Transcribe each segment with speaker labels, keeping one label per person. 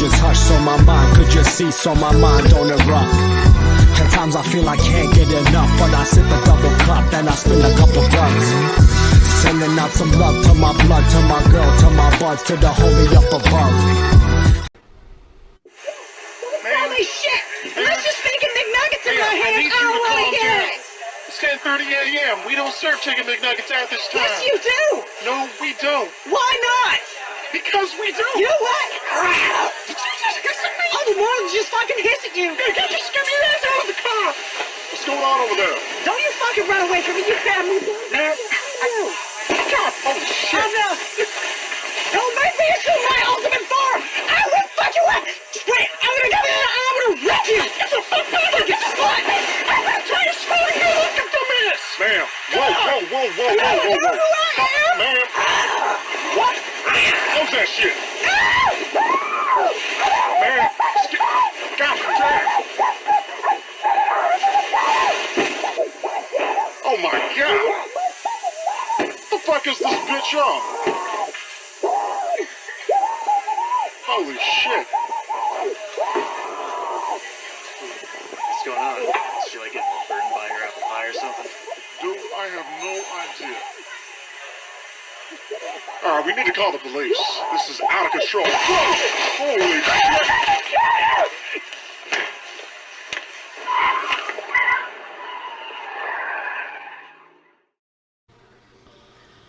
Speaker 1: is hushed, so my mind could just cease, so my mind don't erupt. At times I feel I can't get enough, but I sip a double cup, then I spin a couple bucks. Sending out some love to my blood, to my girl, to my buds, to the homie up above.
Speaker 2: Holy shit! Let's just making McNuggets in my hand. I don't want to hear it.
Speaker 3: It's 10:30 a.m. We don't serve chicken McNuggets at this time.
Speaker 2: Yes, you do.
Speaker 3: No, we don't.
Speaker 2: Why not?
Speaker 3: Because we do.
Speaker 2: You know what? Did you just hiss at me? I didn't want to just fucking hiss at you.
Speaker 3: Hey, get your ass out of the car. What's going on over there?
Speaker 2: Don't you fucking run away from me, you fat move.
Speaker 3: Yeah. God, holy shit.
Speaker 2: Don't make me assume my ultimate form. I will fuck you up. Wait, I'm gonna come in and I'm gonna wreck you. Get the fuck back here. Get the fuck. I'm gonna try to swallow you looking for this.
Speaker 3: Ma'am. Whoa. Ma'am.
Speaker 2: What?
Speaker 3: Close that shit. Ma'am. God damn. Oh my god. What the fuck is this bitch on? Holy shit.
Speaker 4: What's going on? Is she like getting burned by her apple pie or something?
Speaker 3: Dude, I have no idea. Alright, we need to call the police. This is out of control. Holy shit!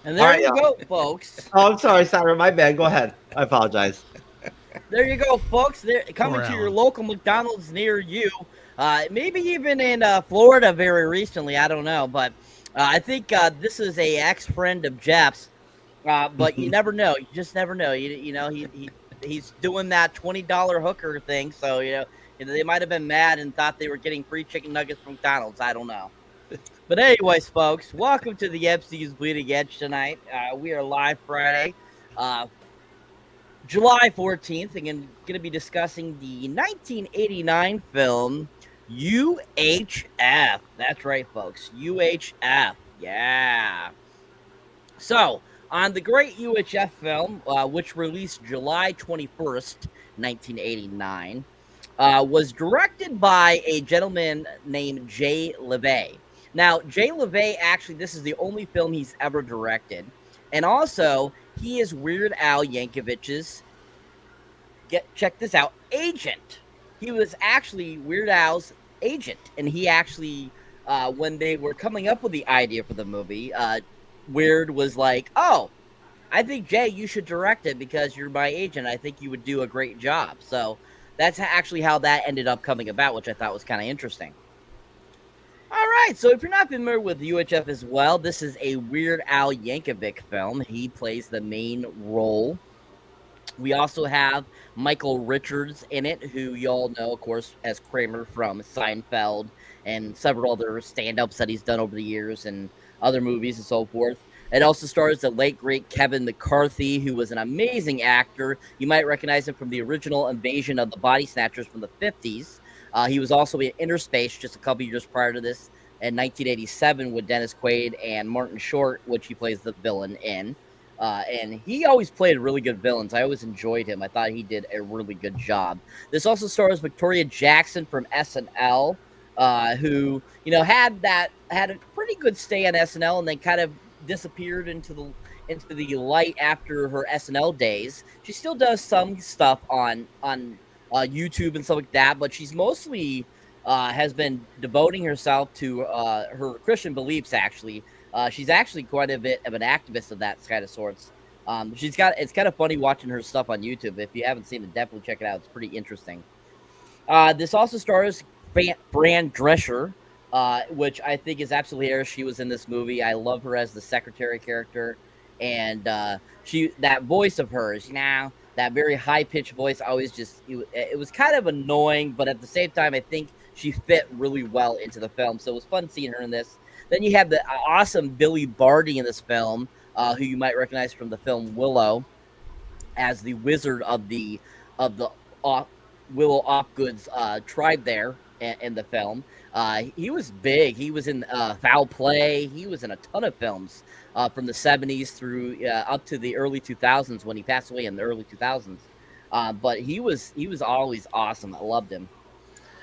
Speaker 5: And there you go, folks.
Speaker 6: Oh, I'm sorry, Sarah. My bad. Go ahead. I apologize.
Speaker 5: There you go, folks. They're coming to your local McDonald's near you. Maybe even in Florida very recently. I don't know. But I think this is a ex-friend of Jeff's. But you never know. You just never know. You know, he's doing that $20 hooker thing. So, you know, they might have been mad and thought they were getting free chicken nuggets from McDonald's. I don't know. But anyways, folks, welcome to the MCU'S Bleeding Edge tonight. We are live Friday, July 14th, and going to be discussing the 1989 film UHF. That's right, folks. UHF. Yeah. So, on the great UHF film, which released July 21st, 1989, was directed by a gentleman named Jay Levay. Now, Jay Levay, actually, this is the only film he's ever directed. And also, he is Weird Al Yankovic's, check this out, agent. He was actually Weird Al's agent. And he actually, when they were coming up with the idea for the movie, Weird was like, oh, I think, Jay, you should direct it because you're my agent. I think you would do a great job. So that's actually how that ended up coming about, which I thought was kind of interesting. All right, so if you're not familiar with UHF as well, this is a Weird Al Yankovic film. He plays the main role. We also have Michael Richards in it, who you all know, of course, as Kramer from Seinfeld and several other stand-ups that he's done over the years and other movies and so forth. It also stars the late, great Kevin McCarthy, who was an amazing actor. You might recognize him from the original Invasion of the Body Snatchers from the 50s. He was also in Inner Space just a couple years prior to this in 1987 with Dennis Quaid and Martin Short, which he plays the villain in. And he always played really good villains. I always enjoyed him. I thought he did a really good job. This also stars Victoria Jackson from SNL, who, you know, had a pretty good stay on SNL and then kind of disappeared into the light after her SNL days. She still does some stuff on YouTube and stuff like that, but she's mostly has been devoting herself to her Christian beliefs. Actually, she's actually quite a bit of an activist of that kind of sorts. It's kind of funny watching her stuff on YouTube. If you haven't seen it, definitely check it out. It's pretty interesting. This also stars Fran Drescher, which I think is absolutely hilarious. She was in this movie. I love her as the secretary character, and that voice of hers, you know. That very high-pitched voice always it was kind of annoying, but at the same time, I think she fit really well into the film. So it was fun seeing her in this. Then you have the awesome Billy Barty in this film, who you might recognize from the film Willow as the wizard of the Willow Opgood's tribe there in the film. He was big. He was in Foul Play. He was in a ton of films from the 70s through up to the early 2000s when he passed away in the early 2000s. But he was always awesome. I loved him.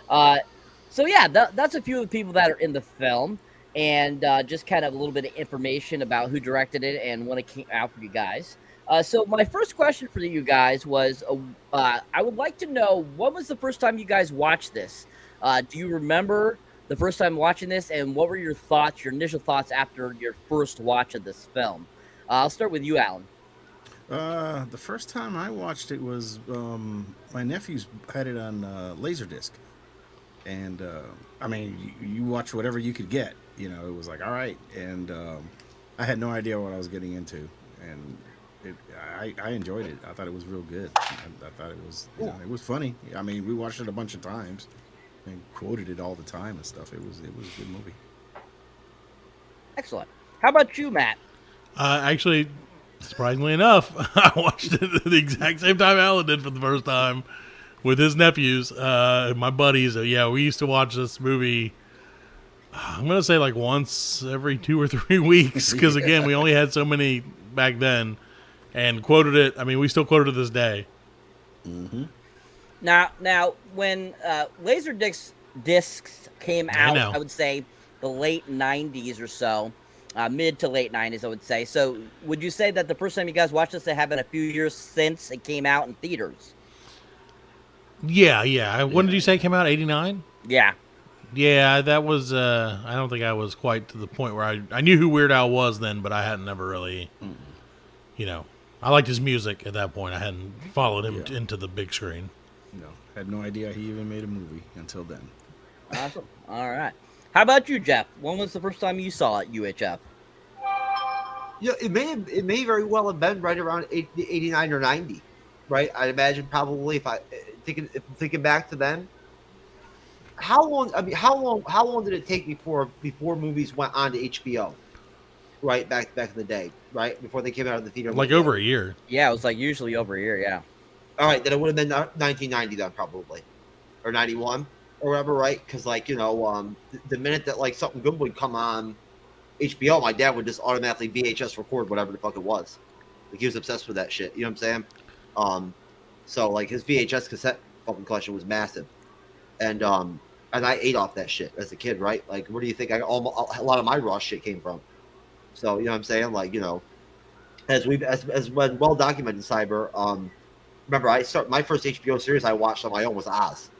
Speaker 5: So yeah, that's a few of the people that are in the film, and just kind of a little bit of information about who directed it and when it came out for you guys. So my first question for you guys was, I would like to know, when was the first time you guys watched this? Do you remember the first time watching this, and what were your thoughts, your initial thoughts after your first watch of this film? I'll start with you, Alan.
Speaker 7: The first time I watched it was my nephews had it on Laserdisc, and I mean, you watch whatever you could get. You know, it was like all right, and I had no idea what I was getting into, and I enjoyed it. I thought it was real good. I thought it was, you know, it was funny. I mean, we watched it a bunch of times and quoted it all the time and stuff. It was a good movie.
Speaker 5: Excellent. How about you, Matt?
Speaker 8: Actually, surprisingly enough, I watched it at the exact same time Alan did for the first time with his nephews, and my buddies. Yeah, we used to watch this movie. I'm gonna say like once every 2 or 3 weeks, because again, we only had so many back then, and quoted it. I mean, we still quote it to this day.
Speaker 7: Mm-hmm.
Speaker 5: Now, when discs came out, I would say the late '90s or so, mid to late '90s, I would say. So, would you say that the first time you guys watched this, they have been a few years since it came out in theaters?
Speaker 8: Yeah. When did you say it came out? 89?
Speaker 5: Yeah.
Speaker 8: Yeah, that was. I don't think I was quite to the point where I knew who Weird Al was then, but I hadn't never really, you know, I liked his music at that point. I hadn't followed him into the big screen.
Speaker 7: No, had no idea he even made a movie until then.
Speaker 5: Awesome. All right. How about you, Jeff? When was the first time you saw it, UHF?
Speaker 6: Yeah, it may very well have been right around 89 or 90, right? I'd imagine probably if I'm thinking back to then. How long did it take before movies went on to HBO? Right, back in the day, right? Before they came out of the theater.
Speaker 8: Like over a year.
Speaker 5: Yeah, it was like usually over a year, yeah.
Speaker 6: All right, then it would have been 1990 then probably. Or 91 or whatever, right? Because like, you know, the minute that like something good would come on HBO, my dad would just automatically VHS record whatever the fuck it was. Like he was obsessed with that shit. You know what I'm saying? So like his VHS cassette fucking collection was massive, and I ate off that shit as a kid, right? Like, where do you think a lot of my raw shit came from? So you know what I'm saying? Like, you know, as when well documented, Cyber. Remember, my first HBO series I watched on my own was Oz.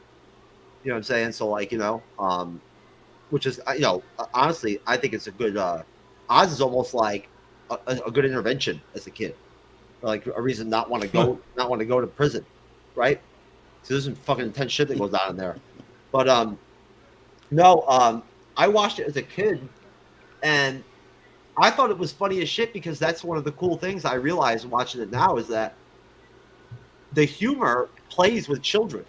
Speaker 6: You know what I'm saying? So like, you know, which is, you know, honestly, I think it's a good. Oz is almost like a good intervention as a kid, like a reason not want to go to prison, right? So there's some fucking intense shit that goes on in there. But I watched it as a kid, and I thought it was funny as shit because that's one of the cool things I realized watching it now is that the humor plays with children.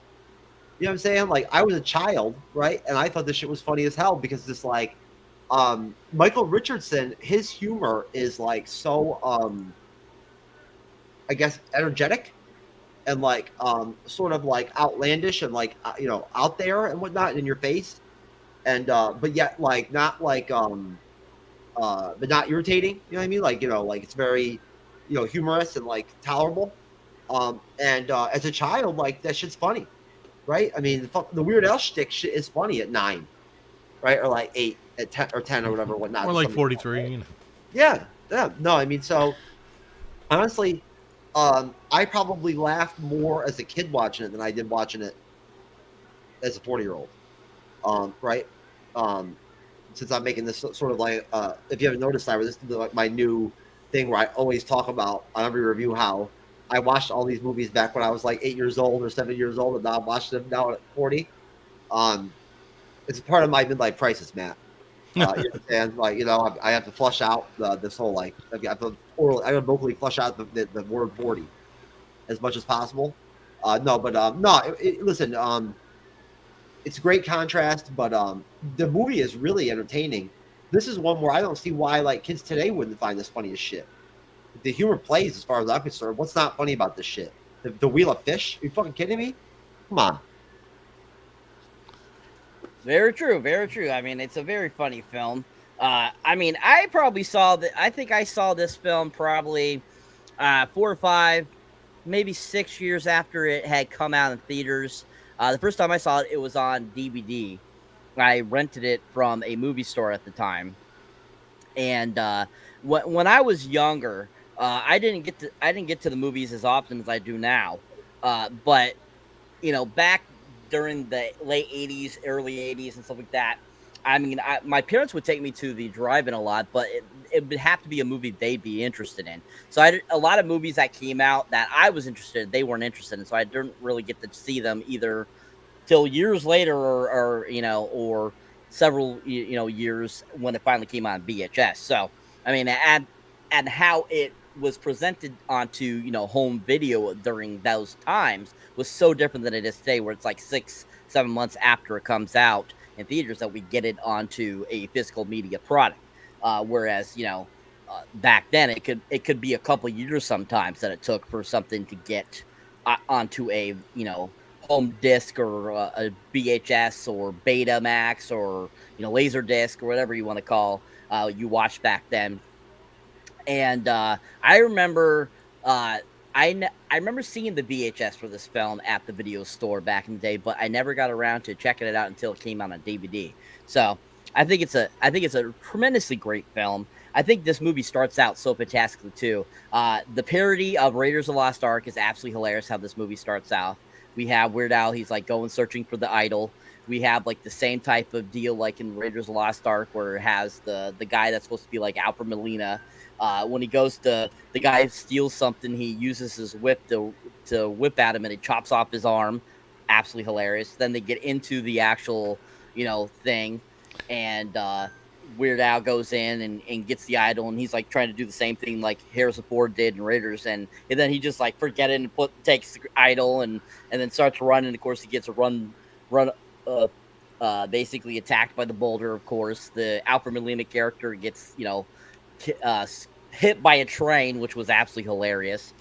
Speaker 6: You know what I'm saying? Like, I was a child, right? And I thought this shit was funny as hell because it's like, Michael Richardson, his humor is like so, I guess, energetic and like, sort of like outlandish and like, you know, out there and whatnot in your face. And, but yet like, not like, but not irritating. You know what I mean? Like, you know, like it's very, you know, humorous and like tolerable. And as a child, like that shit's funny, right? I mean, the Weird Al shtick shit is funny at 9, right? Or like 8, at 10 or 10 or whatever, whatnot.
Speaker 8: Or like 43. You know.
Speaker 6: Yeah. No, I mean, so honestly, I probably laughed more as a kid watching it than I did watching it as a 40-year-old. Right? Since I'm making this sort of like, if you haven't noticed, Cyber, this is like my new thing where I always talk about on every review how I watched all these movies back when I was like 8 years old or 7 years old, and now I'm watching them now at 40. It's part of my midlife crisis, Matt. You know what I'm saying? Like, you know, I have to flush out this whole like I have to vocally flush out the word 40 as much as possible. Listen, it's a great contrast, but the movie is really entertaining. This is one where I don't see why like kids today wouldn't find this funny as shit. The humor plays as far as I'm concerned. What's not funny about this shit? The wheel of fish? Are you fucking kidding me? Come on.
Speaker 5: Very true, very true. I mean, it's a very funny film. I mean, I think I saw this film probably 4 or 5, maybe 6 years after it had come out in theaters. The first time I saw it, it was on DVD. I rented it from a movie store at the time, and when I was younger, I didn't get to the movies as often as I do now. But back during the late 80s, early 80s, and stuff like that, I mean, my parents would take me to the drive-in a lot, but it would have to be a movie they'd be interested in. So a lot of movies that came out that I was interested in, they weren't interested in. So I didn't really get to see them either till years later or several years when it finally came on VHS. So I mean, and how it was presented onto home video during those times was so different than it is today, where it's like 6-7 months after it comes out in theaters that we get it onto a physical media product. Whereas back then it could be a couple years sometimes that it took for something to get onto a home disc or a VHS or Betamax or laser disc or whatever you want to call you watched back then. And I remember I remember seeing the VHS for this film at the video store back in the day, but I never got around to checking it out until it came out on DVD. So I think it's a tremendously great film. I think this movie starts out so fantastically too. The parody of Raiders of the Lost Ark is absolutely hilarious. How this movie starts out. We have Weird Al. He's like going searching for the idol. We have like the same type of deal like in Raiders of the Lost Ark, where it has the guy that's supposed to be like Alfred Molina. When he goes to the guy steals something, he uses his whip to whip at him, and he chops off his arm. Absolutely hilarious. Then they get into the actual thing, and Weird Al goes in and gets the idol, and he's like trying to do the same thing like Harrison Ford did in Raiders, and then he just like forget it and takes the idol and then starts running. Of course, he gets a run basically attacked by the boulder. Of course, the Alfred Molina character gets hit by a train, which was absolutely hilarious.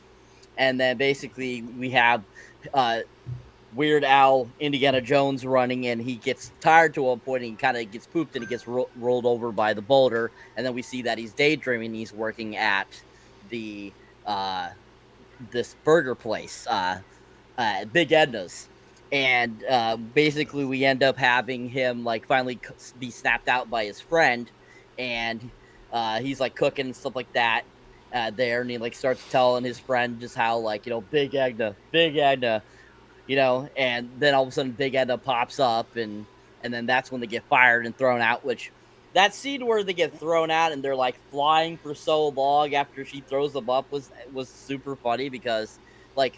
Speaker 5: And then basically we have Weird Al Indiana Jones running, and he gets tired to one point, and he kind of gets pooped, and he gets rolled over by the boulder. And then we see that he's daydreaming. He's working at the this burger place, Big Edna's. And basically we end up having him like finally be snapped out by his friend, and he's like cooking and stuff like that there, and he like starts telling his friend just how like Big Edna, and then all of a sudden Big Edna pops up, and then that's when they get fired and thrown out. Which that scene where they get thrown out and they're like flying for so long after she throws them up was super funny, because like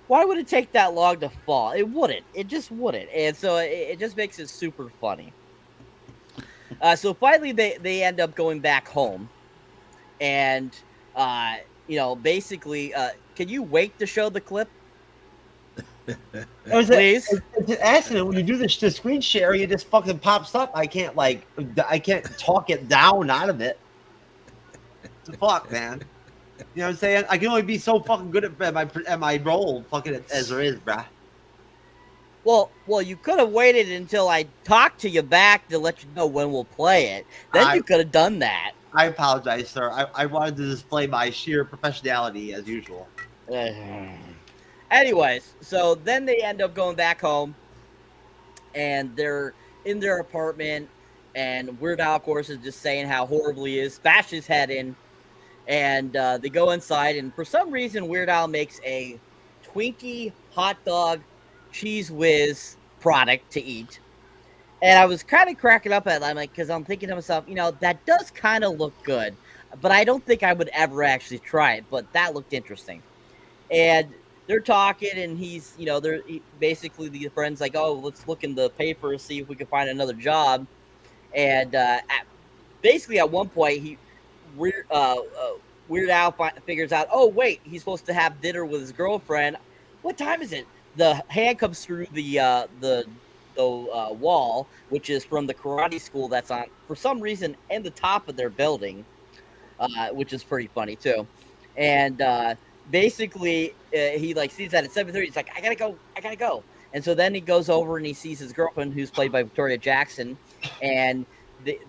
Speaker 5: why would it take that long to fall? It wouldn't. It just wouldn't. And so it just makes it super funny. So finally they end up going back home, and basically can you wait to show the clip? Please.
Speaker 6: It's an accident when you do this. The screen share, it just fucking pops up. I can't talk it down out of it. What the fuck, man? You know what I'm saying? I can only be so fucking good at my role, fucking as there is, bruh.
Speaker 5: Well, you could have waited until I talked to you back to let you know when we'll play it. Then you could have done that.
Speaker 6: I apologize, sir. I wanted to display my sheer professionality as usual.
Speaker 5: Anyways, so then they end up going back home, and they're in their apartment, and Weird Al, of course, is just saying how horrible he is, bash his head in, and they go inside, and for some reason, Weird Al makes a Twinkie hot dog cheese whiz product to eat. And I was kind of cracking up at that, because I'm thinking to myself, that does kind of look good, but I don't think I would ever actually try it, but that looked interesting. And they're talking, and he's, basically the friend's like, oh, let's look in the paper and see if we can find another job. And basically at one point, Weird Al figures out, oh, wait, he's supposed to have dinner with his girlfriend. What time is it? The hand comes through the wall, which is from the karate school that's on, for some reason, in the top of their building, which is pretty funny, too. And basically, he sees that at 7:30. He's like, I gotta go. And so then he goes over and he sees his girlfriend, who's played by Victoria Jackson, and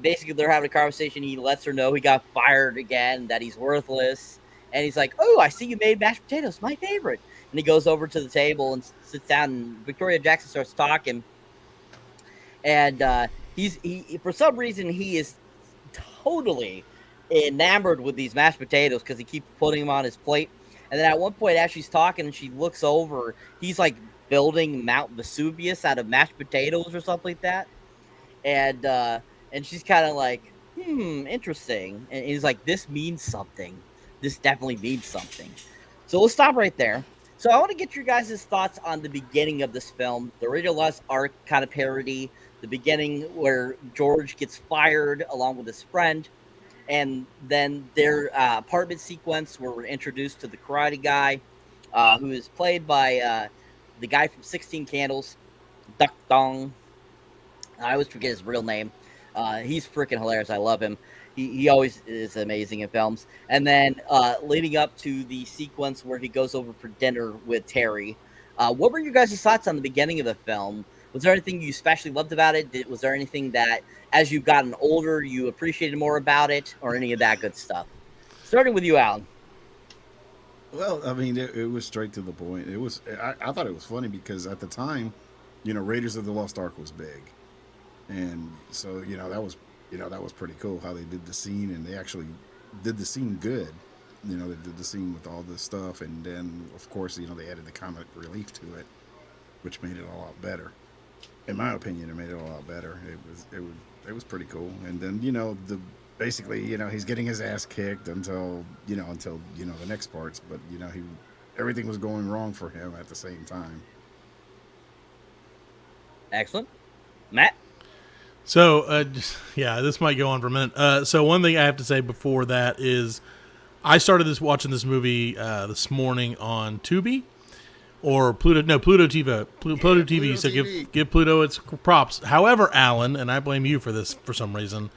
Speaker 5: basically they're having a conversation. He lets her know he got fired again, that he's worthless, And he's like, "Oh, I see you made mashed potatoes, my favorite." And he goes over to the table and sits down, and Victoria Jackson starts talking. And he for some reason he is totally enamored with these mashed potatoes because he keeps putting them on his plate. And then at one point, as she's talking and she looks over, he's like building Mount Vesuvius out of mashed potatoes or something like that. And she's kind of like, interesting. And he's like, this means something. This definitely means something. So we'll stop right there. So I want to get your guys' thoughts on the beginning of this film, the Rachel Lust arc kind of parody, the beginning where George gets fired along with his friend, and then their apartment sequence where we're introduced to the karate guy, who is played by the guy from 16 Candles, Duck Dong. I always forget his real name. He's freaking hilarious. I love him. He always is amazing in films. And then leading up to the sequence where he goes over for dinner with Terry. What were your guys' thoughts on the beginning of the film? Was there anything you especially loved about it? Was there anything that, as you've gotten older, you appreciated more about it, or any of that good stuff? Starting with you, Alan.
Speaker 7: Well, I mean, it was straight to the point. It was. I thought it was funny because at the time, Raiders of the Lost Ark was big, and so that was pretty cool how they did the scene, and they actually did the scene good. They did the scene with all this stuff, and then of course they added the comic relief to it, which made it a lot better. In my opinion, it made it a lot better. It was pretty cool. And then basically he's getting his ass kicked until the next parts, but everything was going wrong for him at the same time.
Speaker 5: Excellent. Matt?
Speaker 8: So, this might go on for a minute. So one thing I have to say before that is I started watching this movie this morning on Tubi or Pluto TV. Pluto TV. So give Pluto its props. However, Alan, and I blame you for this for some reason,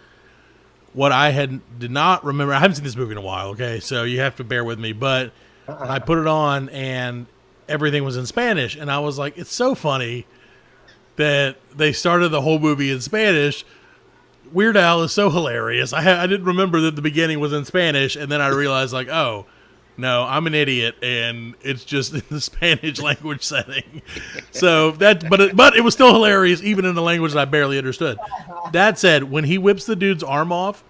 Speaker 8: what I did not remember, I haven't seen this movie in a while, okay? So you have to bear with me, but I put it on and everything was in Spanish, and I was like, it's so funny that they started the whole movie in Spanish. Weird Al is so hilarious. I didn't remember that the beginning was in Spanish, and then I realized, like, oh, no, I'm an idiot, and it's just in the Spanish language setting. So but it was still hilarious, even in a language that I barely understood. That said, when he whips the dude's arm off,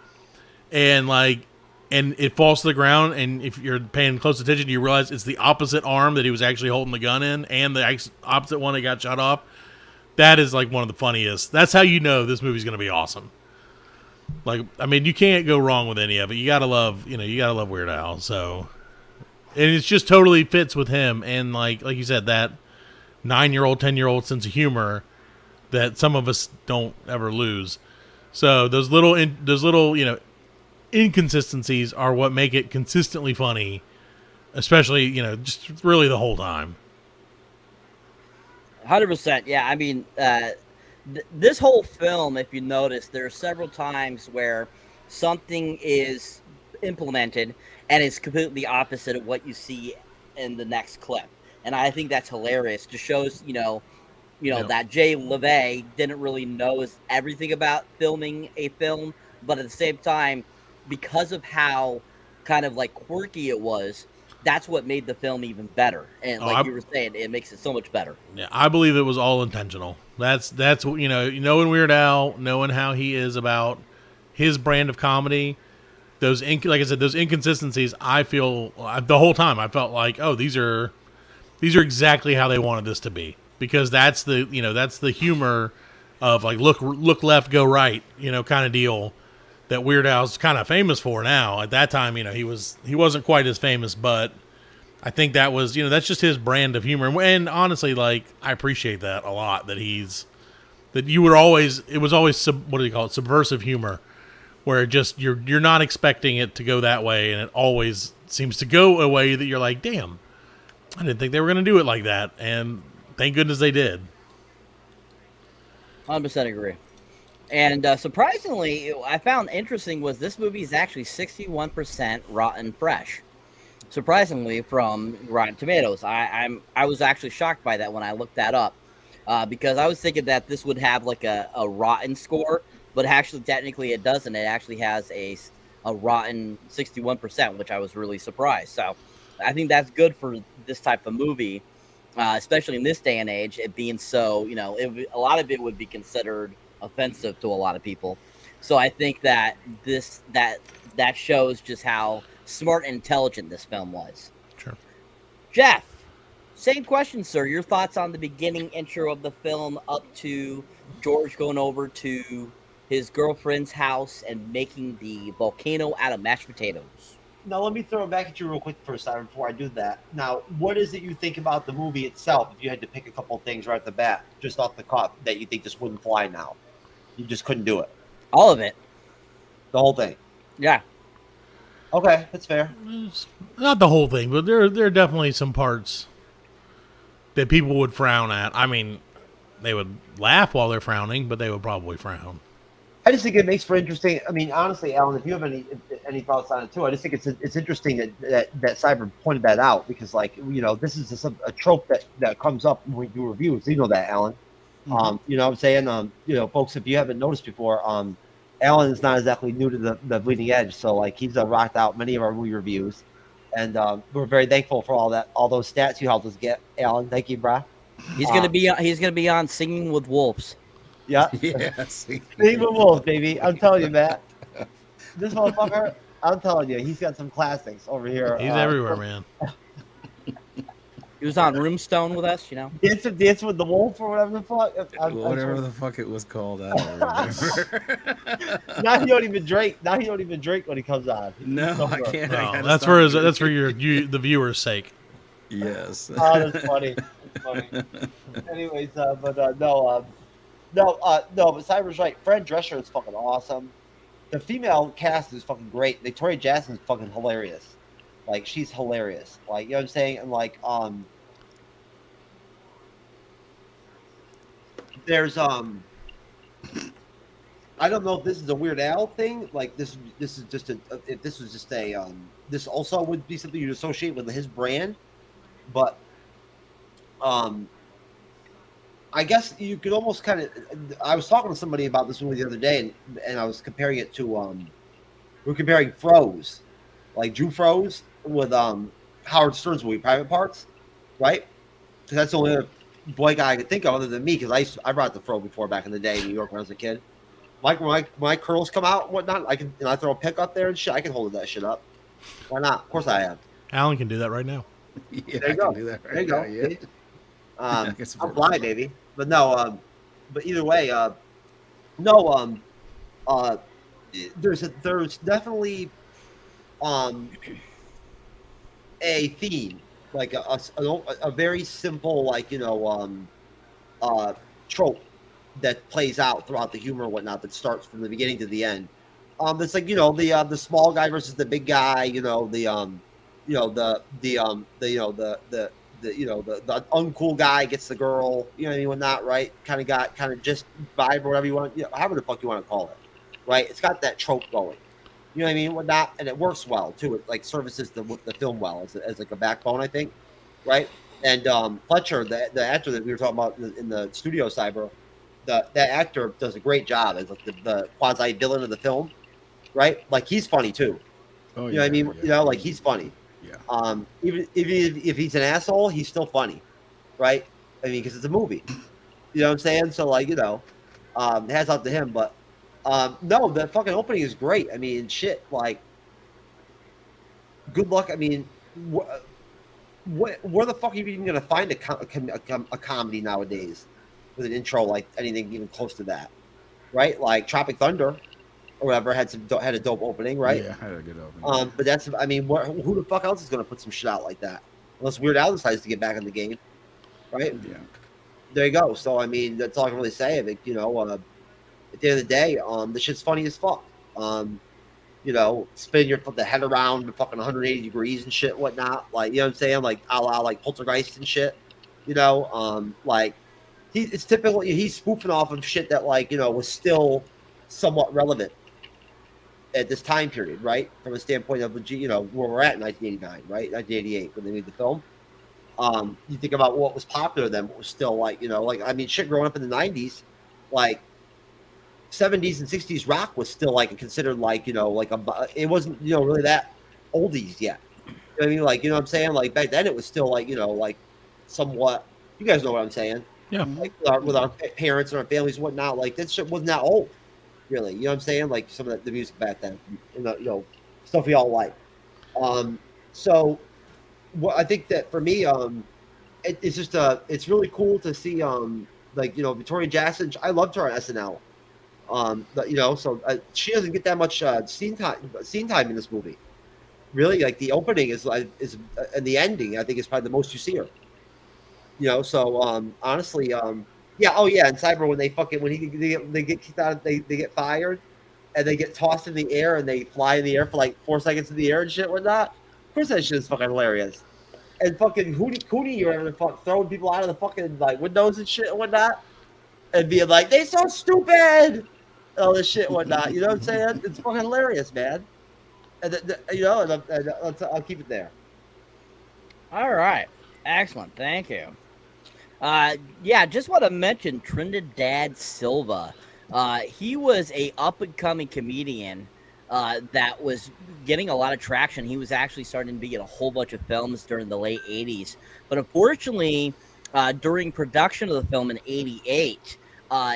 Speaker 8: and it falls to the ground, and if you're paying close attention, you realize it's the opposite arm that he was actually holding the gun in, and the opposite one that got shot off. That is like one of the funniest. That's how you know this movie's going to be awesome. Like, I mean, you can't go wrong with any of it. You gotta love Weird Al. So, and it just totally fits with him. And like you said, that 9-year-old, 10-year-old sense of humor that some of us don't ever lose. So those little inconsistencies are what make it consistently funny, especially just really the whole time.
Speaker 5: 100%. Yeah, I mean, this whole film, if you notice, there are several times where something is implemented and it's completely opposite of what you see in the next clip. And I think that's hilarious. Just shows, that Jay LeVay didn't really know everything about filming a film, but at the same time, because of how kind of like quirky it was, that's what made the film even better. And like you were saying, it makes it so much better.
Speaker 8: Yeah, I believe it was all intentional. That's knowing Weird Al, knowing how he is about his brand of comedy, those like I said, those inconsistencies. I feel the whole time I felt like, oh, these are exactly how they wanted this to be, because that's the humor of like look left, go right, kind of deal that Weird Al's kind of famous for now. At that time, he wasn't quite as famous, but I think that was, that's just his brand of humor. And honestly, like, I appreciate that a lot, that it was always subversive humor, where just you're not expecting it to go that way, and it always seems to go a way that you're like, damn, I didn't think they were going to do it like that, and thank goodness they did.
Speaker 5: 100% agree. And surprisingly, I found interesting was this movie is actually 61% rotten fresh. Surprisingly, from Rotten Tomatoes. I was actually shocked by that when I looked that up, because I was thinking that this would have like a rotten score, but actually technically it doesn't. It actually has a a rotten 61%, which I was really surprised. So I think that's good for this type of movie, especially in this day and age. It being so, a lot of it would be considered offensive to a lot of people. So I think that that shows just how smart and intelligent this film was.
Speaker 8: Sure.
Speaker 5: Jeff, same question, sir. Your thoughts on the beginning intro of the film up to George going over to his girlfriend's house and making the volcano out of mashed potatoes.
Speaker 6: Now, let me throw it back at you real quick for a second before I do that. Now, what is it you think about the movie itself, if you had to pick a couple of things right at the bat, just off the cuff, that you think just wouldn't fly now? You just couldn't do it.
Speaker 5: All of it.
Speaker 6: The whole thing.
Speaker 5: Yeah.
Speaker 6: Okay, that's fair.
Speaker 8: Not the whole thing, but there are definitely some parts that people would frown at. I mean, they would laugh while they're frowning, but they would probably frown.
Speaker 6: I just think it makes for interesting. I mean, honestly, Alan, if you have any thoughts on it too, I just think it's interesting that Cyber pointed that out, because, like, this is a trope that comes up when we do reviews. You know that, Alan.
Speaker 7: Mm-hmm.
Speaker 6: You know what I'm saying? Folks, if you haven't noticed before, Alan is not exactly new to the bleeding edge, so like he's rocked out many of our movie reviews, and we're very thankful for all those stats you helped us get, Alan. Thank you, brah.
Speaker 5: He's gonna be on Singing with Wolves.
Speaker 6: Yeah. Singing with Wolves, baby. I'm telling you, Matt. This motherfucker, I'm telling you, he's got some classics over here.
Speaker 8: He's everywhere, man.
Speaker 5: He was on Roomstone with us,
Speaker 6: Dance with the Wolf or whatever the fuck.
Speaker 7: Whatever the fuck it was called, I don't remember.
Speaker 6: Now he don't even drink. When he comes on.
Speaker 7: No, I can't.
Speaker 8: No, that's for the viewer's sake.
Speaker 7: Yes.
Speaker 6: Oh, that's funny. Anyways, but Cyber's right. Fran Drescher is fucking awesome. The female cast is fucking great. Victoria Jackson is fucking hilarious. Like, she's hilarious. Like, you know what I'm saying? And like, there's I don't know if this is a Weird Al thing. Like, this is just if this was just this also would be something you'd associate with his brand, but I guess you could almost kind of. I was talking to somebody about this movie the other day, and I was comparing it to we're comparing Froze, like Drew Froze with Howard Stern's movie Private Parts, right? Because that's the only other boy guy I could think of other than me, because I brought the fro before back in the day in New York when I was a kid. Like when my curls come out and whatnot, I throw a pick up there and shit. I can hold that shit up. Why not? Of course I am.
Speaker 8: Alan can do that right now.
Speaker 7: Yeah,
Speaker 6: there you go.
Speaker 7: Do that right
Speaker 6: there you go.
Speaker 7: now, yeah.
Speaker 6: I'm blind, baby. But no, but either way, there's definitely a theme, like a very simple, like, trope that plays out throughout the humor and whatnot, that starts from the beginning to the end. It's like, the small guy versus the big guy, the uncool guy gets the girl, whatnot, right? Kind of just vibe or whatever you want, however the fuck you want to call it, right? It's got that trope going, you know what I mean? Whatnot, and it works well too. It like services the film well as like a backbone, I think, right? And Fletcher, the actor that we were talking about in the studio, Cyber, that actor does a great job as like the quasi villain of the film, right? Like, he's funny too.
Speaker 7: Oh,
Speaker 6: you know what I mean?
Speaker 7: Yeah.
Speaker 6: Like, he's funny.
Speaker 7: Yeah.
Speaker 6: Even if he's an asshole, he's still funny, right? I mean, because it's a movie. You know what I'm saying? So, like, hats off to him. But no, the fucking opening is great. I mean, shit. Like, good luck. I mean, where the fuck are you even gonna find a comedy nowadays with an intro like anything even close to that, right? Like Tropic Thunder or whatever had a dope opening, right?
Speaker 7: Yeah, had a good opening.
Speaker 6: But that's, I mean, who the fuck else is gonna put some shit out like that? Unless Weird Al decides to get back in the game, right?
Speaker 7: Yeah.
Speaker 6: There you go. So I mean, that's all I can really say of it. At the end of the day, the shit's funny as fuck. Spin the head around fucking 180 degrees and shit, whatnot. Like, you know what I'm saying? Like, a la like Poltergeist and shit. Like, it's typical. He's spoofing off of shit that, like, was still somewhat relevant at this time period, right? From a standpoint of, where we're at in 1989, right? 1988 when they made the film. You think about what was popular then, what was still like, I mean, shit growing up in the 90s, like 70s and 60s rock was still like considered like, like it wasn't, really that oldies yet. You know what I mean? Like, you know what I'm saying? Like back then it was still like, like somewhat, you guys know what I'm saying?
Speaker 8: Yeah.
Speaker 6: Like with our parents and our families and whatnot, like that shit wasn't that old, really. You know what I'm saying? Like some of the music back then, stuff we all like. So what I think that for me, it's just it's really cool to see like Victoria Jackson. I loved her on SNL. But, so she doesn't get that much scene time in this movie. Really, like the opening is and the ending I think is probably the most you see her. So honestly, yeah, oh yeah, and Cyber when they get kicked out, they get fired, and they get tossed in the air and they fly in the air for like 4 seconds in the air and shit whatnot. Of course, that shit is fucking hilarious. And fucking Hootie, you're ever throwing people out of the fucking like windows and shit and whatnot, and being like, "They so stupid," all this shit and whatnot. You know what I'm saying? It's fucking hilarious, man. And I'll keep it there.
Speaker 5: All right. Excellent. Thank you. Yeah, just want to mention Trinidad Silva. He was a up-and-coming comedian that was getting a lot of traction. He was actually starting to be in a whole bunch of films during the late 80s. But unfortunately, during production of the film in 88,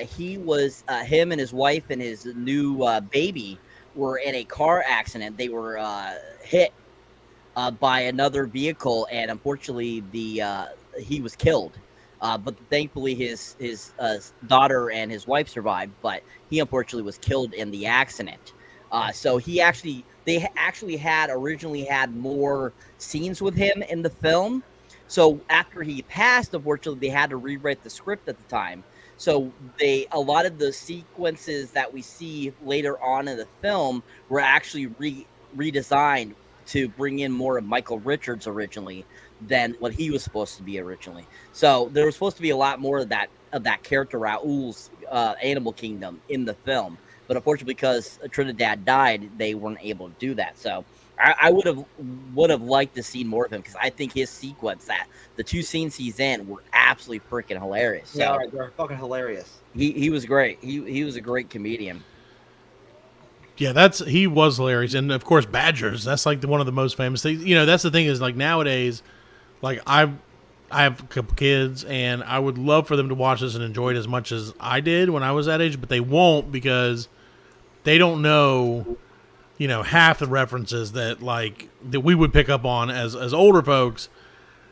Speaker 5: him and his wife and his new baby were in a car accident. They were hit by another vehicle, and unfortunately, he was killed. But thankfully, his daughter and his wife survived. But he unfortunately was killed in the accident. So they actually originally had more scenes with him in the film. So after he passed, unfortunately, they had to rewrite the script at the time. So a lot of the sequences that we see later on in the film were actually redesigned to bring in more of Michael Richards originally than what he was supposed to be originally. So there was supposed to be a lot more of that character Raul's Animal Kingdom in the film, but unfortunately because Trinidad died, they weren't able to do that. So I would have liked to see more of him because I think his sequence, that the 2 scenes he's in, were absolutely freaking hilarious. So
Speaker 6: yeah, they're fucking hilarious.
Speaker 5: He was great. He was a great comedian.
Speaker 8: Yeah, he was hilarious, and of course Badgers. That's like one of the most famous things. That's the thing is like nowadays, like I have a couple kids, and I would love for them to watch this and enjoy it as much as I did when I was that age, but they won't because they don't know, half the references that we would pick up on as older folks.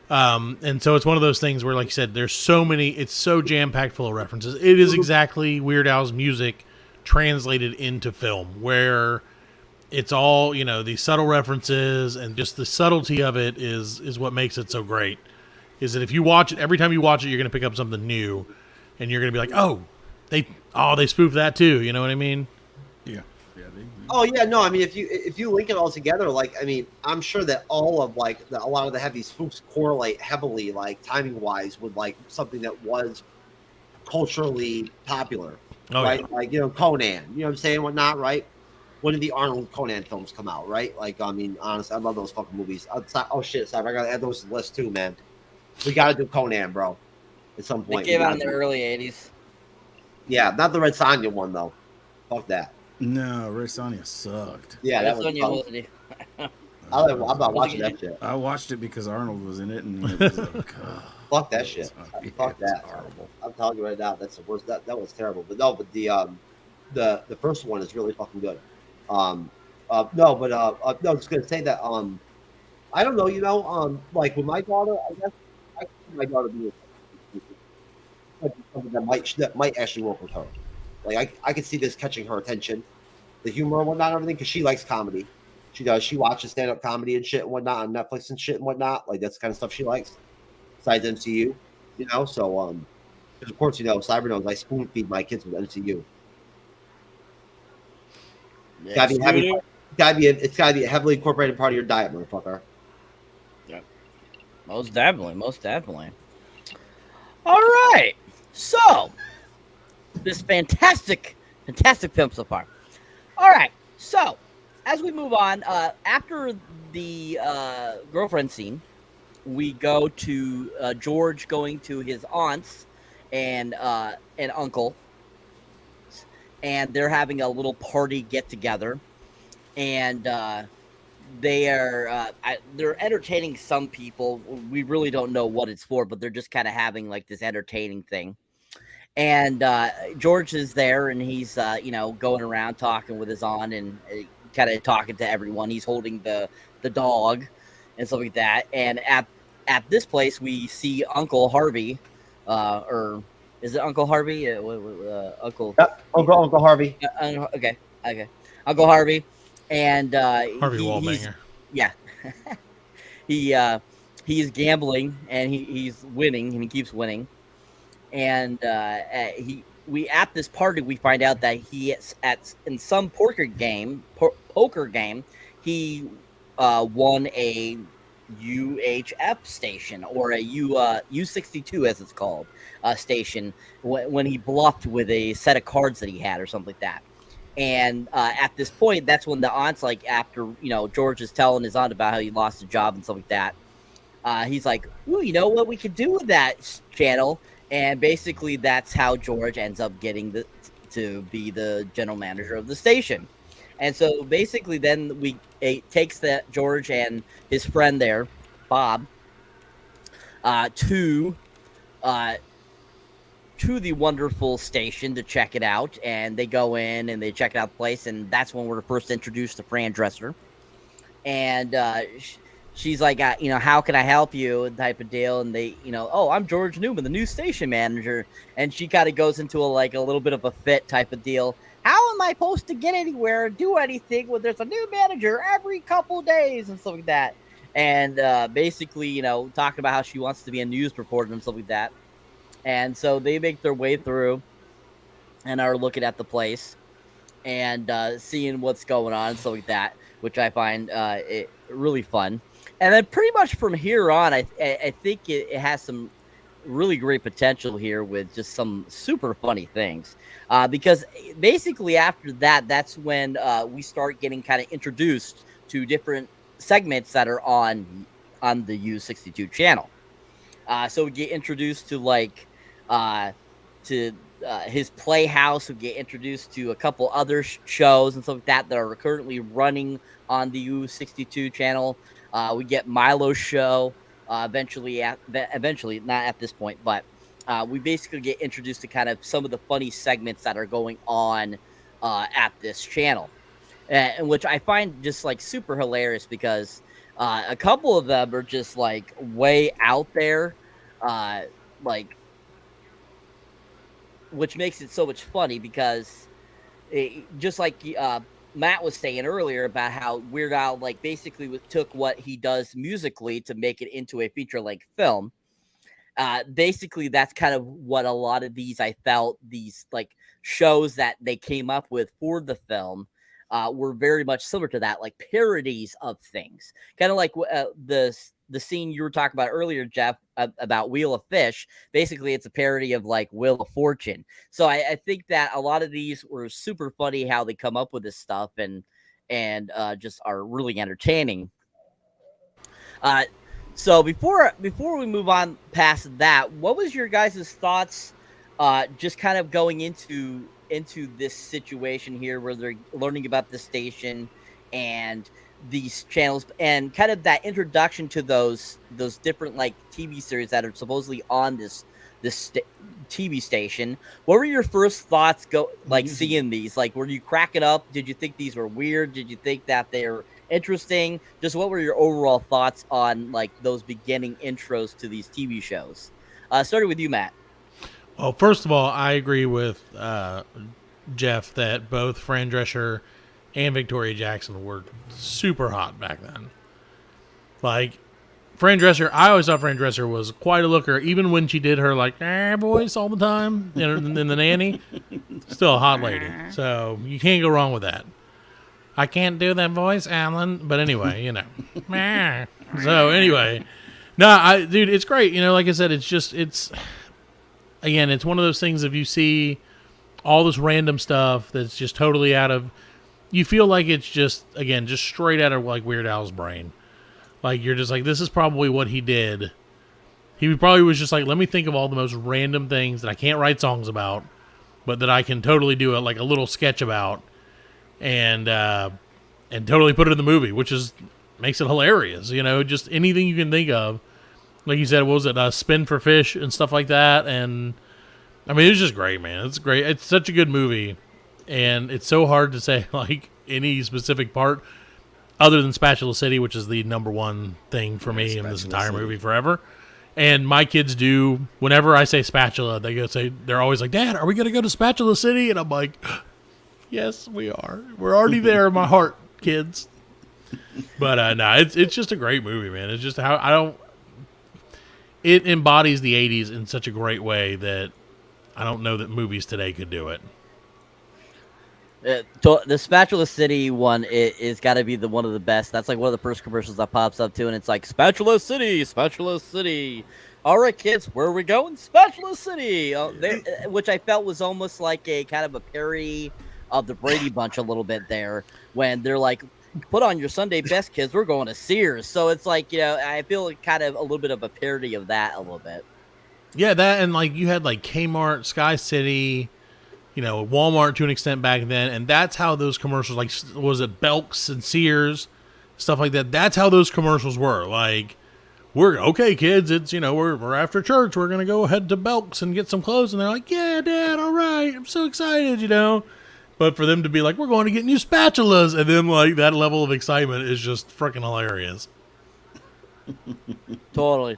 Speaker 8: And so it's one of those things where, like you said, there's so many. It's so jam packed full of references. It is exactly Weird Al's music translated into film, where it's all these subtle references, and just the subtlety of it is what makes it so great. Is that if you watch it, every time you watch it, you're going to pick up something new, and you're going to be like, oh, they spoofed that too. You know what I mean?
Speaker 7: Yeah.
Speaker 6: Oh yeah, no. I mean, if you link it all together, like, I mean, I'm sure that all of a lot of the heavy spoofs correlate heavily, like timing wise, with like something that was culturally popular.
Speaker 8: Oh,
Speaker 6: right?
Speaker 8: Yeah.
Speaker 6: Like, Conan, you know what I'm saying? Whatnot, right? When did the Arnold Conan films come out, right? Like, I mean, honestly, I love those fucking movies. Oh, shit, sorry, I gotta add those to the list too, man. We gotta do Conan, bro, at some point.
Speaker 5: They came out in the early 80s.
Speaker 6: Yeah, not the Red Sonja one, though. Fuck that.
Speaker 7: No, Red Sonja sucked.
Speaker 6: Yeah, that was I'm not watching that shit.
Speaker 7: I watched it because Arnold was in it, and it was like,
Speaker 6: fuck that shit. Fuck that.
Speaker 7: Horrible.
Speaker 6: I'm telling you right now, that's the worst. That was terrible. But no, but the first one is really fucking good. No, I was gonna say that I don't know, like with my daughter, I guess I see my daughter being something that might actually work with her. Like I could see this catching her attention, the humor and whatnot, and everything, because she likes comedy. She does. She watches stand-up comedy and shit and whatnot on Netflix and shit and whatnot. Like, that's the kind of stuff she likes. Besides MCU, So, of course, Cyber knows I spoon feed my kids with MCU.
Speaker 5: Yes,
Speaker 6: it's gotta be a heavily incorporated part of your diet, motherfucker.
Speaker 5: Yeah, most definitely. All right, so this fantastic film so far. All right, so as we move on, after the girlfriend scene, we go to George going to his aunts and uncle, and they're having a little party get together, and they're entertaining some people. We really don't know what it's for, but they're just kind of having like this entertaining thing. And George is there, and he's going around talking with his aunt and kind of talking to everyone. He's holding the dog and stuff like that. And at this place, we see Uncle Harvey, or is it Uncle Harvey? Uncle.
Speaker 6: Yep, Uncle Harvey.
Speaker 5: Okay, Uncle Harvey, and
Speaker 8: Harvey Wallbanger.
Speaker 5: Yeah, he's gambling, and he's winning, and he keeps winning. And at this party we find out that he is in some poker game he won a UHF station, or a U62 as it's called, station, when he bluffed with a set of cards that he had or something like that. And at this point, that's when the aunt's like, after George is telling his aunt about how he lost a job and stuff like that, he's like, ooh, you know what we could do with that channel? And basically that's how George ends up getting to be the general manager of the station. And so basically then it takes that George and his friend there, Bob, to the wonderful station to check it out. And they go in and they check out the place, and that's when we're first introduced to Fran Dresser. And she's like, how can I help you, type of deal. And they, oh, I'm George Newman, the new station manager. And she kind of goes into a little bit of a fit type of deal. How am I supposed to get anywhere or do anything when there's a new manager every couple days and stuff like that? And basically, talking about how she wants to be a news reporter and stuff like that. And so they make their way through and are looking at the place and seeing what's going on and stuff like that, which I find it really fun. And then pretty much from here on, I think it has some really great potential here with just some super funny things. Because basically after that, that's when we start getting kind of introduced to different segments that are on the U62 channel. So we get introduced to his Playhouse. We get introduced to a couple other shows and stuff like that are currently running on the U62 channel. We get Milo's show eventually, not at this point, but we basically get introduced to kind of some of the funny segments that are going on at this channel, and which I find just super hilarious, because a couple of them are just way out there, which makes it so much funny, because just Matt was saying earlier about how Weird Al basically took what he does musically to make it into a feature-length film. Basically, that's kind of what a lot of these, I felt, these shows that they came up with for the film were very much similar to that, parodies of things. Kind of like the scene you were talking about earlier, Jeff, about Wheel of Fish. Basically, it's a parody of Wheel of Fortune. So I think that a lot of these were super funny, how they come up with this stuff, and just are really entertaining. So before we move on past that, what was your guys' thoughts just kind of going into this situation here where they're learning about the station and these channels, and kind of that introduction to those different TV series that are supposedly on this TV station? What were your first thoughts seeing these? Were you cracking up? Did you think these were weird? Did you think that they're interesting? Just what were your overall thoughts on those beginning intros to these TV shows? Starting with you, Matt.
Speaker 8: Well, first of all, I agree with Jeff that both Fran Drescher and Victoria Jackson were super hot back then. Fran Drescher, I always thought Fran Drescher was quite a looker, even when she did her voice all the time in The Nanny. Still a hot lady, so you can't go wrong with that. I can't do that voice, Alan, but anyway, So anyway, dude, it's great. Like I said, it's one of those things. If you see all this random stuff that's just totally out of, you feel like it's just straight out of Weird Al's brain. You're just this is probably what he did. He probably was just let me think of all the most random things that I can't write songs about, but that I can totally do a little sketch about, and totally put it in the movie, which makes it hilarious. Just anything you can think of. Like you said, what was it? Spin for Fish and stuff like that. And I mean, it's just great, man. It's great. It's such a good movie, and it's so hard to say like any specific part other than Spatula City, which is the number one thing for me in this entire movie forever. And my kids do, whenever I say Spatula, they're always like, "Dad, are we going to go to Spatula City?" And I'm like, "Yes, we are. We're already there in my heart, kids." But no, it's just a great movie, man. It's just it embodies the 80s in such a great way that I don't know that movies today could do it.
Speaker 5: The Spatula City one is got to be one of the best. That's like one of the first commercials that pops up too, and it's like Spatula City, Spatula City. All right, kids, where are we going? Spatula City, which I felt was almost like a kind of a parody of the Brady Bunch a little bit there, when they're like, "Put on your Sunday best, kids. We're going to Sears." So it's like, I feel kind of a little bit of a parody of that a little bit.
Speaker 8: Yeah, that, and like you had like Kmart, Sky City, Walmart to an extent back then, and that's how those commercials, like, was it Belk's and Sears, stuff like that. That's how those commercials were. Like, we're okay, kids. It's we're after church. We're gonna go head to Belk's and get some clothes, and they're like, "Yeah, Dad, all right. I'm so excited," But for them to be like, "We're going to get new spatulas," and then like that level of excitement is just freaking hilarious.
Speaker 5: Totally.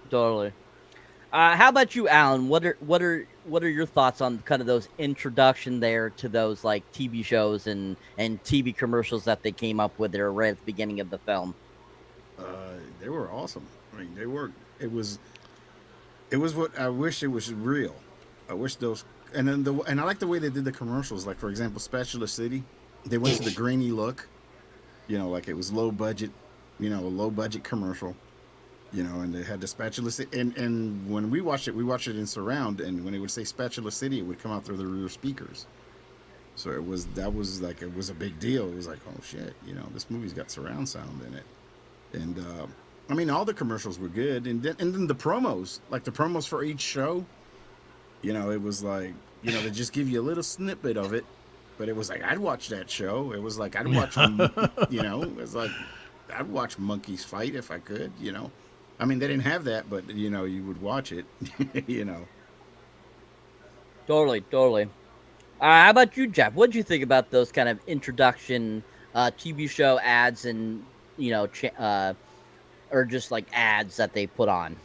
Speaker 5: How about you, Alan? What are your thoughts on kind of those introduction there to those like TV shows and TV commercials that they came up with there right at the beginning of the film?
Speaker 7: They were awesome. I mean, they were. It was what I wish it was real. I wish those. And then I like the way they did the commercials. Like, for example, Spatula City, they went to the grainy look. Like it was low budget. A low budget commercial. And they had the Spatula City. And when we watched it in surround. And when it would say Spatula City, it would come out through the rear speakers. So it was a big deal. It was like, oh shit, this movie's got surround sound in it. And I mean, all the commercials were good. And then the promos, like the promos for each show. It was like, they just give you a little snippet of it, but it was like, I'd watch that show. It was like, I'd watch, it was like, I'd watch monkeys fight if I could, I mean, they didn't have that, but, you would watch it,
Speaker 5: Totally. How about you, Jeff? What did you think about those kind of introduction TV show ads and, or just like ads that they put on?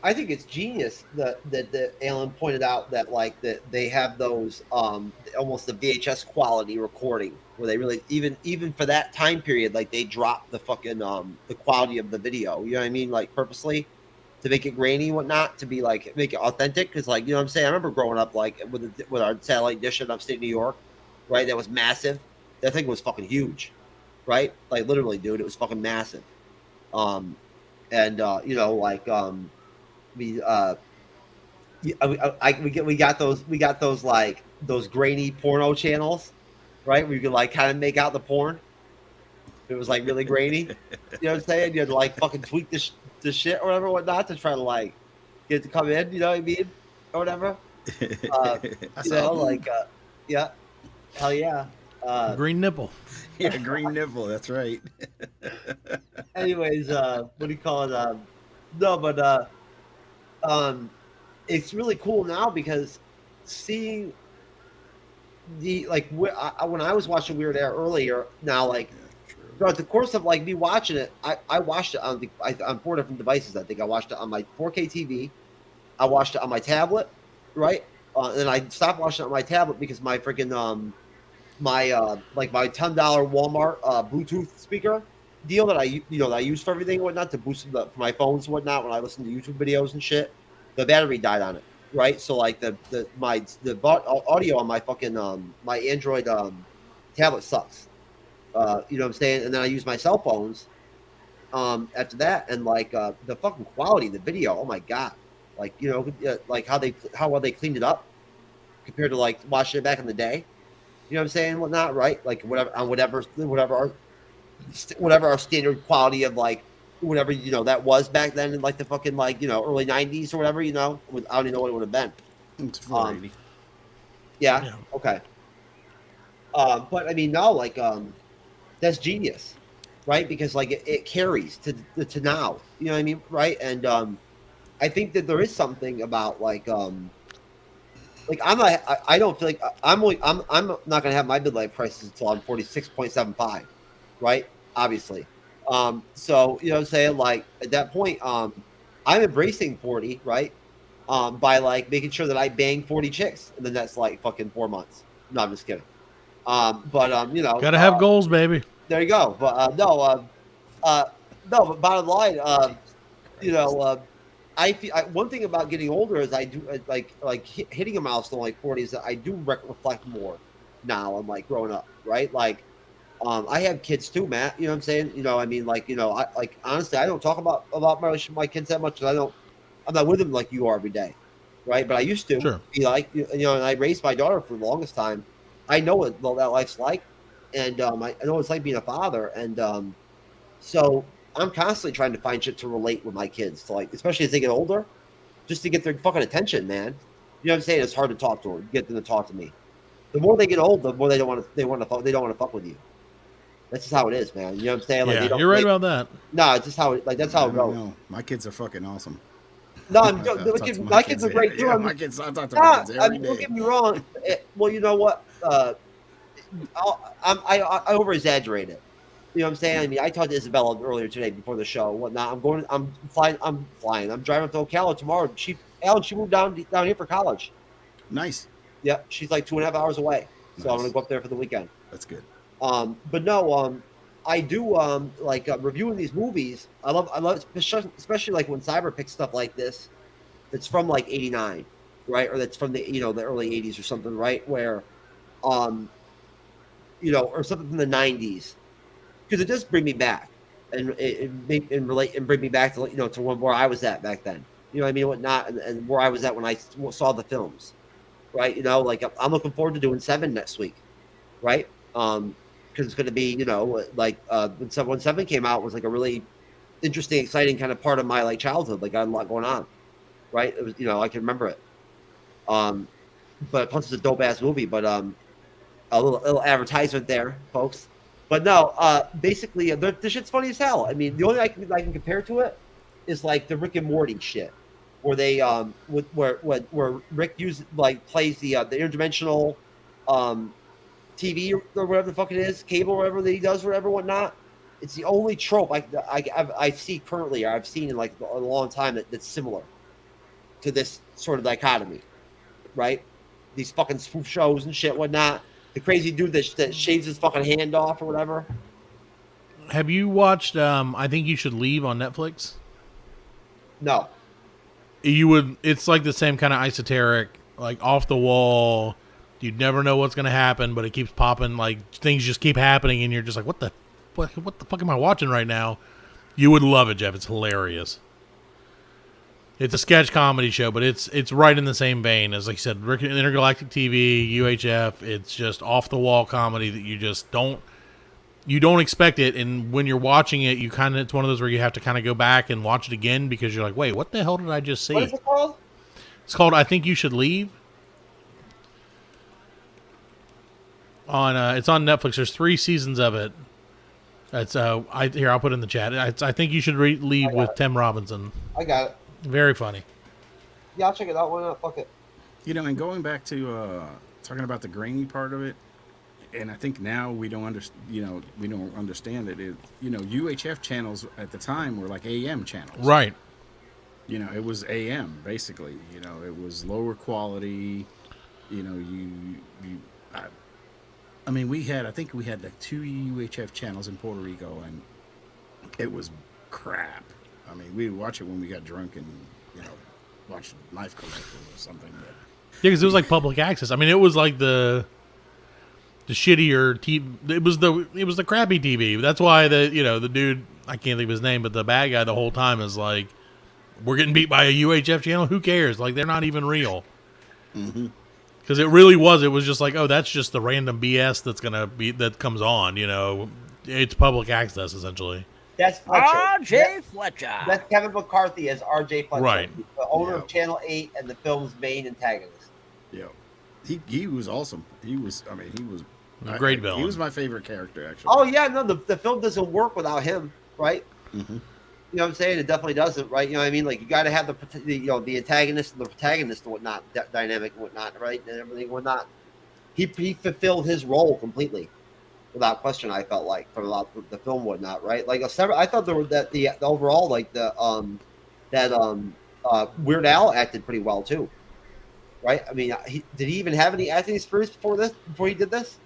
Speaker 6: I think it's genius that Alan pointed out that like that they have those almost the VHS quality recording where they really even for that time period, like they drop the fucking the quality of the video, you know what I mean, like purposely to make it grainy and whatnot, to be like make it authentic, because like, you know what I'm saying, I remember growing up like with our satellite dish in upstate New York, right? That was massive. That thing was fucking huge, right? Like literally, dude, it was fucking massive. We got those like those grainy porno channels, right? Where you could like kind of make out the porn. It was like really grainy. You know what I'm saying? You had to like fucking tweak the shit or whatever, whatnot, to try to like get it to come in. You know what I mean? Or whatever. Yeah, hell yeah.
Speaker 8: Green nipple.
Speaker 7: Yeah, green nipple. That's right.
Speaker 6: Anyways, what do you call it? It's really cool now because seeing the like when I was watching Weird Al earlier, now like throughout the course of like me watching it, I watched it on 4 different devices. I think I watched it on my 4K TV, I watched it on my tablet, right? And I stopped watching it on my tablet because my freaking my $10 Walmart Bluetooth speaker deal that I use for everything and whatnot, to boost for my phones and whatnot when I listen to YouTube videos and shit. The battery died on it, right? So like the audio on my fucking my Android tablet sucks. You know what I'm saying? And then I use my cell phones after that, and like the fucking quality of the video, oh my god, like like how well they cleaned it up compared to like watching it back in the day. You know what I'm saying? Whatnot, right? Like whatever our standard quality of like whatever that was back then in like the fucking like early 90s or whatever. I don't even know what it would have been.
Speaker 7: It's 480.
Speaker 6: Yeah.
Speaker 8: Yeah.
Speaker 6: Okay. But I mean, no, like, that's genius, right? Because like it carries to now. You know what I mean, right? And I think that there is something about like I don't feel like I'm not gonna have my midlife crisis until I'm 46.75, right? Obviously. So you know what I'm saying? Like at that point, I'm embracing 40, right? By like making sure that I bang 40 chicks in the next like fucking 4 months. No, I'm just kidding. But you know,
Speaker 8: Gotta have goals, baby.
Speaker 6: there you go. But uh, no, but bottom line, you know, I feel one thing about getting older is I do hitting a milestone like 40 is that I do reflect more now. I'm like growing up, right? Like, I have kids too, Matt. You know what I'm saying? You know, I mean, like, you know, I like honestly, I don't talk about my relationship with my kids that much. 'Cause I'm not with them like you are every day, right? But I used to
Speaker 8: Sure.
Speaker 6: be like, you know, and I raised my daughter for the longest time. I know what that life's like, and I know what it's like being a father, and so I'm constantly trying to find shit to relate with my kids, to like, especially as they get older, just to get their fucking attention, man. You know what I'm saying? It's hard to talk to them, get them to talk to me. The more they get old, the more they don't want to fuck with you. That's just how it is, man. You know what I'm saying? Like they
Speaker 8: Yeah,
Speaker 6: don't.
Speaker 8: you're right about that.
Speaker 6: No, it's just how it, like that's how
Speaker 7: I
Speaker 6: it
Speaker 7: don't
Speaker 6: goes.
Speaker 7: know. My kids are fucking awesome.
Speaker 6: No,
Speaker 7: I talk to
Speaker 6: my kids are great too.
Speaker 7: Yeah,
Speaker 6: I'm,
Speaker 7: my kids. I talk to
Speaker 6: nah,
Speaker 7: my kids
Speaker 6: I
Speaker 7: every
Speaker 6: mean, don't
Speaker 7: day.
Speaker 6: get me wrong. Well, you know what? I over exaggerate it. You know what I'm saying? I mean, I talked to Isabella earlier today before the show. Whatnot. I'm flying. I'm driving to Ocala tomorrow. She moved down here for college.
Speaker 7: Nice.
Speaker 6: Yep, she's like 2.5 hours away. So I'm
Speaker 7: Nice.
Speaker 6: gonna go up there for the weekend.
Speaker 7: That's good.
Speaker 6: But no, I do like reviewing these movies. I love especially like when Cyber picks stuff like this that's from like '89, right? Or that's from the the early '80s or something, right? Where or something from the '90s, because it does bring me back and relate and bring me back to to where I was at back then. You know what I mean? Whatnot, and where I was at when I saw the films, right? You know, like I'm looking forward to doing 7 next week, right? Because it's going to be when 7 came out, was like a really interesting, exciting kind of part of my like childhood. Like I had a lot going on, right? It was I can remember it. But plus it's a dope ass movie. But a little advertisement there, folks. But no, basically the shit's funny as hell. I mean, the only thing I can compare to it is like the Rick and Morty shit, where they where Rick plays the interdimensional TV or whatever the fuck it is, cable or whatever that he does, whatever whatnot. It's the only trope I see currently, or I've seen in like a long time that's similar to this sort of dichotomy, right? These fucking spoof shows and shit, whatnot. The crazy dude that shaves his fucking hand off or whatever.
Speaker 8: Have you watched I Think You Should Leave on Netflix?
Speaker 6: No.
Speaker 8: It's like the same kind of esoteric, like off the wall. You'd never know what's going to happen, but it keeps popping. Like things just keep happening, and you're just like, what the fuck am I watching right now? You would love it, Jeff. It's hilarious. It's a sketch comedy show, but it's right in the same vein as, like you said, Intergalactic TV, UHF. It's just off the wall comedy that you just don't expect it, and when you're watching it, it's one of those where you have to kind of go back and watch it again because you're like, wait, what the hell did I just see?
Speaker 6: What is it called?
Speaker 8: It's called I Think You Should Leave. It's on Netflix. There's 3 seasons of it. That's I'll put it in the chat. I Think You Should Leave with Tim Robinson.
Speaker 6: I got it.
Speaker 8: Very funny.
Speaker 6: Yeah, I'll check it out. Why not? Fuck it.
Speaker 7: You know, and going back to talking about the grainy part of it, and I think now we don't understand it. UHF channels at the time were like AM channels.
Speaker 8: Right.
Speaker 7: It was AM basically. It was lower quality. I think we had like 2 UHF channels in Puerto Rico, and it was crap. I mean, we'd watch it when we got drunk and watch Life Collector or something. But
Speaker 8: Yeah, because it was like public access. I mean, it was like the shittier TV. It was the crappy TV. That's why the dude, I can't think of his name, but the bad guy the whole time is like, we're getting beat by a UHF channel. Who cares? Like, they're not even real.
Speaker 7: Mm-hmm.
Speaker 8: Because it really was. It was just like, oh, that's just the random BS that comes on. It's public access essentially.
Speaker 6: That's Fletcher.
Speaker 5: R.J. Fletcher.
Speaker 6: That's Kevin McCarthy as R.J. Fletcher,
Speaker 8: Right.
Speaker 6: the owner
Speaker 7: Yeah.
Speaker 6: of Channel 8 and the film's main antagonist.
Speaker 7: yeah, He was awesome. He was. I mean, he was
Speaker 8: A great villain.
Speaker 7: He was my favorite character, actually.
Speaker 6: Oh yeah, no, the film doesn't work without him, right?
Speaker 7: Mm-hmm.
Speaker 6: You know what I'm saying? It definitely doesn't, right? You know what I mean? Like you got to have the antagonist and the protagonist and whatnot, that dynamic and whatnot, right? And everything and whatnot. He fulfilled his role completely, without question. I felt like from a lot of the film and whatnot, right? Like I thought there were the overall like Weird Al acted pretty well too, right? I mean, did he even have any acting experience before he did this?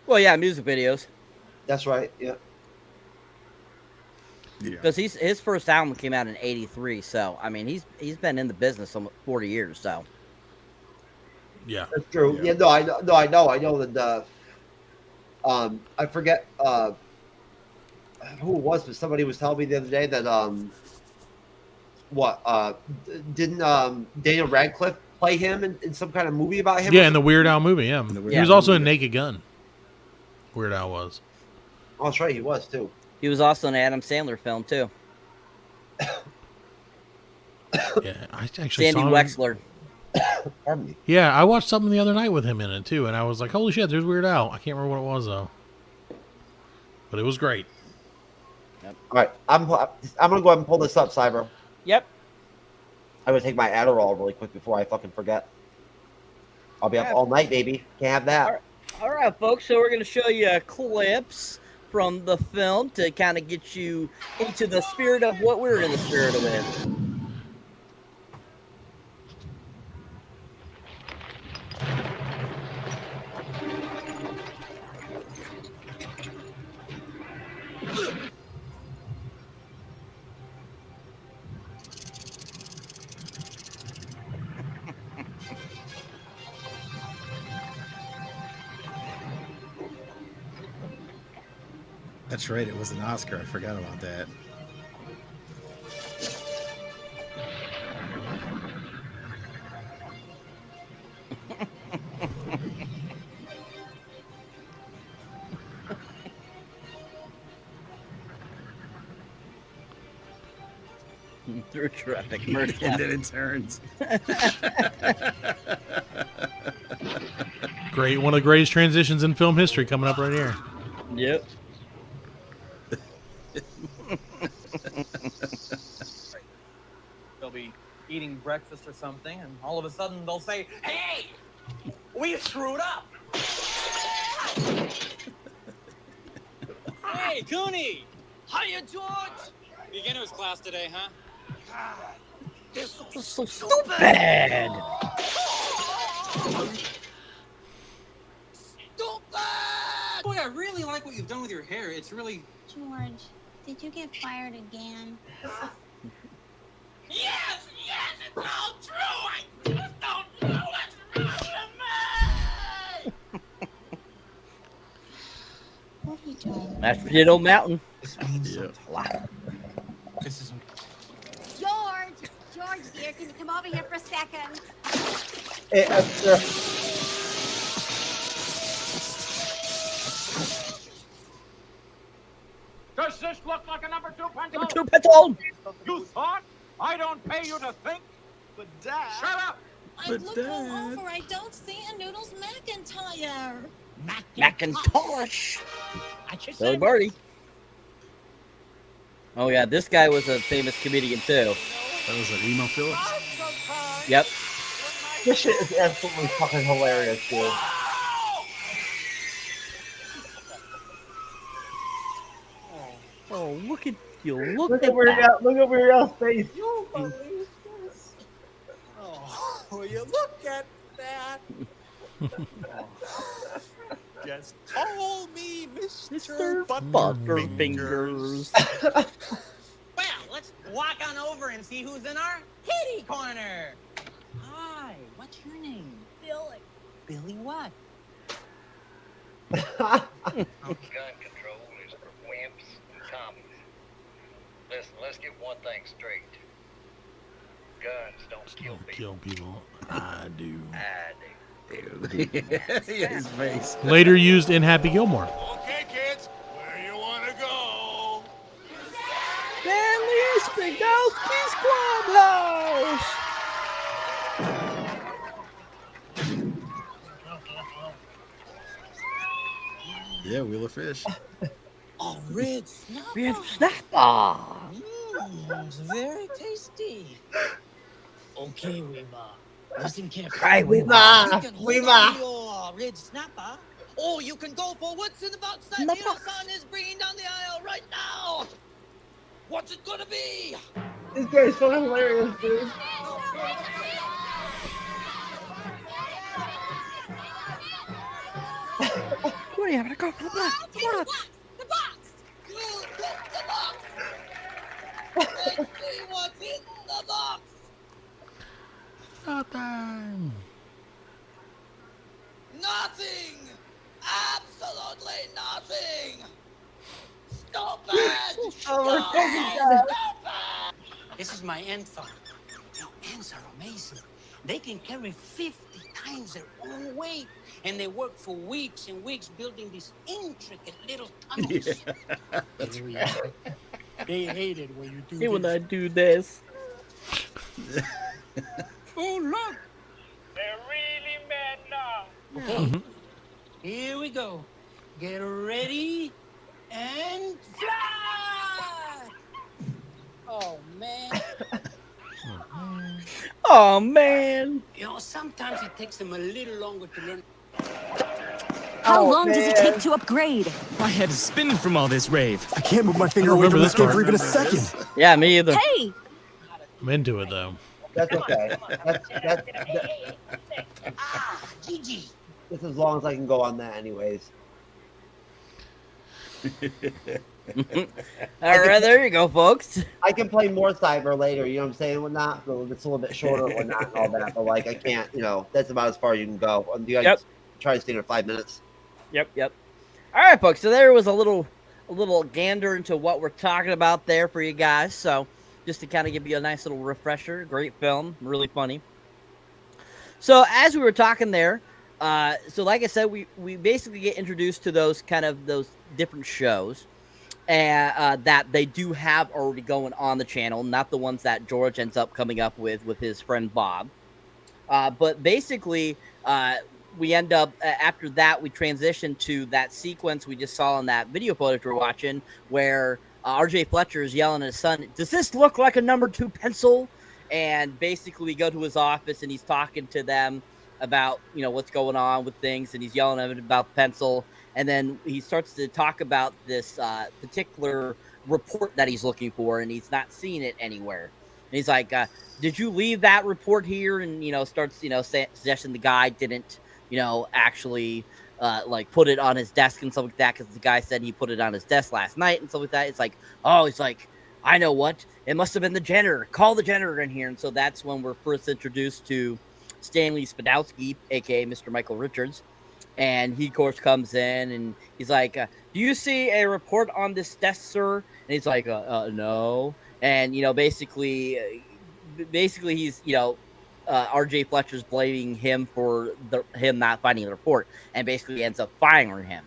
Speaker 5: Well, yeah, music videos.
Speaker 6: That's right. Yeah.
Speaker 5: Because his first album came out in '83, so I mean he's been in the business almost 40 years. So
Speaker 8: Yeah,
Speaker 6: that's true. Yeah, no, I know that. I forget who it was, but somebody was telling me the other day that didn't Daniel Radcliffe play him in some kind of movie about him?
Speaker 8: Yeah, in the Weird Al movie. Yeah, he was also in Naked Gun. Weird Al was.
Speaker 6: Oh, that's right, he was too.
Speaker 5: He was also in an Adam Sandler film too.
Speaker 8: Yeah, I actually
Speaker 5: Sandy
Speaker 8: saw him.
Speaker 5: Wexler.
Speaker 6: Pardon me.
Speaker 8: Yeah, I watched something the other night with him in it too, and I was like, "Holy shit!" There's Weird Al. I can't remember what it was though, but it was great.
Speaker 6: Yep. All right, I'm gonna go ahead and pull this up, Cyber.
Speaker 5: Yep.
Speaker 6: I'm gonna take my Adderall really quick before I fucking forget. I'll be up all night, baby. Can't have that.
Speaker 5: All right, folks. So we're gonna show you clips from the film to kind of get you into the spirit of what we're in the spirit of it.
Speaker 7: That's right. It was an Oscar. I forgot about that.
Speaker 5: Through traffic.
Speaker 7: And then it turns.
Speaker 8: Great, one of the greatest transitions in film history coming up right here.
Speaker 5: Yep.
Speaker 9: They'll be eating breakfast or something, and all of a sudden they'll say, "Hey, we screwed up."
Speaker 10: Hey, Cooney! Hiya, George! Beginner's class today, huh? God,
Speaker 5: this is so stupid!
Speaker 10: Boy, I really like what you've done with your hair. It's really...
Speaker 11: George, did you get fired again?
Speaker 2: Yes, it's all true. I just don't know what's wrong with me.
Speaker 11: What are you doing?
Speaker 5: That's Ditto Mountain.
Speaker 9: This means
Speaker 7: Yeah.
Speaker 9: something. This is...
Speaker 11: George, dear, can you come over here for a second?
Speaker 6: Hey,
Speaker 2: Does this look like a number 2 pencil?
Speaker 5: Number 2 pencil!
Speaker 2: You thought? I don't pay you to think.
Speaker 9: But Dad...
Speaker 2: Shut up!
Speaker 11: I looked all over. I don't see a Noodles McIntyre.
Speaker 5: Macintosh!
Speaker 2: Billy
Speaker 5: Billy Barty. Oh yeah, this guy was a famous comedian too.
Speaker 7: That was like Emo Phillips.
Speaker 5: Yep.
Speaker 6: This shit is absolutely fucking hilarious, dude.
Speaker 5: Oh, look at you! Look
Speaker 6: Look
Speaker 5: at
Speaker 6: over
Speaker 5: that!
Speaker 6: here, look over your face.
Speaker 9: Oh, will you look at that? Just call me Mr.
Speaker 5: Butterfingers.
Speaker 9: Well, let's walk on over and see who's in our kitty corner. Hi, what's your name?
Speaker 11: Billy.
Speaker 9: Billy what?
Speaker 12: Gun control is for wimps and commies. Listen, let's get one thing straight. Guns don't kill people.
Speaker 8: Kill people. I do.
Speaker 12: I do.
Speaker 7: Yeah, his face.
Speaker 8: Later used in Happy Gilmore.
Speaker 2: Okay, kids, where you want to go?
Speaker 5: Stanley Spigowski's Clubhouse!
Speaker 7: Yeah, Wheel of Fish.
Speaker 13: Oh, red snapper.
Speaker 5: Red snapper.
Speaker 13: It's very tasty. Okay, Weaver. Listen carefully.
Speaker 5: Right,
Speaker 6: Weaver.
Speaker 13: You can hold
Speaker 6: Weaver.
Speaker 13: on to your red snapper, or you can go for what's in the box that
Speaker 5: The
Speaker 13: Neil-san is bringing down the aisle right now. What's it gonna be?
Speaker 6: This guy's so hilarious, dude.
Speaker 5: What are you having to go for the box?
Speaker 11: The box! The box!
Speaker 13: We'll pick the box. Let's see what's in the box.
Speaker 8: Nothing.
Speaker 13: Nothing. Absolutely nothing. Stupid. Stupid. This is my ant farm. Now, ants are amazing. They can carry 50 times their own weight, and they work for weeks and weeks building these intricate little tunnels.
Speaker 7: Yeah, that's right.
Speaker 13: They hate it when you do
Speaker 5: Hey, when I
Speaker 13: this.
Speaker 5: do this.
Speaker 13: Oh, look.
Speaker 2: They're really mad now.
Speaker 13: Okay, here we go. Get ready and fly! Oh, man.
Speaker 5: Oh man.
Speaker 13: You know, sometimes it takes them a little longer to learn.
Speaker 14: How long does it take to upgrade?
Speaker 15: My head is spinning from all this rave.
Speaker 16: I can't move my finger away from this game for even a second.
Speaker 5: Yeah, me either.
Speaker 14: Hey!
Speaker 8: I'm into it though.
Speaker 6: That's okay.
Speaker 13: Gigi.
Speaker 6: That's as long as I can go on that, anyways.
Speaker 5: All right, there you go, folks.
Speaker 6: I can play more Cyber later, you know what I'm saying? Whatnot, so it's a little bit shorter or not and all that, but like I can't, you know, that's about as far as you can go. You guys try to stay in 5 minutes.
Speaker 5: Yep. All right, folks. So there was a little gander into what we're talking about there for you guys. So just to kind of give you a nice little refresher, great film, really funny. So as we were talking there, so like I said, we basically get introduced to those different shows. That they do have already going on the channel, not the ones that George ends up coming up with his friend Bob. But basically, we end up, after that, we transition to that sequence we just saw in that video footage we're watching, where RJ Fletcher is yelling at his son, "Does this look like a number 2 pencil?" And basically, we go to his office, and he's talking to them about, you know, what's going on with things, and he's yelling at him about the pencil. And then he starts to talk about this particular report that he's looking for, and he's not seeing it anywhere. And he's like, "Did you leave that report here?" And, you know, starts, you know, suggesting the guy didn't, you know, actually like put it on his desk and stuff like that, because the guy said he put it on his desk last night and stuff like that. It's like, oh, he's like, I know what. It must have been the janitor. Call the janitor in here. And so that's when we're first introduced to Stanley Spadowski, a.k.a. Mr. Michael Richards. And he, of course, comes in and he's like, "Do you see a report on this desk, sir?" And he's like, "No." And, you know, basically he's, you know, RJ Fletcher's blaming him for him not finding the report, and basically ends up firing him.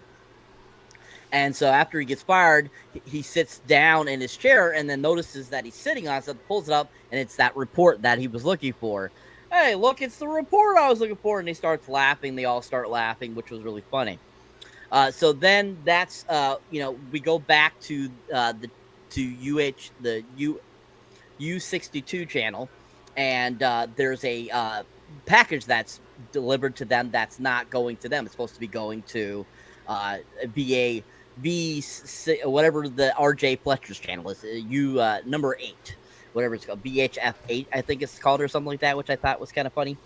Speaker 5: And so after he gets fired, he sits down in his chair and then notices that he's sitting on something, pulls it up, and it's that report that he was looking for. "Hey, look, it's the report I was looking for." And he starts laughing. They all start laughing, which was really funny. So then that's, you know, we go back to the U62 channel, and there's a package that's delivered to them that's not going to them. It's supposed to be going to whatever the RJ Fletcher's channel is, number 8. Whatever it's called, BHF 8, I think it's called, or something like that, which I thought was kind of funny.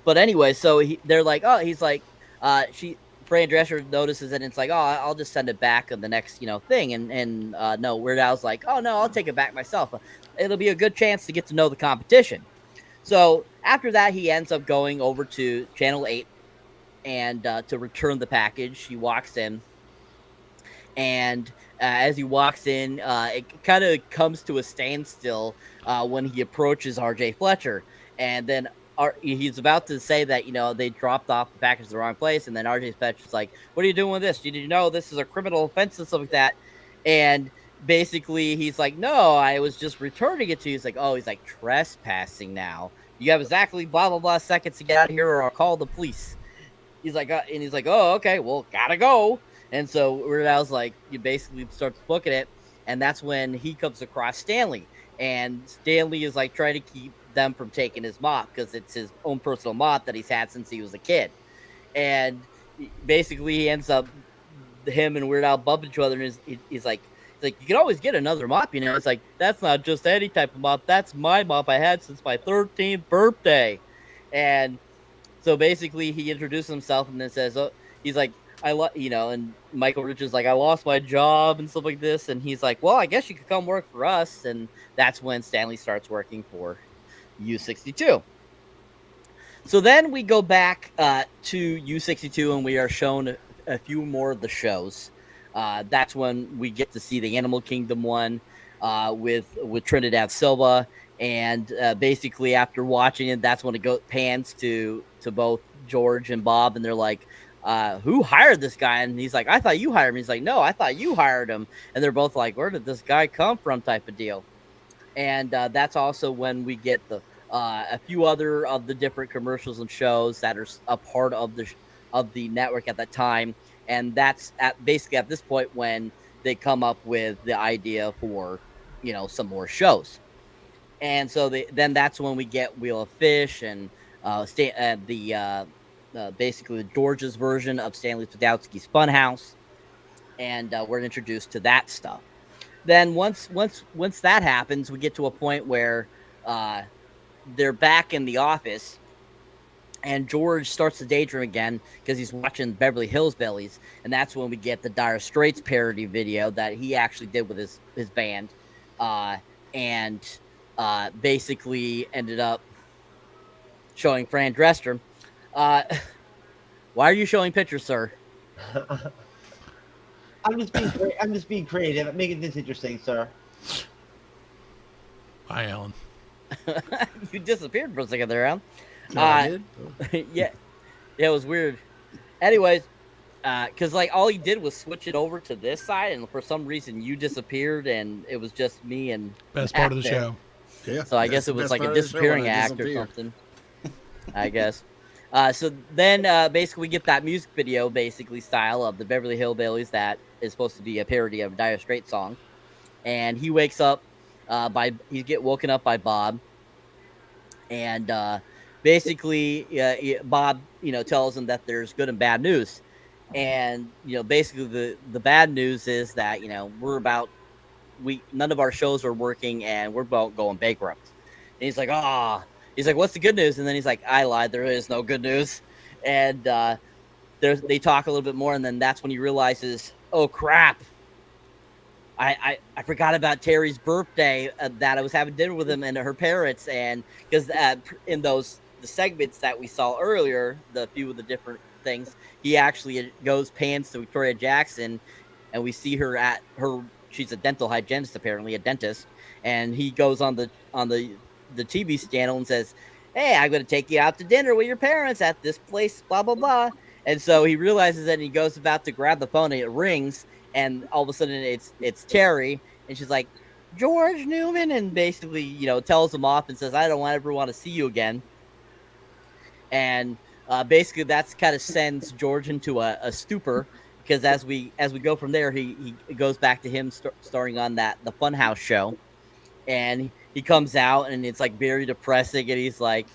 Speaker 5: But anyway, so they're like, oh, he's like, Fran Drescher notices it, and it's like, oh, I'll just send it back on the next, you know, thing. And no, Weird Al's like, oh, no, I'll take it back myself. It'll be a good chance to get to know the competition. So after that, he ends up going over to Channel 8 and to return the package. He walks in. And as he walks in, it kind of comes to a standstill when he approaches RJ Fletcher. And then he's about to say that, you know, they dropped off the package in the wrong place. And then RJ Fletcher's like, "What are you doing with this? Did you know this is a criminal offense?" and stuff like that. And basically he's like, "No, I was just returning it to you." He's like, "Oh," he's like, "trespassing now. You have exactly blah, blah, blah seconds to get out of here or I'll call the police." He's like, and he's like, "Oh, okay, well, gotta go." And so Weird Al's like, you basically starts booking it, and that's when he comes across Stanley, and Stanley is like trying to keep them from taking his mop because it's his own personal mop that he's had since he was a kid, and basically he ends up him and Weird Al bump each other, and he's like, you can always get another mop, you know. It's like, that's not just any type of mop. That's my mop I had since my 13th birthday. And so basically he introduces himself and then says, oh, he's like, and Michael Richards like, I lost my job and stuff like this. And he's like, well, I guess you could come work for us. And that's when Stanley starts working for U62. So then we go back to U62 and we are shown a few more of the shows. That's when we get to see the Animal Kingdom one with Trinidad Silva, and basically after watching it, that's when it pans to both George and Bob, and they're like, who hired this guy? And he's like, I thought you hired him. He's like, no, I thought you hired him. And they're both like, where did this guy come from, type of deal. And that's also when we get a few other of the different commercials and shows that are a part of the network at that time. And that's basically at this point when they come up with the idea for, some more shows. And so then that's when we get Wheel of Fish and basically George's version of Stanley Sadowski's Funhouse. And we're introduced to that stuff. Then once that happens, we get to a point where they're back in the office. And George starts to daydream again because he's watching Beverly Hills Billies. And that's when we get the Dire Straits parody video that he actually did with his band. And basically ended up showing Fran Drescher. Why are you showing pictures, sir?
Speaker 6: I'm just being creative. I'm making this interesting, sir.
Speaker 8: Hi, Alan.
Speaker 5: You disappeared for a second there, Alan.
Speaker 7: No, I did?
Speaker 5: Yeah, it was weird. Anyways, because all he did was switch it over to this side, and for some reason you disappeared, and it was just me and
Speaker 8: best part of the show.
Speaker 7: Yeah.
Speaker 5: So I guess it was like a disappearing act or something. I guess. So then basically we get that music video basically style of the Beverly Hillbillies that is supposed to be a parody of a Dire Straits song, and he wakes up he get woken up by Bob, and basically Bob tells him that there's good and bad news, and basically the bad news is that none of our shows are working and we're about going bankrupt. And he's like, he's like, what's the good news? And then he's like, I lied, there is no good news. And they talk a little bit more, and then that's when he realizes, oh crap, I forgot about Terry's birthday, that I was having dinner with him and her parents. And because in the segments that we saw earlier, the few of the different things, he actually pans to Victoria Jackson, and we see her she's a dental hygienist, apparently a dentist, and he goes on the TV channel and says, hey, I'm going to take you out to dinner with your parents at this place, blah, blah, blah. And so he realizes that, and he goes about to grab the phone, and it rings, and all of a sudden it's Terry, and she's like, George Newman, and basically, tells him off and says, I don't ever want to see you again. And basically that's kind of sends George into a stupor, because as we go from there, he goes back to him starring on the Funhouse show, and he comes out, and it's like very depressing, and he's like,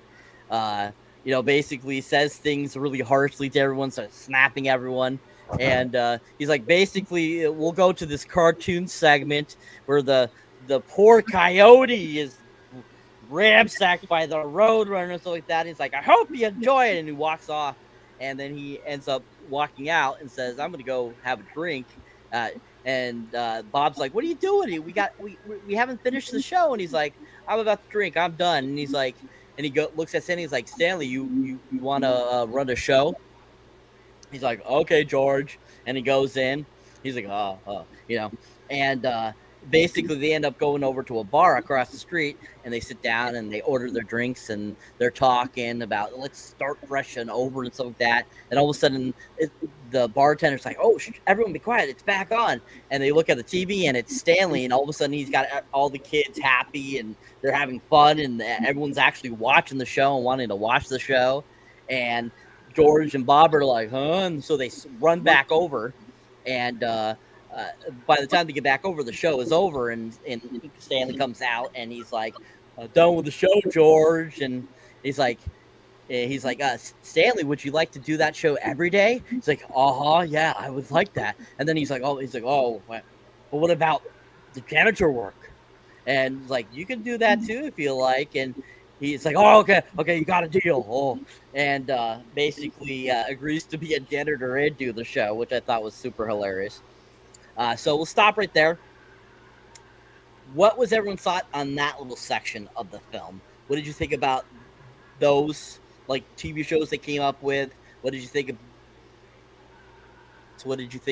Speaker 5: basically says things really harshly to everyone, starts snapping everyone. And he's like, basically, we'll go to this cartoon segment where the poor coyote is ramsacked by the roadrunner and stuff like that. And he's like, I hope you enjoy it. And he walks off, and then he ends up walking out and says, I'm going to go have a drink. And Bob's like, what are you doing? We haven't finished the show. And he's like, I'm about to drink. I'm done. And he's like, and he looks at Stanley. He's like, Stanley, you want to run a show? He's like, okay, George. And he goes in. He's like, and basically they end up going over to a bar across the street, and they sit down and they order their drinks, and they're talking about, let's start fresh and over and stuff like that. And all of a sudden the bartender's like, oh, everyone be quiet, it's back on. And they look at the TV, and it's Stanley, and all of a sudden he's got all the kids happy, and they're having fun, and everyone's actually watching the show and wanting to watch the show. And George and Bob are like, huh? And so they run back over, And by the time they get back over, the show is over, and Stanley comes out, and he's like, "Done with the show, George." And he's like, Stanley, would you like to do that show every day? He's like, yeah, I would like that. And then he's like, but what about the janitor work? And like, you can do that too if you like. And he's like, okay, you got a deal. And basically agrees to be a janitor and do the show, which I thought was super hilarious. So we'll stop right there. What was everyone's thought on that little section of the film? What did you think about those like TV shows they came up with? What did you think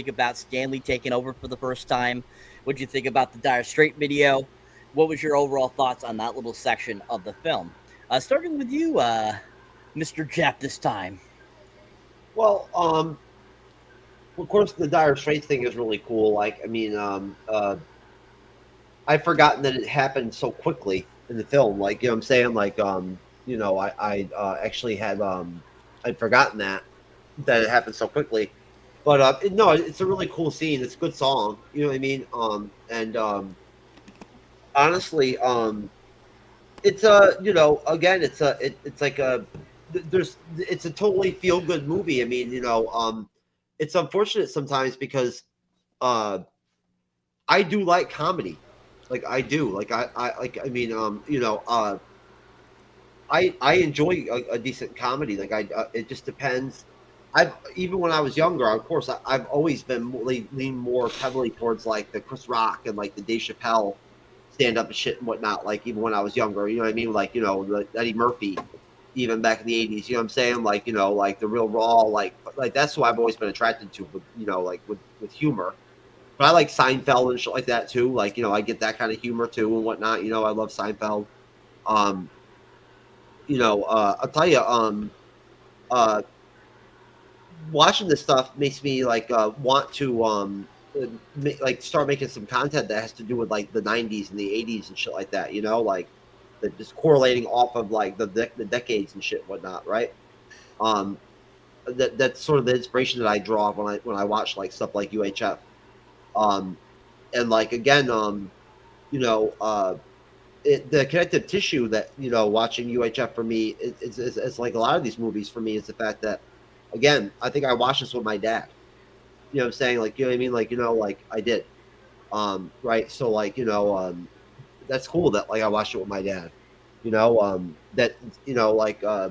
Speaker 5: about Stanley taking over for the first time? What did you think about the Dire Straits video? What was your overall thoughts on that little section of the film? Starting with you, Mr. Jeff, this time.
Speaker 6: Well, of course, the Dire Straits thing is really cool. Like, I mean, I've forgotten that it happened so quickly in the film. Like, you know what I'm saying? Like, you know, I actually had I'd forgotten that it happened so quickly. But no, it's a really cool scene. It's a good song. You know what I mean? And honestly, it's you know, again, it's like it's a totally feel good movie. I mean, you know, it's unfortunate sometimes because I do like comedy. Like I do. Like I mean, you know, I enjoy a decent comedy. Like it just depends. Even when I was younger, of course, I've always been leaned more heavily towards like the Chris Rock and like the Dave Chappelle stand up and shit and whatnot. Like even when I was younger, you know what I mean? Like, you know, the Eddie Murphy, even back in the 80s, you know what I'm saying? Like, you know, like the real raw, like that's what I've always been attracted to, with, you know, like with humor. But I like Seinfeld and shit like that too. Like, you know, I get that kind of humor too and whatnot. You know, I love Seinfeld. You know, I'll tell you, watching this stuff makes me like want to like start making some content that has to do with like the 90s and the 80s and shit like that, you know, like just correlating off of like the decades and shit and whatnot, right? That's sort of the inspiration that I draw when I watch like stuff like UHF. And like again, you know, the connective tissue that, you know, watching UHF for me is like a lot of these movies for me is the fact that, again, I think I watched this with my dad. You know what I'm saying? Like, you know what I mean? Like, you know, like I did. Right. So like, you know, that's cool that like I watched it with my dad. You know, that, you know, like I,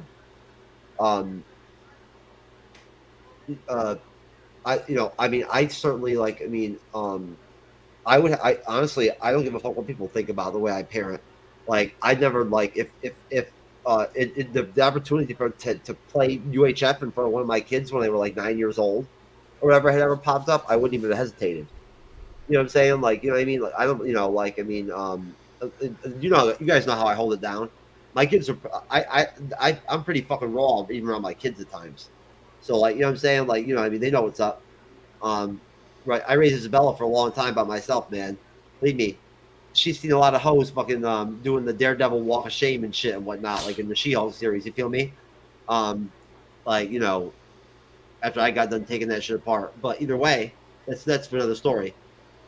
Speaker 6: you know, I mean, I certainly like, I mean, I honestly, I don't give a fuck what people think about the way I parent. Like, I'd never like if the opportunity to play UHF in front of one of my kids when they were like 9 years old or whatever had ever popped up, I wouldn't even have hesitated. You know what I'm saying? Like, you know what I mean? Like, I don't, you know, like, I mean, you know, you guys know how I hold it down. My kids are, I'm pretty fucking raw even around my kids at times. So like, you know what I'm saying? Like, you know, I mean, they know what's up. Right. I raised Isabella for a long time by myself, man. Believe me. She's seen a lot of hoes fucking doing the Daredevil walk of shame and shit and whatnot, like in the She-Hulk series. You feel me? Like, you know, after I got done taking that shit apart. But either way, that's for another story.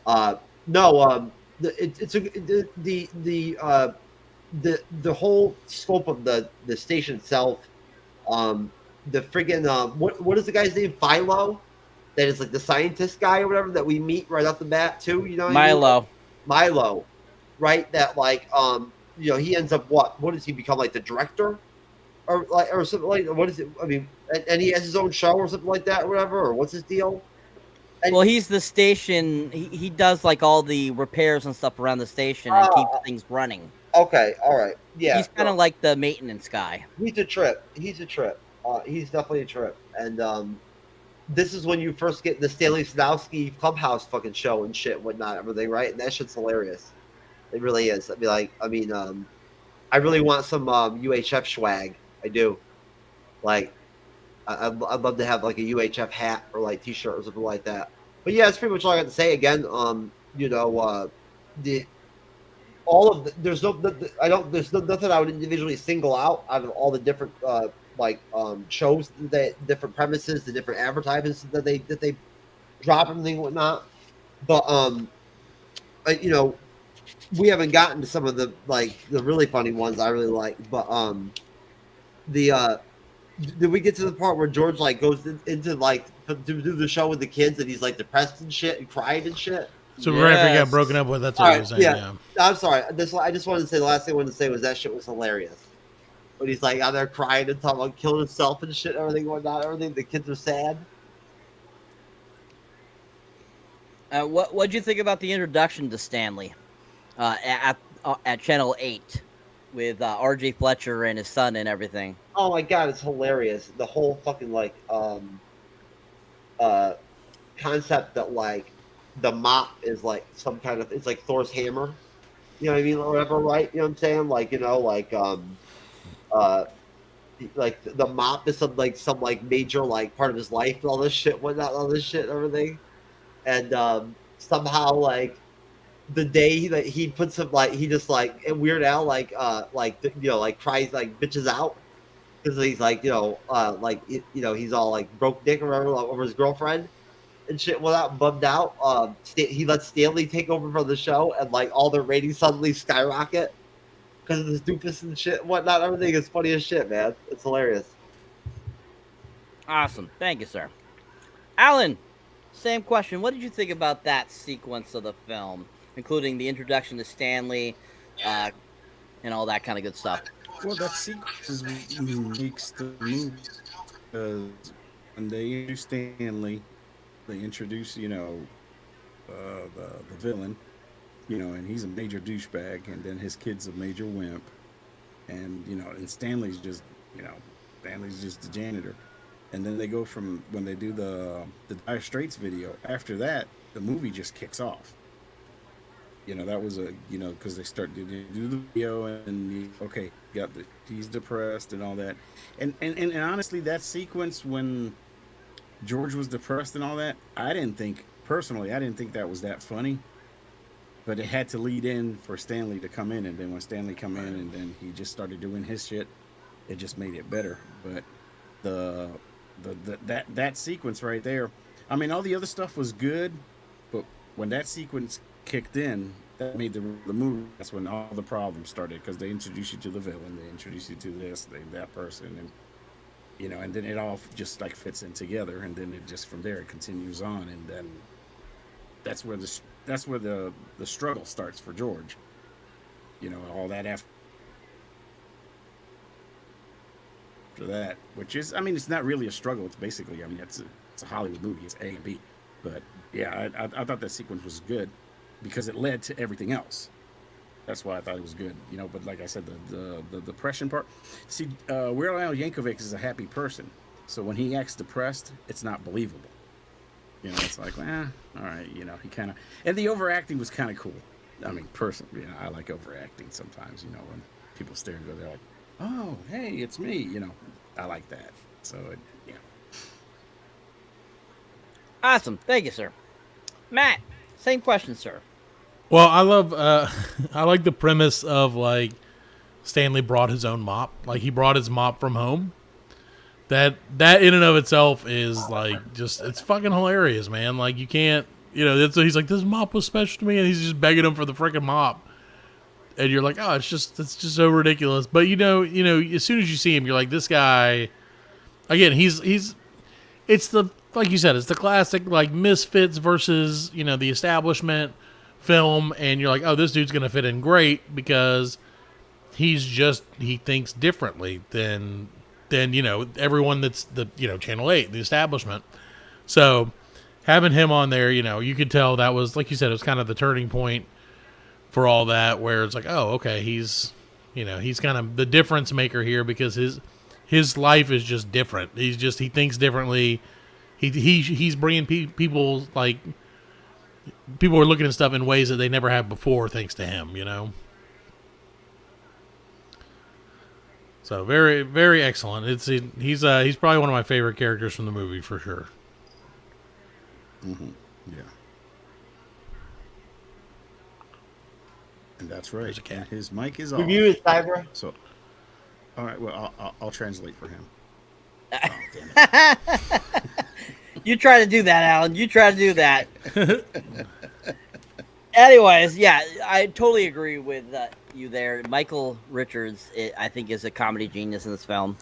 Speaker 6: No, the whole scope of the station itself. The friggin' what is the guy's name? Philo. That is like the scientist guy or whatever that we meet right off the bat too. You know, what
Speaker 5: Milo.
Speaker 6: I mean? Milo, right? That like you know, he ends up what does he become, like the director or something like, what is it? I mean, and he has his own show or something like that or whatever, or what's his deal?
Speaker 5: Well, he's the station. He does like all the repairs and stuff around the station and keeps things running.
Speaker 6: Okay, all right, yeah.
Speaker 5: He's kind of like the maintenance guy.
Speaker 6: He's a trip. He's definitely a trip. And this is when you first get the Stanley Sadowski Clubhouse fucking show and shit and whatnot, everything, right? And that shit's hilarious. It really is. I mean, I really want some UHF swag. I do. Like, I'd love to have like a UHF hat or like t-shirt or something like that. But yeah, that's pretty much all I got to say. Again, you know, there's nothing I would individually single out of all the different shows, the different premises, the different advertisements that they dropping thing, whatnot. But you know, we haven't gotten to some of the really funny ones I really like. But the did we get to the part where George like goes into like to do the show with the kids and he's like depressed and shit and crying and shit?
Speaker 8: So right after he got broken up with, that's what he was saying. Yeah.
Speaker 6: I'm sorry. I just wanted to say the last thing I wanted to say was that shit was hilarious. When he's like out there crying and talking about killing himself and shit, everything whatnot, everything. The kids are sad.
Speaker 5: What'd you think about the introduction to Stanley at Channel 8 with R.J. Fletcher and his son and everything?
Speaker 6: Oh my god, it's hilarious. The whole fucking like concept that like the mop is like some kind of, it's like Thor's hammer. You know what I mean? Or whatever, right? You know what I'm saying? Like, you know, like the mop is some major like part of his life and all this shit, whatnot, all this shit and everything. And somehow like the day that he puts him like he just like and Weird Al like you know like cries like bitches out because he's like he's all like broke dick or whatever like, over his girlfriend and shit without bummed out. He lets Stanley take over for the show and like all their ratings suddenly skyrocket because of this doofus and shit and whatnot. Everything is funny as shit, man. It's hilarious.
Speaker 5: Awesome. Thank you, sir. Alan, same question. What did you think about that sequence of the film, including the introduction to Stanley and all that kind of good stuff?
Speaker 7: Well, that sequence is what makes the movie. Because when they introduce Stanley, they introduce, you know, the villain, you know, and he's a major douchebag, and then his kid's a major wimp. And, you know, and Stanley's just the janitor. And then they go from, when they do the Dire Straits video, after that, the movie just kicks off. You know, that was because they start to do the video and, he's depressed and all that. And honestly, that sequence when George was depressed and all that, I didn't think that was that funny. But it had to lead in for Stanley to come in. And then when Stanley come in and then he just started doing his shit, it just made it better. But that sequence right there, I mean, all the other stuff was good, but when that sequence kicked in, that made the movie. That's when all the problems started, because they introduce you to the villain, they introduce you to that person, and you know, and then it all just like fits in together, and then it just from there it continues on, and then that's where the struggle starts for George. You know, all that after that, which is, I mean, it's not really a struggle. It's basically, I mean, it's a Hollywood movie. It's A and B. But yeah, I thought that sequence was good because it led to everything else. That's why I thought it was good, you know. But like I said, the depression part. See, Weird Al Yankovic is a happy person, so when he acts depressed, it's not believable. You know, it's like, all right, you know, he kind of, and the overacting was kind of cool. I mean, personally, you know, I like overacting sometimes. You know, when people stare and go, they're like, oh, hey, it's me. You know, I like that. So, yeah.
Speaker 5: Awesome. Thank you, sir. Matt, same question, sir.
Speaker 8: Well, I like the premise of like Stanley brought his own mop. Like he brought his mop from home. That in and of itself is like just, it's fucking hilarious, man. Like you can't, you know, he's like, this mop was special to me, and he's just begging him for the freaking mop. And you're like, oh, it's just so ridiculous. But you know, as soon as you see him, you're like, this guy, again, it's the, like you said, it's the classic like misfits versus, you know, the establishment film, and you're like, oh, this dude's gonna fit in great because he thinks differently than you know, everyone that's the, you know, Channel 8, the establishment. So having him on there, you know, you could tell that was, like you said, it was kind of the turning point for all that, where it's like, oh, okay, he's kind of the difference maker here because his life is just different. He thinks differently. He's bringing people, like, people are looking at stuff in ways that they never have before thanks to him, you know. So very, very excellent. He's probably one of my favorite characters from the movie for sure.
Speaker 7: Mm-hmm. Yeah. And that's right. And his mic is off.
Speaker 6: Review is Cyber.
Speaker 7: So, all right. Well, I'll translate for him.
Speaker 6: Oh, damn it.
Speaker 5: You try to do that, Alan. You try to do that. Anyways, yeah, I totally agree with you there. Michael Richards, I think, is a comedy genius in this film.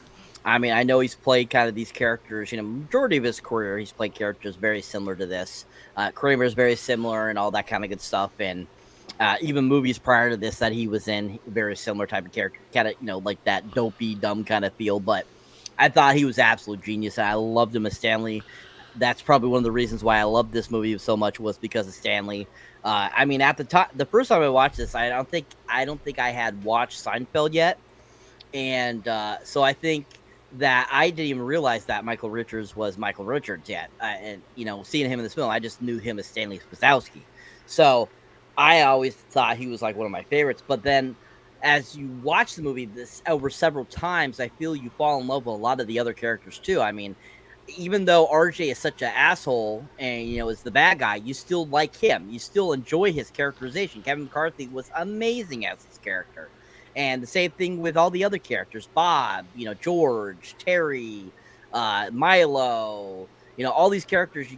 Speaker 5: I mean, I know he's played kind of these characters, majority of his career, he's played characters very similar to this. Kramer is very similar and all that kind of good stuff. And even movies prior to this that he was in, very similar type of character, kind of, like that dopey, dumb kind of feel. But I thought he was absolute genius. And I loved him as Stanley. That's probably one of the reasons why I loved this movie so much was because of Stanley. I mean, at the time, the first time I watched this, I don't think I had watched Seinfeld yet, and so I think that I didn't even realize that Michael Richards was Michael Richards yet. And seeing him in this film, I just knew him as Stanley Spazowski. So I always thought he was like one of my favorites. But then, as you watch the movie this over several times, I feel you fall in love with a lot of the other characters too. I mean, even though RJ is such an asshole and is the bad guy, you still like him. You still enjoy his characterization. Kevin McCarthy was amazing as his character, and the same thing with all the other characters: Bob, George, Terry, Milo. All these characters.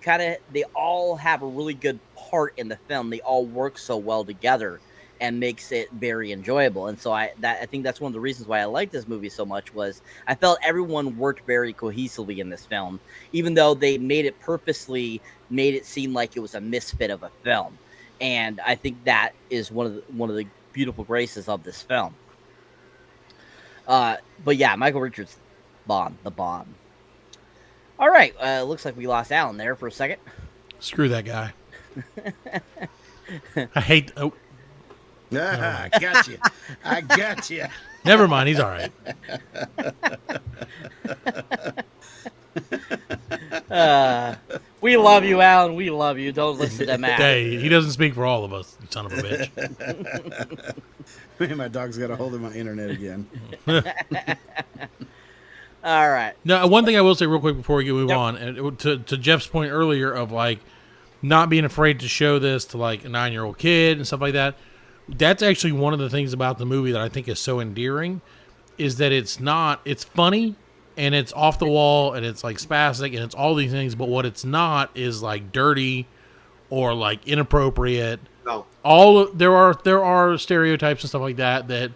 Speaker 5: They all have a really good part in the film. They all work so well together, and makes it very enjoyable. And so I think that's one of the reasons why I liked this movie so much was I felt everyone worked very cohesively in this film, even though they made it seem like it was a misfit of a film. And I think that is one of the beautiful graces of this film. But yeah, Michael Richards, the Bond. All right, looks like we lost Alan there for a second.
Speaker 8: Screw that guy. I hate. Oh.
Speaker 7: I got you. I got you.
Speaker 8: Never mind. He's all right.
Speaker 5: We love you, Alan. We love you. Don't listen to Matt.
Speaker 8: Hey, he doesn't speak for all of us, you son of a bitch.
Speaker 7: Man, my dog's got a hold of my internet again.
Speaker 5: All right.
Speaker 8: Now, one thing I will say real quick before we move on, and to Jeff's point earlier of like not being afraid to show this to like a 9-year-old kid and stuff like that. That's actually one of the things about the movie that I think is so endearing, is that it's funny and it's off the wall and it's like spastic and it's all these things, but what it's not is like dirty or like inappropriate.
Speaker 6: No.
Speaker 8: There are stereotypes and stuff like that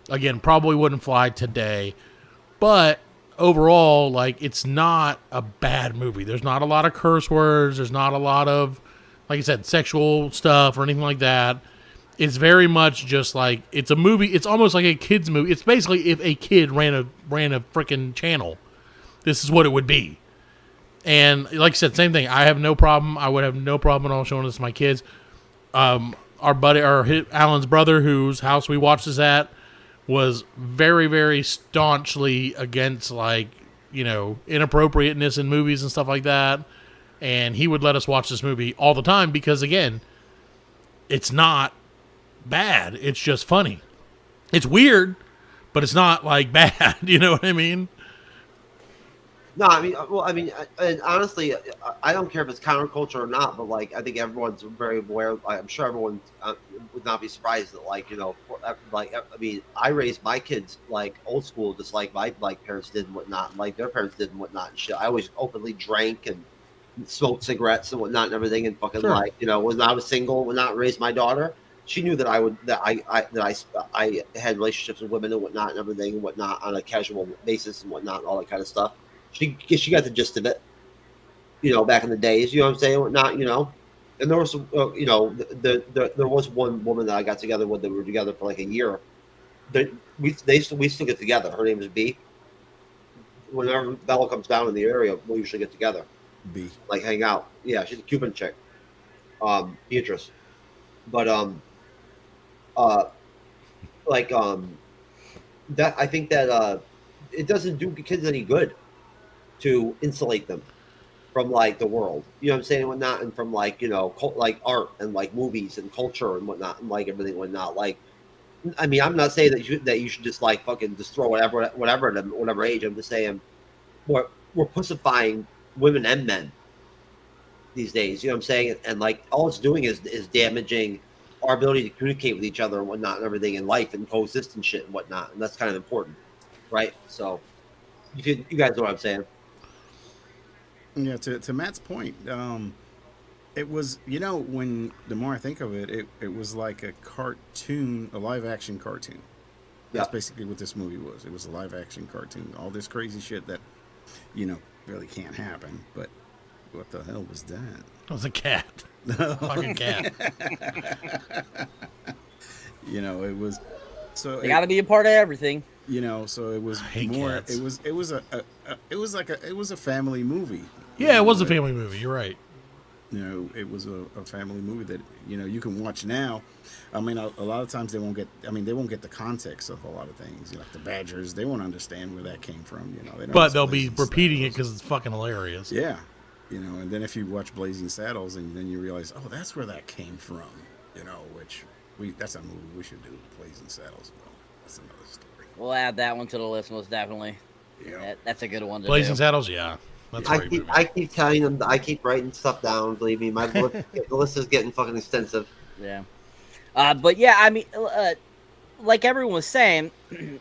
Speaker 8: again probably wouldn't fly today, but overall, like, it's not a bad movie. There's not a lot of curse words. There's not a lot of, like I said, sexual stuff or anything like that. It's very much just like, it's a movie. It's almost like a kid's movie. It's basically if a kid ran a freaking channel, this is what it would be. And like I said, same thing. I have no problem. I would have no problem at all showing this to my kids. Alan's brother, whose house we watched this at, was very, very staunchly against, like, inappropriateness in movies and stuff like that. And he would let us watch this movie all the time because, again, it's not bad. It's just funny. It's weird, but it's not, like, bad. You know what I mean?
Speaker 6: No, and honestly, I don't care if it's counterculture or not, but like, I think everyone's very aware. I'm sure everyone would not be surprised that, I raised my kids like old school, just like my parents did and whatnot, like their parents did and whatnot and shit. I always openly drank and smoked cigarettes and whatnot and everything, and fucking when I was single, when I raised my daughter, she knew that I had relationships with women and whatnot and everything and whatnot on a casual basis and whatnot, all that kind of stuff. She got the gist of it, back in the days, you know what I'm saying, whatnot, and there was some, there was one woman that I got together with that we were together for like a year. We still get together. Her name is B. Whenever Bella comes down in the area, we usually get together.
Speaker 7: B. Like
Speaker 6: hang out. Yeah, she's a Cuban chick. Beatrice. But that I think that it doesn't do kids any good to insulate them from like the world, you know what I'm saying, and whatnot, and from like like art and like movies and culture and whatnot, and like everything and whatnot. Like, I mean, I'm not saying that you should just like fucking just throw whatever at them, whatever age. I'm just saying we're pussifying women and men these days, you know what I'm saying, and like all it's doing is damaging our ability to communicate with each other and whatnot and everything in life and coexist and shit and whatnot, and that's kind of important, right? So you guys know what I'm saying.
Speaker 7: Yeah, to Matt's point, it was, when the more I think of it, it was like a cartoon, a live action cartoon. That's basically what this movie was. It was a live action cartoon. All this crazy shit that, really can't happen. But what the hell was that?
Speaker 8: It was a cat. Fucking cat.
Speaker 7: It was. So
Speaker 5: they got to be a part of everything.
Speaker 7: So it was more.
Speaker 8: Cats.
Speaker 7: It was a family movie.
Speaker 8: Yeah, it was a family movie. You're right.
Speaker 7: It was a family movie that you can watch now. I mean, a lot of times they won't get the context of a lot of things. Like the Badgers, they won't understand where that came from.
Speaker 8: But they'll be repeating it because it's fucking hilarious.
Speaker 7: Yeah, and then if you watch Blazing Saddles, and then you realize, oh, that's where that came from. Which that's a movie we should do, Blazing Saddles. But that's another story.
Speaker 5: We'll add that one to the list most definitely. Yeah, that's a good one to
Speaker 8: Blazing
Speaker 5: do.
Speaker 8: Saddles, yeah. That's
Speaker 6: I keep telling them, I keep writing stuff down. Believe me, the list is getting fucking extensive.
Speaker 5: Yeah, but yeah, I mean, like everyone was saying,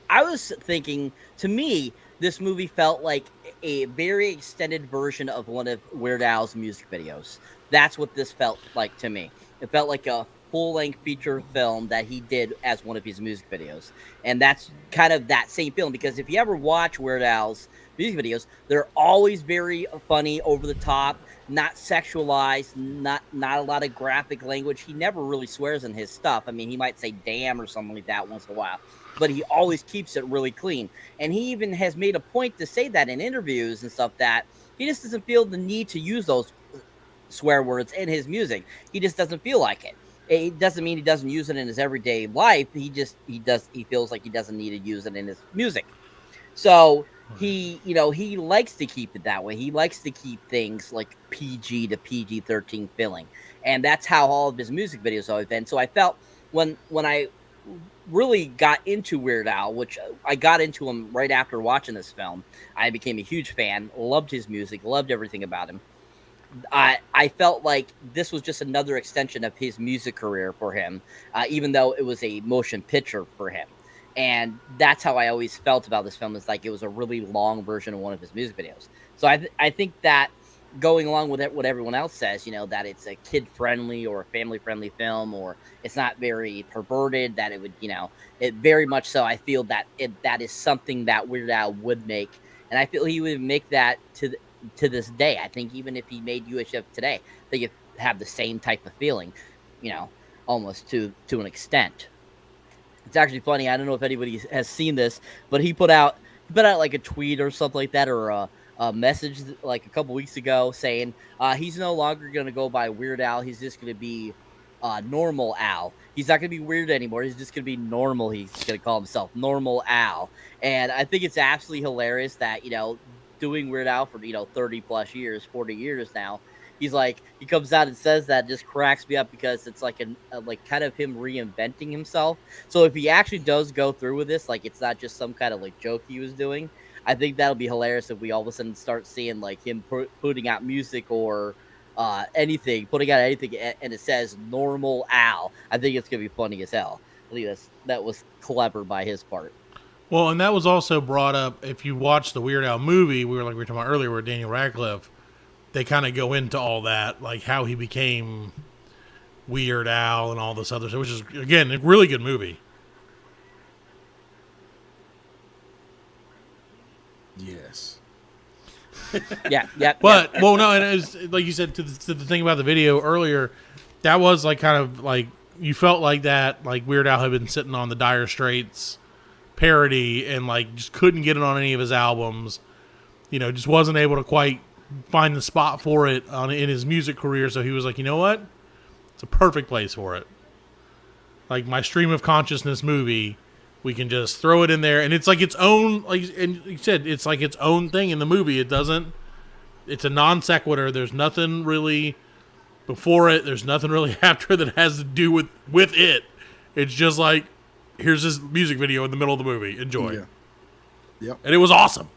Speaker 5: I was thinking. To me, this movie felt like a very extended version of one of Weird Al's music videos. That's what this felt like to me. It felt like a full-length feature film that he did as one of his music videos, and that's kind of that same feeling. Because if you ever watch Weird Al's music videos, they're always very funny, over the top, not sexualized, not a lot of graphic language. He never really swears in his stuff. I mean, he might say damn or something like that once in a while, but he always keeps it really clean. And he even has made a point to say that in interviews and stuff, that he just doesn't feel the need to use those swear words in his music. He just doesn't feel like it. It doesn't mean he doesn't use it in his everyday life. He feels like he doesn't need to use it in his music. So he likes to keep it that way. He likes to keep things like PG to PG-13 feeling. And that's how all of his music videos always been. So I felt when I really got into Weird Al, which I got into him right after watching this film, I became a huge fan, loved his music, loved everything about him. I felt like this was just another extension of his music career for him, even though it was a motion picture for him. And that's how I always felt about this film. It's like it was a really long version of one of his music videos. So I think that going along with it, what everyone else says, that it's a kid-friendly or a family-friendly film, or it's not very perverted, that it would, it very much so. I feel that that is something that Weird Al would make. And I feel he would make that to this day. I think even if he made UHF today, they could have the same type of feeling, almost to an extent. It's actually funny. I don't know if anybody has seen this, but he put out like a tweet or something like that, or a message like a couple weeks ago saying he's no longer going to go by Weird Al. He's just going to be Normal Al. He's not going to be weird anymore. He's just going to be normal. He's going to call himself Normal Al. And I think it's absolutely hilarious that, doing Weird Al for 30 plus years, 40 years now, he comes out and says that, just cracks me up, because it's like like kind of him reinventing himself. So if he actually does go through with this, like it's not just some kind of like joke he was doing, I think that'll be hilarious if we all of a sudden start seeing like him putting out music or putting out anything, and it says Normal Al. I think it's gonna be funny as hell. I think that was clever by his part.
Speaker 8: Well, and that was also brought up, if you watch the Weird Al movie, we were talking about earlier, where Daniel Radcliffe, they kind of go into all that, like how he became Weird Al and all this other stuff, which is, again, a really good movie.
Speaker 7: Yes.
Speaker 5: Yeah.
Speaker 8: But, well, no, and it was, like you said, to the thing about the video earlier, that was like kind of like, you felt like that, like Weird Al had been sitting on the Dire Straits parody and like just couldn't get it on any of his albums, just wasn't able to quite find the spot for it in his music career. So he was like, you know what, it's a perfect place for it. Like my stream of consciousness movie, we can just throw it in there, and it's like its own, like, and you said, it's like its own thing in the movie. It's a non sequitur. There's nothing really before it, there's nothing really after that has to do with it. It's just like, here's this music video in the middle of the movie. Enjoy.
Speaker 7: Yeah. Yep.
Speaker 8: And it was awesome.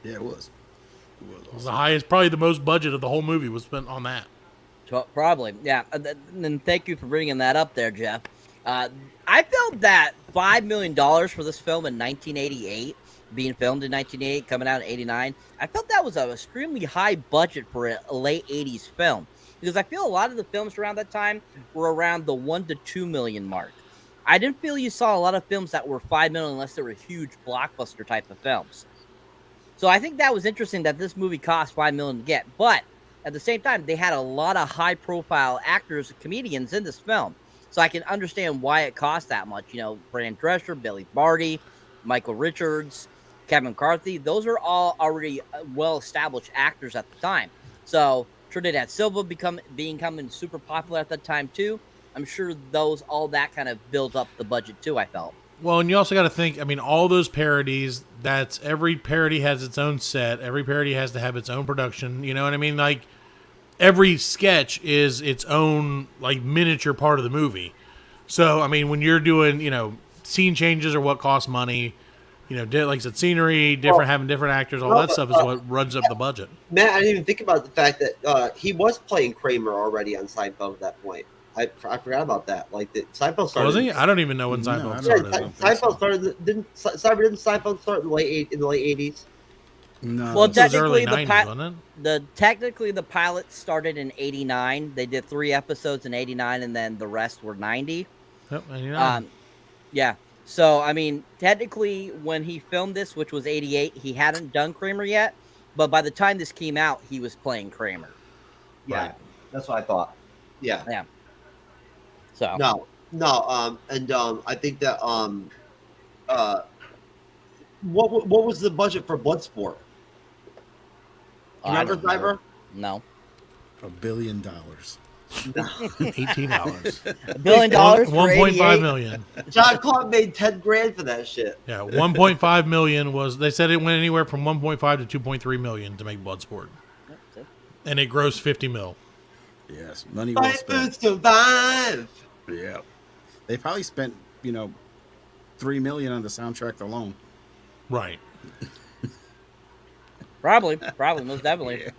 Speaker 7: Yeah, it was.
Speaker 8: It was the highest, probably the most budget of the whole movie was spent on that.
Speaker 5: Probably, yeah. And thank you for bringing that up there, Jeff. I felt that $5 million for this film in 1988 being filmed in 1988, coming out in 89. I felt that was an extremely high budget for a late 80s film, because I feel a lot of the films around that time were around the 1 to 2 million mark. I didn't feel you saw a lot of films that were 5 million unless they were huge blockbuster type of films. So I think that was interesting that this movie cost 5 million to get, but at the same time, they had a lot of high profile actors and comedians in this film. So I can understand why it cost that much. You know, Fran Drescher, Billy Barty, Michael Richards, Kevin McCarthy, those are all already well-established actors at the time. So Trinidad Silva becoming super popular at that time too. I'm sure all that kind of built up the budget too, I felt.
Speaker 8: Well, and you also got to think, I mean, all those parodies, that's every parody has its own set. Every parody has to have its own production. You know what I mean? Like, every sketch is its own, like, miniature part of the movie. So, I mean, when you're doing, you know, scene changes or what costs money, you know, like I said, scenery, having different actors, all that stuff is what runs up the budget.
Speaker 6: Matt, I didn't even think about the fact that he was playing Kramer already on Seinfeld at that point. I forgot about that. Like, Seinfeld started.
Speaker 8: Was he? I don't even know when Seinfeld started.
Speaker 6: Seinfeld started. Didn't Seinfeld start in the late 80s?
Speaker 7: No.
Speaker 5: Well, technically,
Speaker 8: early 90s, wasn't it?
Speaker 5: The pilot started in 89. They did 3 episodes in 89, and then the rest were 90.
Speaker 8: Yep, 89.
Speaker 5: Yeah. So, I mean, technically, when he filmed this, which was 88, he hadn't done Kramer yet. But by the time this came out, he was playing Kramer.
Speaker 6: Yeah, right. That's what I thought. Yeah.
Speaker 5: Yeah. So
Speaker 6: and I think that what was the budget for Bloodsport? Remember, Cyber?
Speaker 5: No.
Speaker 7: $1 billion.
Speaker 8: $18.
Speaker 5: $1 billion.
Speaker 8: 1.5 million.
Speaker 6: John Claude made $10,000 for that shit.
Speaker 8: Yeah, 1.5 million was. They said it went anywhere from 1.5 to 2.3 million to make Bloodsport, and it grossed 50 mil.
Speaker 7: Yes, money well spent.
Speaker 6: Survive.
Speaker 7: Yeah, they probably spent $3 million on the soundtrack alone.
Speaker 8: Right.
Speaker 5: Probably, most definitely.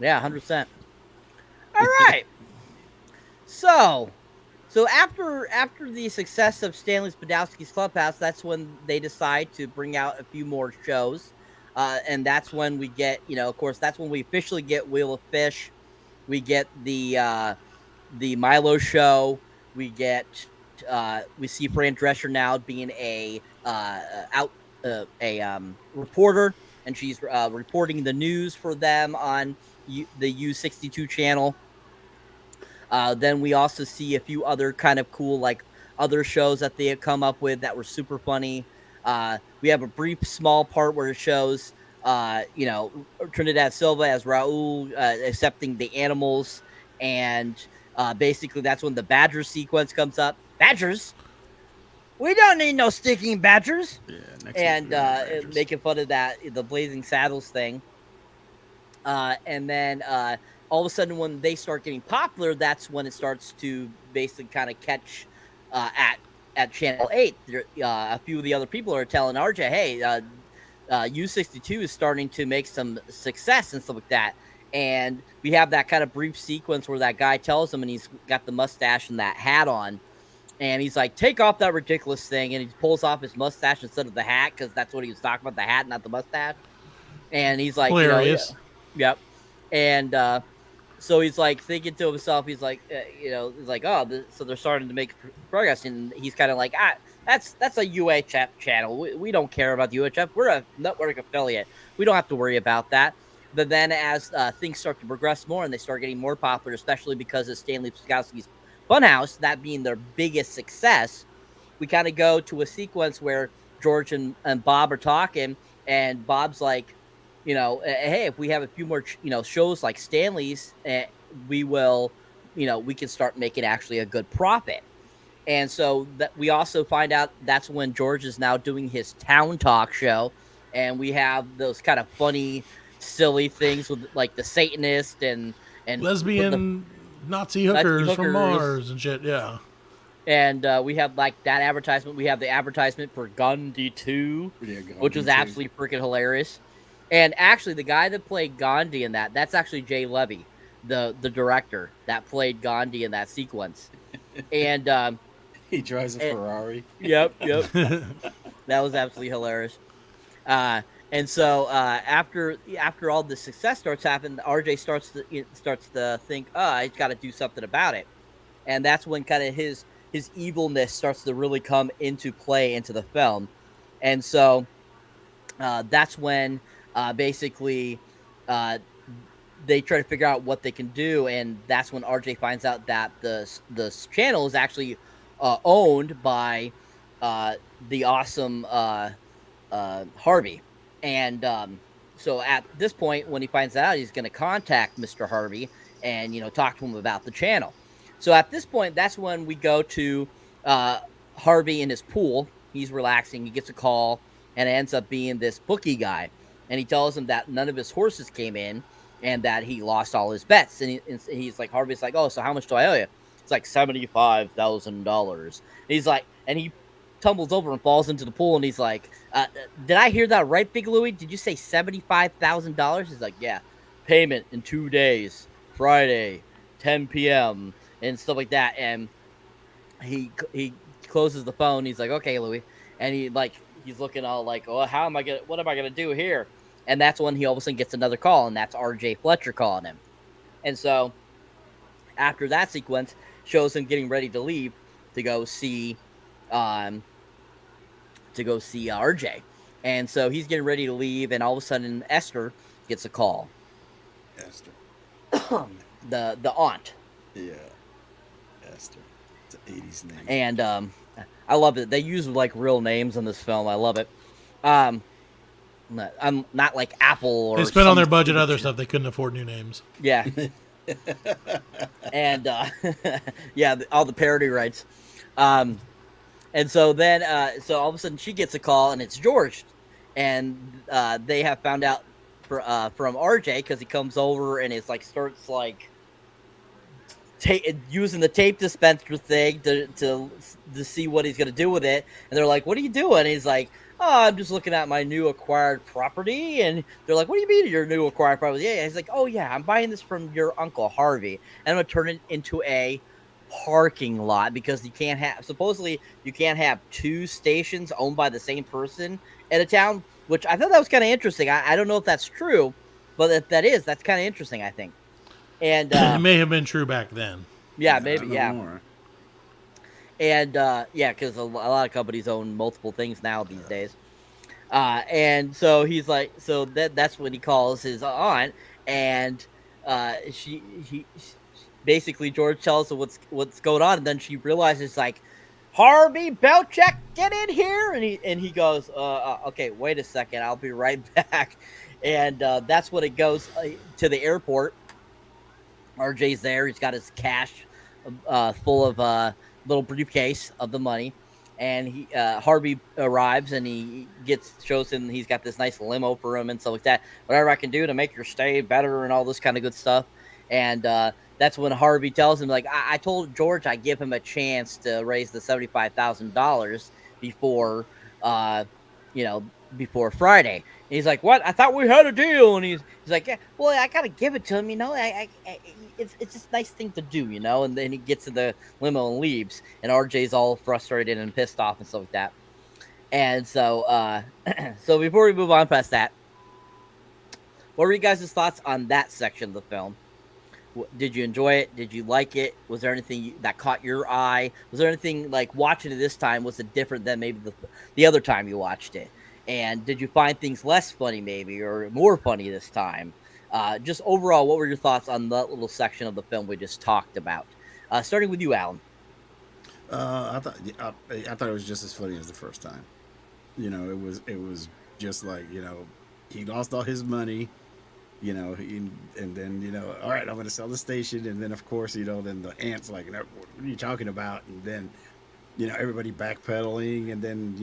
Speaker 5: Yeah, 100%. All right. So after the success of Stanley Spadowski's Clubhouse, that's when they decide to bring out a few more shows, and that's when we get, of course, that's when we officially get Wheel of Fish. We get the Milo Show. We get we see Fran Drescher now being a reporter, and she's reporting the news for them on the U62 channel. Then we also see a few other kind of cool, like, other shows that they had come up with that were super funny. We have a brief small part where it shows Trinidad Silva as Raul accepting the animals, and basically that's when the badger sequence comes up. Badgers? We don't need no sticking badgers. Yeah, and making fun of that, the Blazing Saddles thing. And then all of a sudden, when they start getting popular, that's when it starts to basically kind of catch at Channel 8. A few of the other people are telling RJ, hey, U62 is starting to make some success and stuff like that. And we have that kind of brief sequence where that guy tells him, and he's got the mustache and that hat on. And he's like, take off that ridiculous thing. And he pulls off his mustache instead of the hat, because that's what he was talking about, the hat, not the mustache. And he's like,
Speaker 8: hilarious.
Speaker 5: Yep. And so he's like thinking to himself, he's like, he's like, so they're starting to make progress. And he's kind of like, that's a UHF channel. We don't care about the UHF. We're a network affiliate. We don't have to worry about that. But then as things start to progress more and they start getting more popular, especially because of Stanley Spadowski's Funhouse, that being their biggest success, we kind of go to a sequence where George and Bob are talking, and Bob's like, hey, if we have a few more, shows like Stanley's, we will, we can start making actually a good profit. And so that we also find out that's when George is now doing his Town Talk show, and we have those kind of funny, silly things with like the Satanist and
Speaker 8: lesbian Nazi hookers from Mars and shit, yeah.
Speaker 5: And we have like that advertisement. We have the advertisement for Gandhi 2, which was absolutely freaking hilarious. And actually, the guy that played Gandhi in that's actually Jay Levy, the director that played Gandhi in that sequence. And
Speaker 17: he drives a Ferrari.
Speaker 5: Yep. That was absolutely hilarious. And so after all the success starts happening, RJ starts to think, I got to do something about it, and that's when kind of his evilness starts to really come into play into the film, and so that's when basically they try to figure out what they can do, and that's when RJ finds out that the channel is actually owned by the awesome Harvey. And so at this point, when he finds out, he's going to contact Mr. Harvey and, talk to him about the channel. So at this point, that's when we go to Harvey in his pool. He's relaxing. He gets a call, and it ends up being this bookie guy. And he tells him that none of his horses came in and that he lost all his bets. And he's like, Harvey's like, oh, so how much do I owe you? It's like $75,000. He's like, and he tumbles over and falls into the pool, and he's like, did I hear that right, Big Louie? Did you say $75,000? He's like, yeah, payment in 2 days, Friday, 10 p.m., and stuff like that. And he closes the phone. He's like, okay, Louie. And he's looking all like, oh, what am I going to do here? And that's when he all of a sudden gets another call, and that's RJ Fletcher calling him. And so after that sequence shows him getting ready to leave to go see RJ. And so he's getting ready to leave, and all of a sudden Esther gets a call.
Speaker 7: Esther.
Speaker 5: the aunt.
Speaker 7: Yeah. Esther. It's an 80s name.
Speaker 5: And I love it. They use like real names in this film. I love it. I'm not like Apple or
Speaker 8: they spent on their budget other stuff. They couldn't afford new names.
Speaker 5: Yeah. And yeah, all the parody rights. And so then, so all of a sudden she gets a call, and it's George, and they have found out from RJ, because he comes over and it's like starts like using the tape dispenser thing to see what he's gonna do with it, and they're like, "What are you doing?" And he's like, "Oh, I'm just looking at my new acquired property." And they're like, "What do you mean your new acquired property?" Yeah, he's like, "Oh yeah, I'm buying this from your uncle Harvey, and I'm gonna turn it into a parking lot, because you can't have two stations owned by the same person in a town." Which I thought that was kind of interesting. I don't know if that's true, but if that is, that's kind of interesting, I think. And
Speaker 8: it may have been true back then.
Speaker 5: Yeah, maybe. Yeah. More. And yeah, because a lot of companies own multiple things now these days. And so he's like, so that's when he calls his aunt, and he basically George tells her what's going on, and then she realizes, like, Harvey Belcheck, get in here, and he goes, okay, wait a second, I'll be right back. And that's when it goes to the airport. RJ's there. He's got his cash full of little briefcase of the money, and Harvey arrives, and he shows him he's got this nice limo for him and stuff like that. Whatever I can do to make your stay better and all this kind of good stuff. And that's when Harvey tells him, like, I told George I'd give him a chance to raise the $75,000 before Friday. And he's like, what? I thought we had a deal. And he's like, yeah, well, I gotta give it to him, it's just a nice thing to do, And then he gets in the limo and leaves, and RJ's all frustrated and pissed off and stuff like that. And so, so before we move on past that, what were you guys' thoughts on that section of the film? Did you enjoy it? Did you like it? Was there anything that caught your eye? Was there anything, like, watching it this time, was it different than maybe the other time you watched it? And did you find things less funny maybe, or more funny this time? Just overall, what were your thoughts on that little section of the film we just talked about? Starting with you, Alan.
Speaker 7: I thought it was just as funny as the first time. It was just like, he lost all his money. And then, all right, I'm going to sell the station. And then, of course, then the aunt's like, what are you talking about? And then, everybody backpedaling. And then,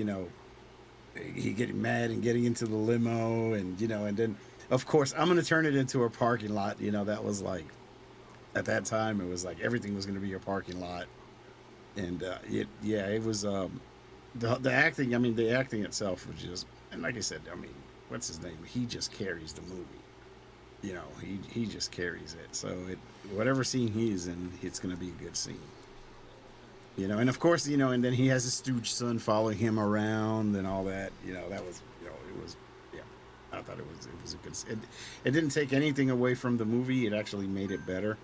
Speaker 7: he getting mad and getting into the limo. And, and then, of course, I'm going to turn it into a parking lot. That was like, at that time, it was like everything was going to be a parking lot. And, it was, the acting, the acting itself was just, and like I said, what's his name? He just carries the movie. He just carries it. So whatever scene he's in, it's going to be a good scene. And of course, and then he has his stooge son following him around and all that. That was, it was I thought it was a good. It didn't take anything away from the movie. It actually made it better.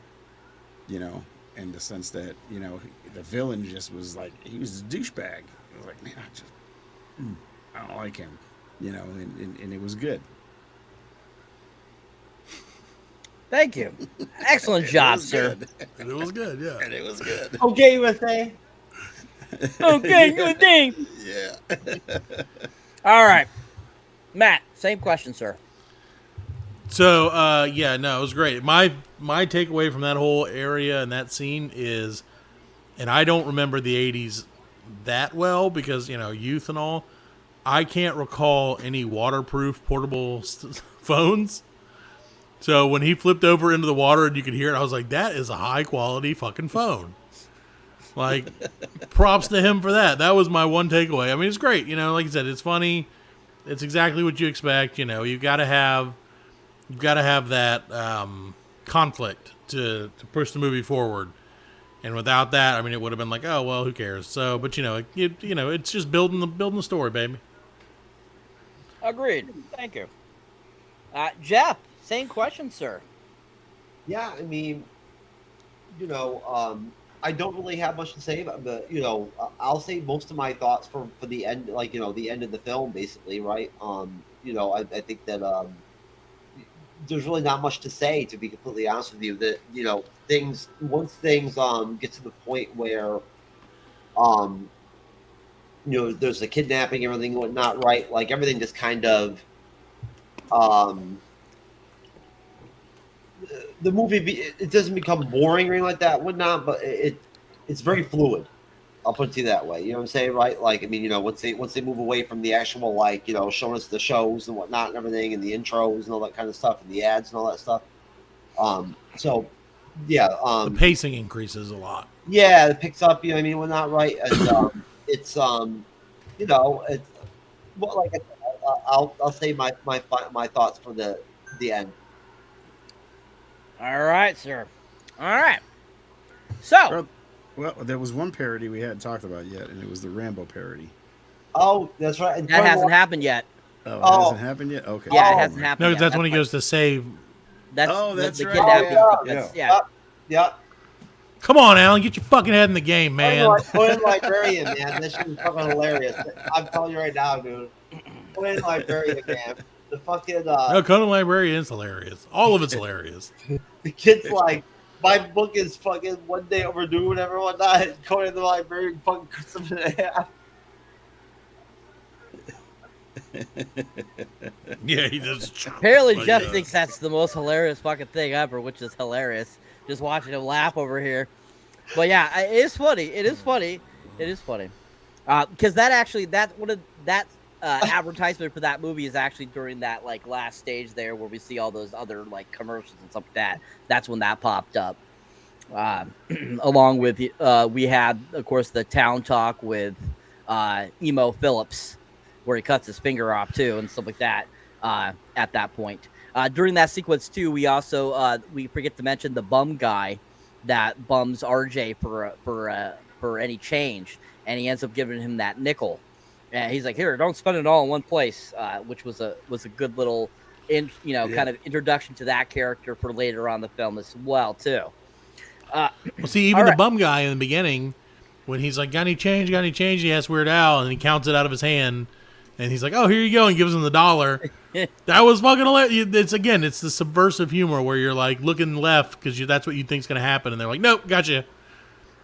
Speaker 7: You know, in the sense that the villain just was like he was a douchebag. I was like, man, I don't like him. You know, and it was good.
Speaker 5: Thank you. Excellent job, sir.
Speaker 8: And it was good, yeah.
Speaker 7: And it was good.
Speaker 6: Okay, USA.
Speaker 5: Okay, good thing.
Speaker 7: Yeah.
Speaker 5: All right. Matt, same question, sir.
Speaker 8: So, it was great. My takeaway from that whole area and that scene is, and I don't remember the 80s that well because, youth and all, I can't recall any waterproof portable phones. So when he flipped over into the water and you could hear it, I was like, that is a high quality fucking phone. Like, props to him for that. That was my one takeaway. I mean, it's great. Like I said, it's funny. It's exactly what you expect. You've got to have that conflict to push the movie forward. And without that, I mean, it would have been like, oh well, who cares? So, but it's just building the story, baby.
Speaker 5: Agreed. Thank you. Jeff, same question, sir.
Speaker 6: Yeah, I mean, I don't really have much to say, but I'll say most of my thoughts for the end, like the end of the film, basically, right? I think that there's really not much to say, to be completely honest with you. That once things get to the point where there's the kidnapping, everything and whatnot, right? Like everything just kind of the movie it doesn't become boring or anything like that, whatnot, but it's very fluid. I'll put it to you that way. You know what I'm saying, right? Like, I mean, once they move away from the actual, like, showing us the shows and whatnot and everything, and the intros and all that kind of stuff, and the ads and all that stuff. So, yeah.
Speaker 8: The pacing increases a lot.
Speaker 6: Yeah, it picks up. You know what I mean? Whatnot, right? And it's it's well, like I said, I'll say my thoughts for the end.
Speaker 5: All right, sir. All right. So.
Speaker 7: Well, there was one parody we hadn't talked about yet, and it was the Rambo parody.
Speaker 6: Oh, that's right.
Speaker 5: That hasn't happened yet.
Speaker 7: Oh, it hasn't happened yet? Okay.
Speaker 5: Yeah, it hasn't happened
Speaker 8: no,
Speaker 5: yet.
Speaker 8: that's when he goes to save.
Speaker 5: That's
Speaker 7: that's
Speaker 5: the
Speaker 7: right.
Speaker 5: kidnapping.
Speaker 6: Yeah.
Speaker 8: Come on, Alan, get your fucking head in the game, man.
Speaker 6: Conan Librarian, man. This shit is fucking hilarious. I'm telling you right now, dude. Conan Librarian, man. The fucking
Speaker 8: No, Conan Librarian is hilarious. All of it's hilarious.
Speaker 6: The kid's like, my book is fucking one day overdue, whatever, whatnot. Conan the Librarian fucking cuts him in half.
Speaker 8: Yeah, he does.
Speaker 5: Apparently, Jeff thinks that's the most hilarious fucking thing ever, which is hilarious. Just watching him laugh over here. But yeah, it is funny. It is funny. It is funny. Because that's one of that advertisement for that movie is actually during that like last stage there where we see all those other like commercials and stuff like that. That's when that popped up. Along with we had, of course, the town talk with Emo Phillips, where he cuts his finger off too and stuff like that. At that point, during that sequence too, we also we forget to mention the bum guy that bums RJ for any change, and he ends up giving him that nickel. And he's like, "Here, don't spend it all in one place," which was a good little, kind of introduction to that character for later on in the film as well too.
Speaker 8: Well, see, even the bum guy in the beginning, when he's like, "Got any change? Got any change?" He asks Weird Al, and he counts it out of his hand, and he's like, "Oh, here you go," and gives him the $1. That was fucking hilarious. It's the subversive humor where you're like looking left because that's what you think's gonna happen, and they're like, "Nope, gotcha,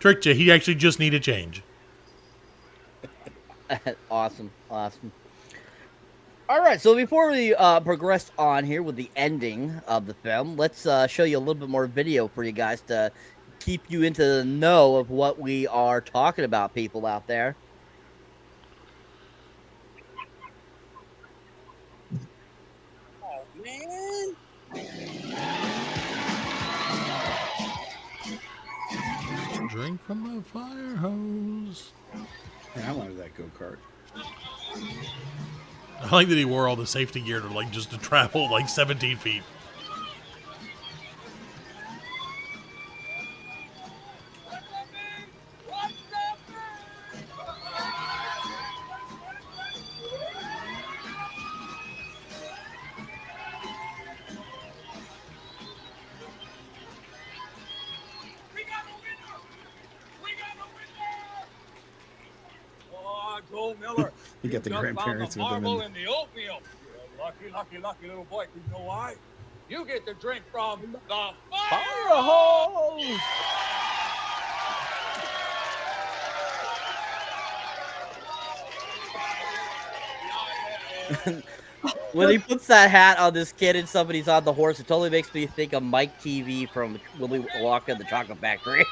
Speaker 8: tricked you. He actually just needed change."
Speaker 5: Awesome. All right, so before we progress on here with the ending of the film, let's show you a little bit more video for you guys to keep you into the know of what we are talking about, people out there.
Speaker 13: Oh, man.
Speaker 8: Drink from the fire hose.
Speaker 7: Yeah, I wanted that go-kart.
Speaker 8: I like that he wore all the safety gear to travel like 17 feet.
Speaker 17: Joe Miller.
Speaker 7: You got the
Speaker 17: just
Speaker 7: grandparents
Speaker 17: found
Speaker 7: with
Speaker 17: the
Speaker 7: them
Speaker 17: marble
Speaker 7: in-
Speaker 17: in the oatmeal. You're lucky little boy. You know why? You get to drink from the fire hose.
Speaker 5: When he puts that hat on this kid and somebody's on the horse, it totally makes me think of Mike TV from Willy Wonka and the Chocolate Factory.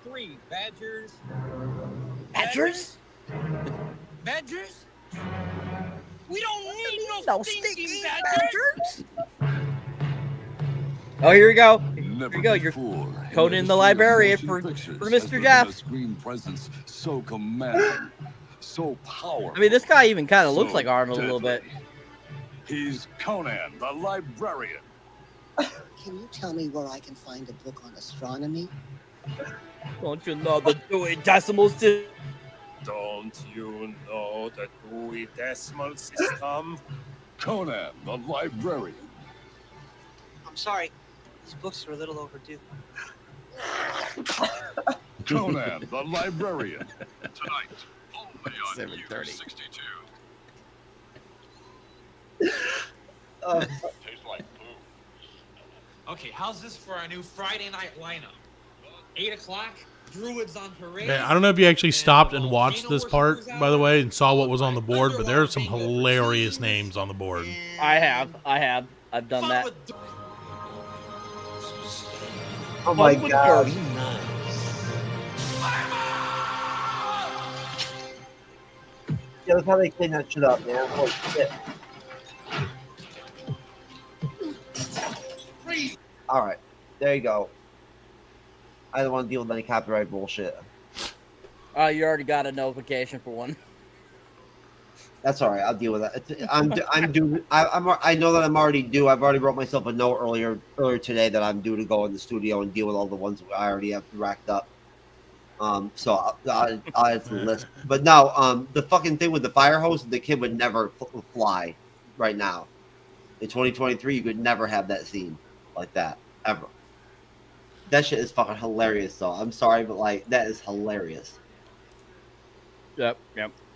Speaker 9: Three badgers.
Speaker 5: Badgers?
Speaker 9: Badgers? We don't need
Speaker 5: No
Speaker 9: no stinking
Speaker 5: stinking
Speaker 9: badgers.
Speaker 5: Oh, here we go.
Speaker 18: Never
Speaker 5: Here we go. You're
Speaker 18: before in
Speaker 5: Conan the
Speaker 18: history of
Speaker 5: Librarian
Speaker 18: motion
Speaker 5: for
Speaker 18: pictures has
Speaker 5: Mr.
Speaker 18: there
Speaker 5: Jeff.
Speaker 18: been a screen presence so commanding, so powerful.
Speaker 5: I mean, this guy even kind of looks
Speaker 18: so
Speaker 5: like Arnold a little bit.
Speaker 18: deadly. He's Conan the Librarian.
Speaker 19: Can you tell me where I can find a book on astronomy?
Speaker 5: Don't you know the Dewey Decimal System?
Speaker 17: Don't you know the Dewey Decimal System?
Speaker 18: Conan the Librarian.
Speaker 20: I'm sorry. These books are a little overdue.
Speaker 18: Conan the Librarian. Tonight, only on
Speaker 7: 7:30.
Speaker 18: U62.
Speaker 9: Tastes like poo. Okay, how's this for our new Friday night lineup? 8 o'clock, Druids on parade.
Speaker 8: Yeah, I don't know if you actually stopped and watched this part, by the way, and saw what was on the board, but there are some hilarious names on the board.
Speaker 5: I have. I've done that.
Speaker 6: Oh my god. Yeah, that's how they clean that shit up, man. Holy shit. Alright, there you go. I don't want to deal with any copyright bullshit.
Speaker 5: You already got a notification for one.
Speaker 6: That's all right. I'll deal with that. I'm due. I know that I'm already due. I've already wrote myself a note earlier today that I'm due to go in the studio and deal with all the ones that I already have racked up. So I'll add to the list. But no, the fucking thing with the fire hose, the kid would never fly right now. In 2023, you could never have that scene like that ever. That shit is fucking hilarious, though. I'm sorry, but like that is hilarious.
Speaker 5: Yep.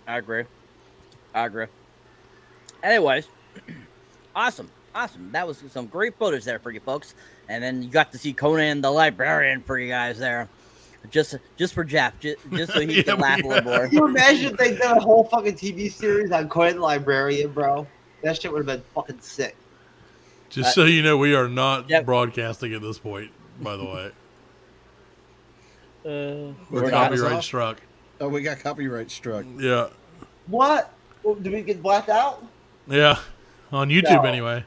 Speaker 5: I agree. Anyways, awesome. That was some great photos there for you folks. And then you got to see Conan the Librarian for you guys there. Just for Jeff, just so he can laugh a little more.
Speaker 6: Can you imagine if they did a whole fucking TV series on Conan the Librarian, bro? That shit would have been fucking sick.
Speaker 8: Just so you know, we are not broadcasting at this point, by the way.
Speaker 7: We're
Speaker 8: copyright struck.
Speaker 7: Oh, we got copyright struck.
Speaker 8: Yeah.
Speaker 6: What? Oh, did we get blacked out?
Speaker 8: Yeah. On YouTube,
Speaker 6: No.
Speaker 8: anyway.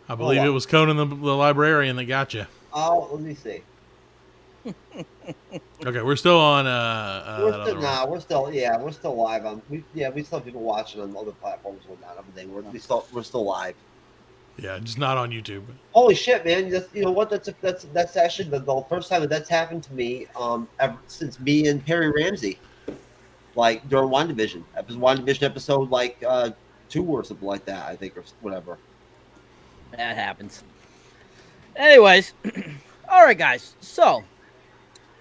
Speaker 8: I believe it was Conan the Librarian that got you.
Speaker 6: Oh, let me see.
Speaker 8: Okay, we're still on.
Speaker 6: We're still live on. We still have people watching on other platforms and whatnot. Everything. We're still live.
Speaker 8: Yeah, just not on YouTube.
Speaker 6: Holy shit, man! You know what? That's actually the first time that's happened to me. Ever since me and Perry Ramsey, like during WandaVision, episode like 2 or something like that. I think or whatever.
Speaker 5: That happens. Anyways, all right, guys. So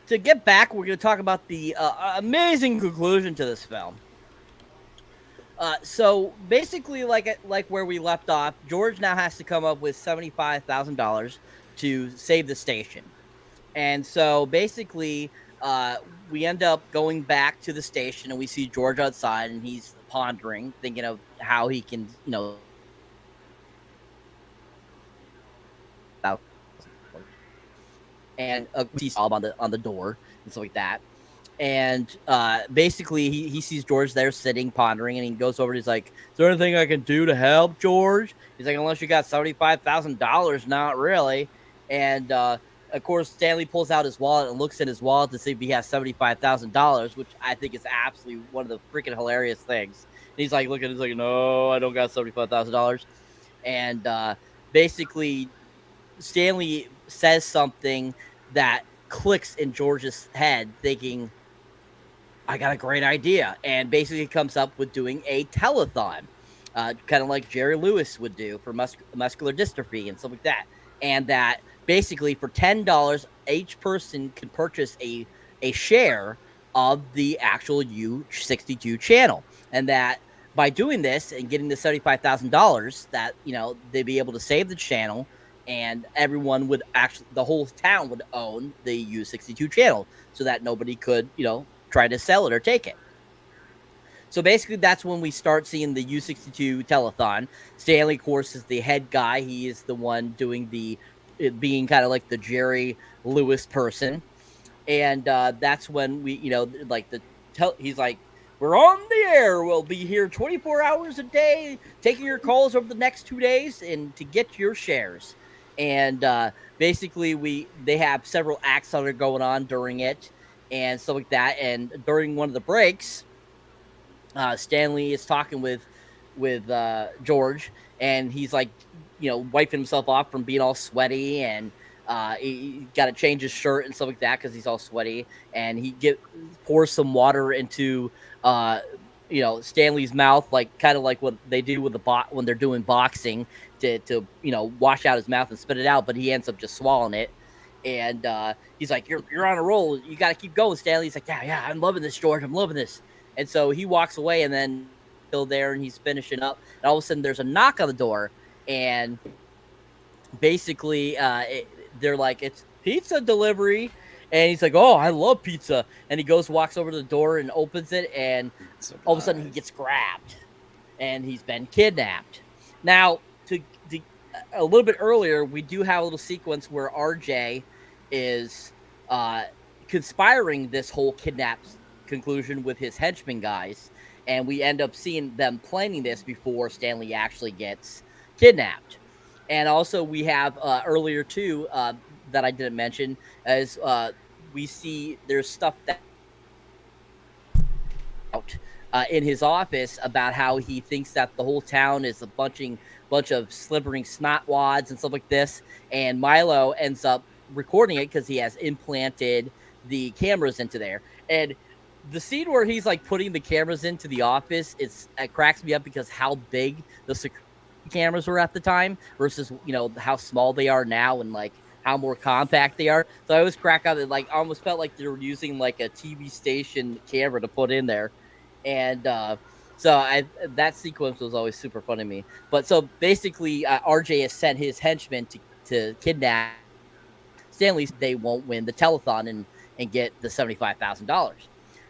Speaker 5: to get back, we're going to talk about the amazing conclusion to this film. So basically, like where we left off, George now has to come up with $75,000 to save the station, and so basically, we end up going back to the station, and we see George outside, and he's pondering, thinking of how he can, and a fob on the door and stuff like that. And basically, he sees George there sitting, pondering, and he goes over. He's like, "Is there anything I can do to help, George?" He's like, "Unless you got $75,000, not really." And of course, Stanley pulls out his wallet and looks in his wallet to see if he has $75,000, which I think is absolutely one of the freaking hilarious things. And he's like, looking, he's like, "No, I don't got $75,000." And basically, Stanley says something that clicks in George's head, thinking, I got a great idea. And basically comes up with doing a telethon, kind of like Jerry Lewis would do for muscular dystrophy and stuff like that. and that basically for $10, each person can purchase a share of the actual U62 channel, and that by doing this and getting the $75,000, that they'd be able to save the channel, and everyone would actually, the whole town would own the U62 channel, so that nobody could try to sell it or take it. So basically, that's when we start seeing the U62 telethon. Stanley, of course, is the head guy. He is the one doing being kind of like the Jerry Lewis person. And that's when we, he's like, we're on the air. We'll be here 24 hours a day, taking your calls over the next 2 days and to get your shares. And basically, they have several acts that are going on during it and stuff like that. And during one of the breaks, Stanley is talking with George, and he's like, wiping himself off from being all sweaty, and he got to change his shirt and stuff like that because he's all sweaty, and he pours some water into Stanley's mouth, like kind of like what they do with when they're doing boxing to wash out his mouth and spit it out, but he ends up just swallowing it. And he's like, you're on a roll. You got to keep going, Stanley. He's like, yeah, I'm loving this, George. I'm loving this. And so he walks away, and then still there, and he's finishing up. And all of a sudden, there's a knock on the door, and basically, they're like, "It's pizza delivery," and he's like, "Oh, I love pizza." And he walks over to the door and opens it, and all of a sudden, he gets grabbed, and he's been kidnapped. Now, a little bit earlier, we do have a little sequence where RJ is conspiring this whole kidnap conclusion with his henchmen guys, and we end up seeing them planning this before Stanley actually gets kidnapped. And also we have earlier too that I didn't mention, as we see there's stuff that out in his office about how he thinks that the whole town is a bunch of slivering snotwads and stuff like this, and Milo ends up recording it because he has implanted the cameras into there. And the scene where he's like putting the cameras into the office, it cracks me up because how big the security cameras were at the time versus how small they are now, and like how more compact they are. So I always crack up. It like almost felt like they were using like a TV station camera to put in there, and so that sequence was always super fun to me. But so basically, RJ has sent his henchmen to kidnap Stanley. They won't win the telethon and get the $75,000.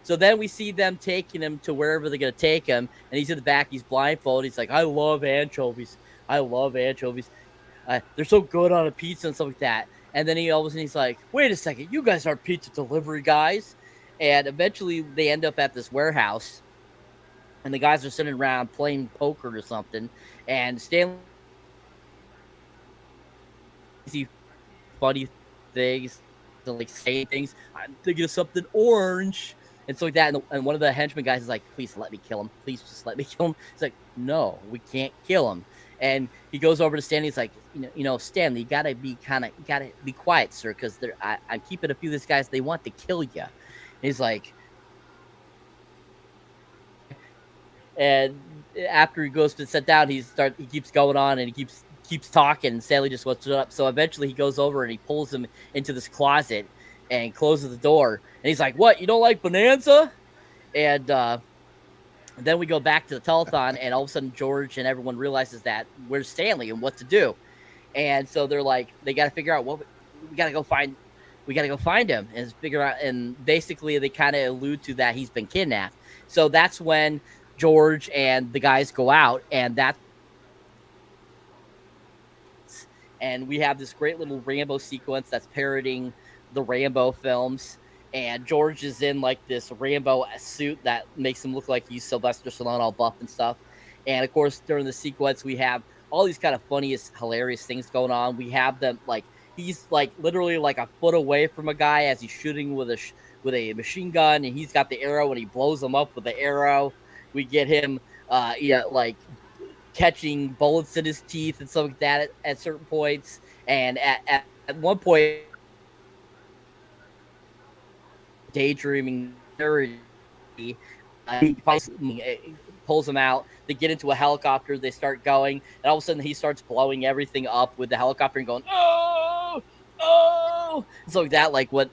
Speaker 5: So then we see them taking him to wherever they're going to take him. And he's in the back. He's blindfolded. He's like, I love anchovies. I love anchovies. They're so good on a pizza and stuff like that. And then all of a sudden he's like, wait a second. You guys aren't pizza delivery guys. And eventually they end up at this warehouse. And the guys are sitting around playing poker or something. And Stanley sees funny things. To like say things. I'm thinking of something orange. And so like that, and one of the henchmen guys is like, please let me kill him. Please just let me kill him. He's like, no, we can't kill him. And he goes over to Stanley. He's like, Stanley, you gotta be quiet, sir, because I'm keeping a few of these guys. They want to kill you. And he's like, and after he goes to sit down, he keeps going on, and he keeps talking, and Stanley just wants it up. So eventually he goes over and he pulls him into this closet and closes the door. And he's like, what, you don't like Bonanza? And then we go back to the telethon, and all of a sudden George and everyone realizes that where's Stanley and what to do. And so they're like, they got to figure out what we got to go find him and figure out. And basically they kind of allude to that he's been kidnapped. So that's when George and the guys go out, and we have this great little Rambo sequence that's parodying the Rambo films. And George is in like this Rambo suit that makes him look like he's Sylvester Stallone, all buff and stuff. And of course, during the sequence, we have all these kind of funniest, hilarious things going on. We have them like, he's like literally like a foot away from a guy as he's shooting with a machine gun, and he's got the arrow and he blows him up with the arrow. We get him, like catching bullets in his teeth and stuff like that at certain points. And at one point, daydreaming, he pulls him out. They get into a helicopter. They start going, and all of a sudden he starts blowing everything up with the helicopter and going, oh, oh, and so like that. Like what?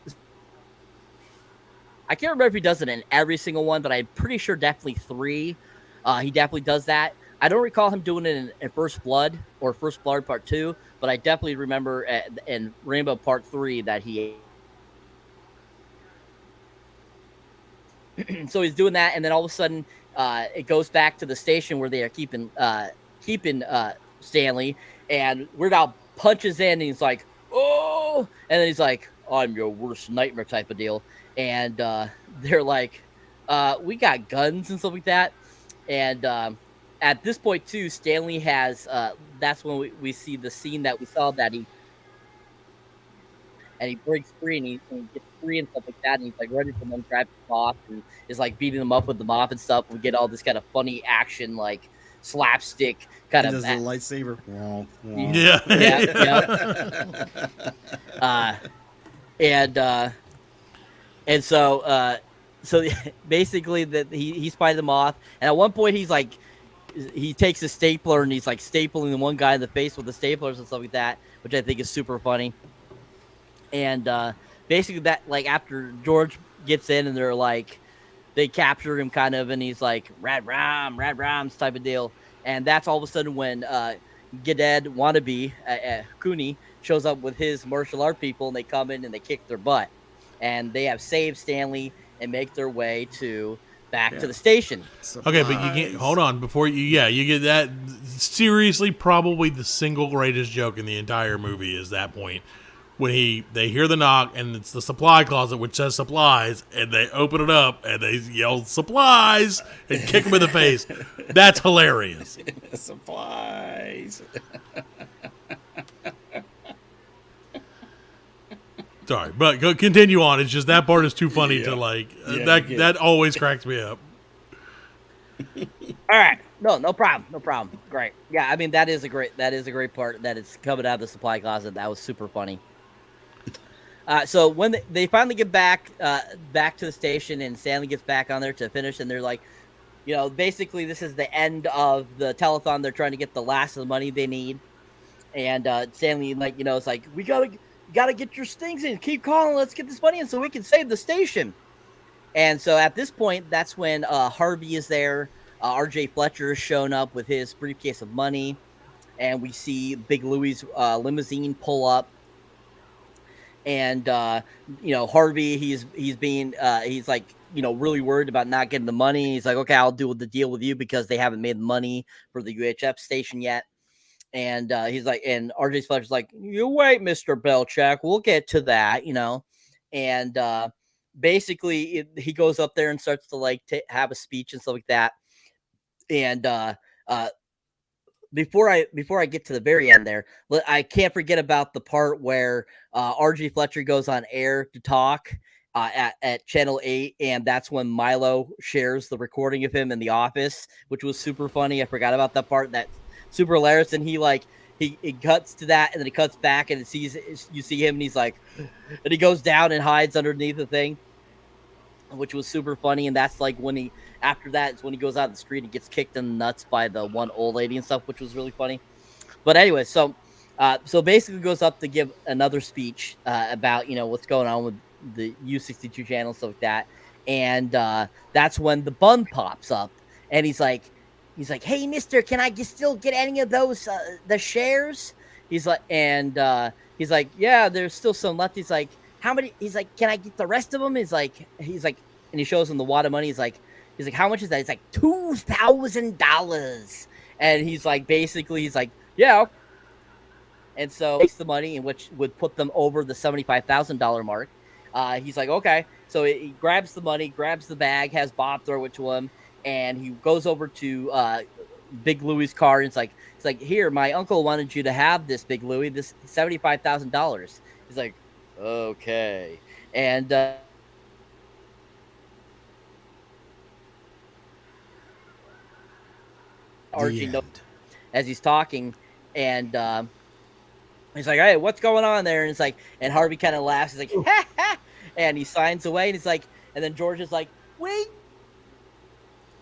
Speaker 5: I can't remember if he does it in every single one, but I'm pretty sure definitely 3. He definitely does that. I don't recall him doing it in First Blood or First Blood Part 2, but I definitely remember in Rainbow Part 3 that he. So he's doing that, and then all of a sudden, it goes back to the station where they are keeping Stanley, and Weird Al punches in, and he's like, "Oh!" And then he's like, "I'm your worst nightmare," type of deal. And they're like, "We got guns and stuff like that." And at this point, too, Stanley has. That's when we see the scene that we saw that he breaks free and he gets free and stuff like that, and he's like running from them, grabs the mop and is like beating them up with the mop and stuff. We get all this kind of funny action, like slapstick kind
Speaker 7: He
Speaker 5: of
Speaker 7: does the lightsaber.
Speaker 5: And so basically that he's fighting them off, and at one point he takes a stapler and he's like stapling the one guy in the face with the staplers and stuff like that, which I think is super funny. And basically that, like, after George gets in and they're like, they capture him kind of, and he's like, Rad Rams type of deal. And that's all of a sudden when Geded wannabe, Cooney, shows up with his martial art people, and they come in and they kick their butt. And they have saved Stanley and make their way back to the station.
Speaker 8: Okay, but you can't hold on before you get that. Seriously, probably the single greatest joke in the entire movie is that point when they hear the knock and it's the supply closet which says supplies, and they open it up and they yell supplies and kick him in the face. That's hilarious.
Speaker 7: Supplies.
Speaker 8: Sorry, but continue on. It's just that part is too funny to like. That always cracks me up.
Speaker 5: All right, no problem. Great. Yeah, I mean that is a great part that it's coming out of the supply closet. That was super funny. So when they finally get back to the station and Stanley gets back on there to finish, and they're like, basically this is the end of the telethon. They're trying to get the last of the money they need, and Stanley, it's like, we gotta get your stings in. Keep calling. Let's get this money in so we can save the station. And so at this point, that's when Harvey is there. R.J. Fletcher has shown up with his briefcase of money, and we see Big Louie's limousine pull up. And Harvey, he's like, really worried about not getting the money. He's like, okay, I'll do the deal with you because they haven't made the money for the UHF station yet. And he's like, and RJ Fletcher's like, you wait, Mr. Belchak, we'll get to that, And basically, he goes up there and starts to have a speech and stuff like that. And before I get to the very end there, I can't forget about the part where RJ Fletcher goes on air to talk at Channel 8, and that's when Milo shares the recording of him in the office, which was super funny. I forgot about that part. That's super hilarious. And he cuts to that, and then he cuts back, and you see him, and he's like, and he goes down and hides underneath the thing, which was super funny. And that's like when after that is when he goes out in the street and gets kicked in the nuts by the one old lady and stuff, which was really funny. But anyway, so basically goes up to give another speech about, what's going on with the U62 channel and stuff like that. And that's when the bun pops up, and he's like, hey, mister, can I still get any of those, the shares? He's like, yeah, there's still some left. He's like, how many? He's like, can I get the rest of them? He's like, and he shows him the wad of money. He's like, how much is that? He's like, $2,000. And he's like, yeah. And so takes the money, in which would put them over the $75,000 mark. He's like, okay. So he grabs the money, grabs the bag, has Bob throw it to him, and he goes over to Big Louie's car, and it's like, here, my uncle wanted you to have this, Big Louie, this $75,000. He's like, okay. And Archie knows as he's talking, and he's like, hey, what's going on there? And it's like, and Harvey kind of laughs. He's like, ha ha, and he signs away, and he's like, and then George is like, wait.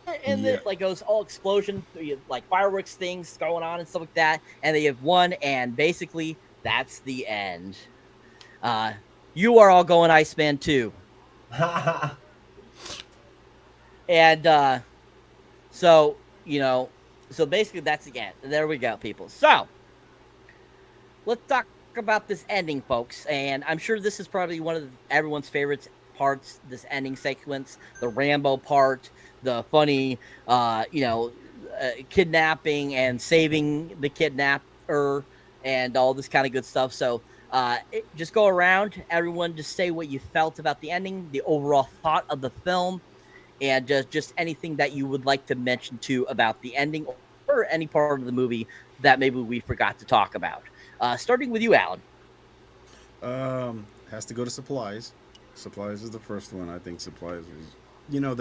Speaker 5: and
Speaker 7: Yeah.
Speaker 5: then like goes all explosion, like fireworks things going on and stuff like that, and they have won, and basically that's the end. You are all going Iceman too, and so so basically that's the end. There we go, people. So let's talk about this ending, folks, and I'm sure this is probably one of everyone's favorites parts, this ending sequence, the Rambo part, the funny kidnapping and saving the kidnapper and all this kind of good stuff. So just go around, everyone, just say what you felt about the ending, the overall thought of the film, and just anything that you would like to mention too about the ending or any part of the movie that maybe we forgot to talk about. Starting with you, Alan.
Speaker 7: Has to go to supplies. Supplies is the first one. I think supplies was,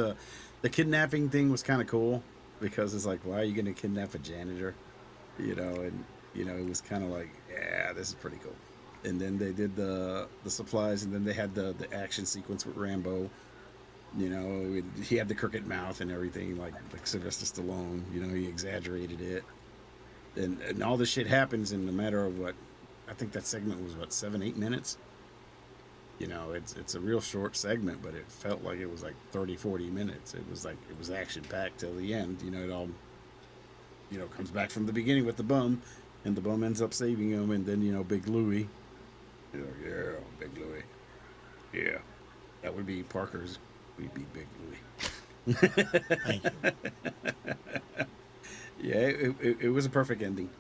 Speaker 7: the kidnapping thing was kind of cool because it's like, why are you going to kidnap a janitor? And it was kind of like, yeah, this is pretty cool. And then they did the supplies, and then they had the action sequence with Rambo. He had the crooked mouth and everything, like Sylvester Stallone. He exaggerated it, and all this shit happens in a matter of what, I think that segment was 7-8 minutes. It's a real short segment, but it felt like it was like 30-40 minutes. It was action packed till the end. It all comes back from the beginning with the bum, and the bum ends up saving him, and then Big Louie. Yeah, Big Louie. Yeah, that would be Parker's. We'd be Big Louie.
Speaker 8: Thank you.
Speaker 7: Yeah, it was a perfect ending.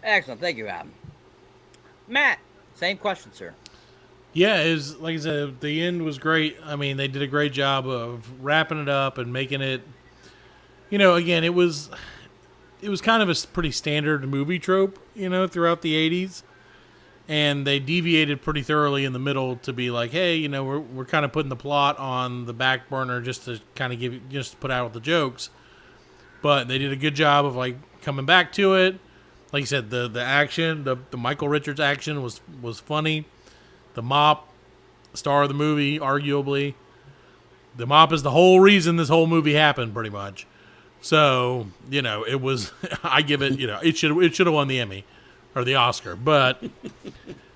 Speaker 5: Excellent, thank you, Adam. Matt, same question, sir.
Speaker 8: Yeah, it was, like I said, the end was great. I mean, they did a great job of wrapping it up and making it, again, it was kind of a pretty standard movie trope, throughout the 80s. And they deviated pretty thoroughly in the middle to be like, hey, we're kind of putting the plot on the back burner just to kind of just to put out the jokes. But they did a good job of like coming back to it. Like you said, the action, the Michael Richards action was funny. The mop, star of the movie, arguably. The mop is the whole reason this whole movie happened, pretty much. So, it was, I give it, it should have won the Emmy or the Oscar. But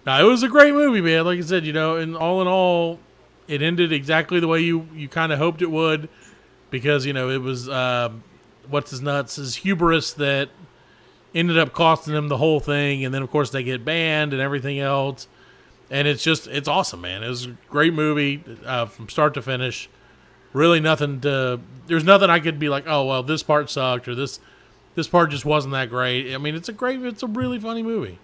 Speaker 8: no, it was a great movie, man. Like I said, and all in all, it ended exactly the way you kind of hoped it would, because, it was, what's his nuts, his hubris that ended up costing them the whole thing. And then, of course, they get banned and everything else. And it's awesome, man. It was a great movie from start to finish. Really there's nothing I could be like, oh, well, this part sucked or this part just wasn't that great. I mean, it's a really funny movie.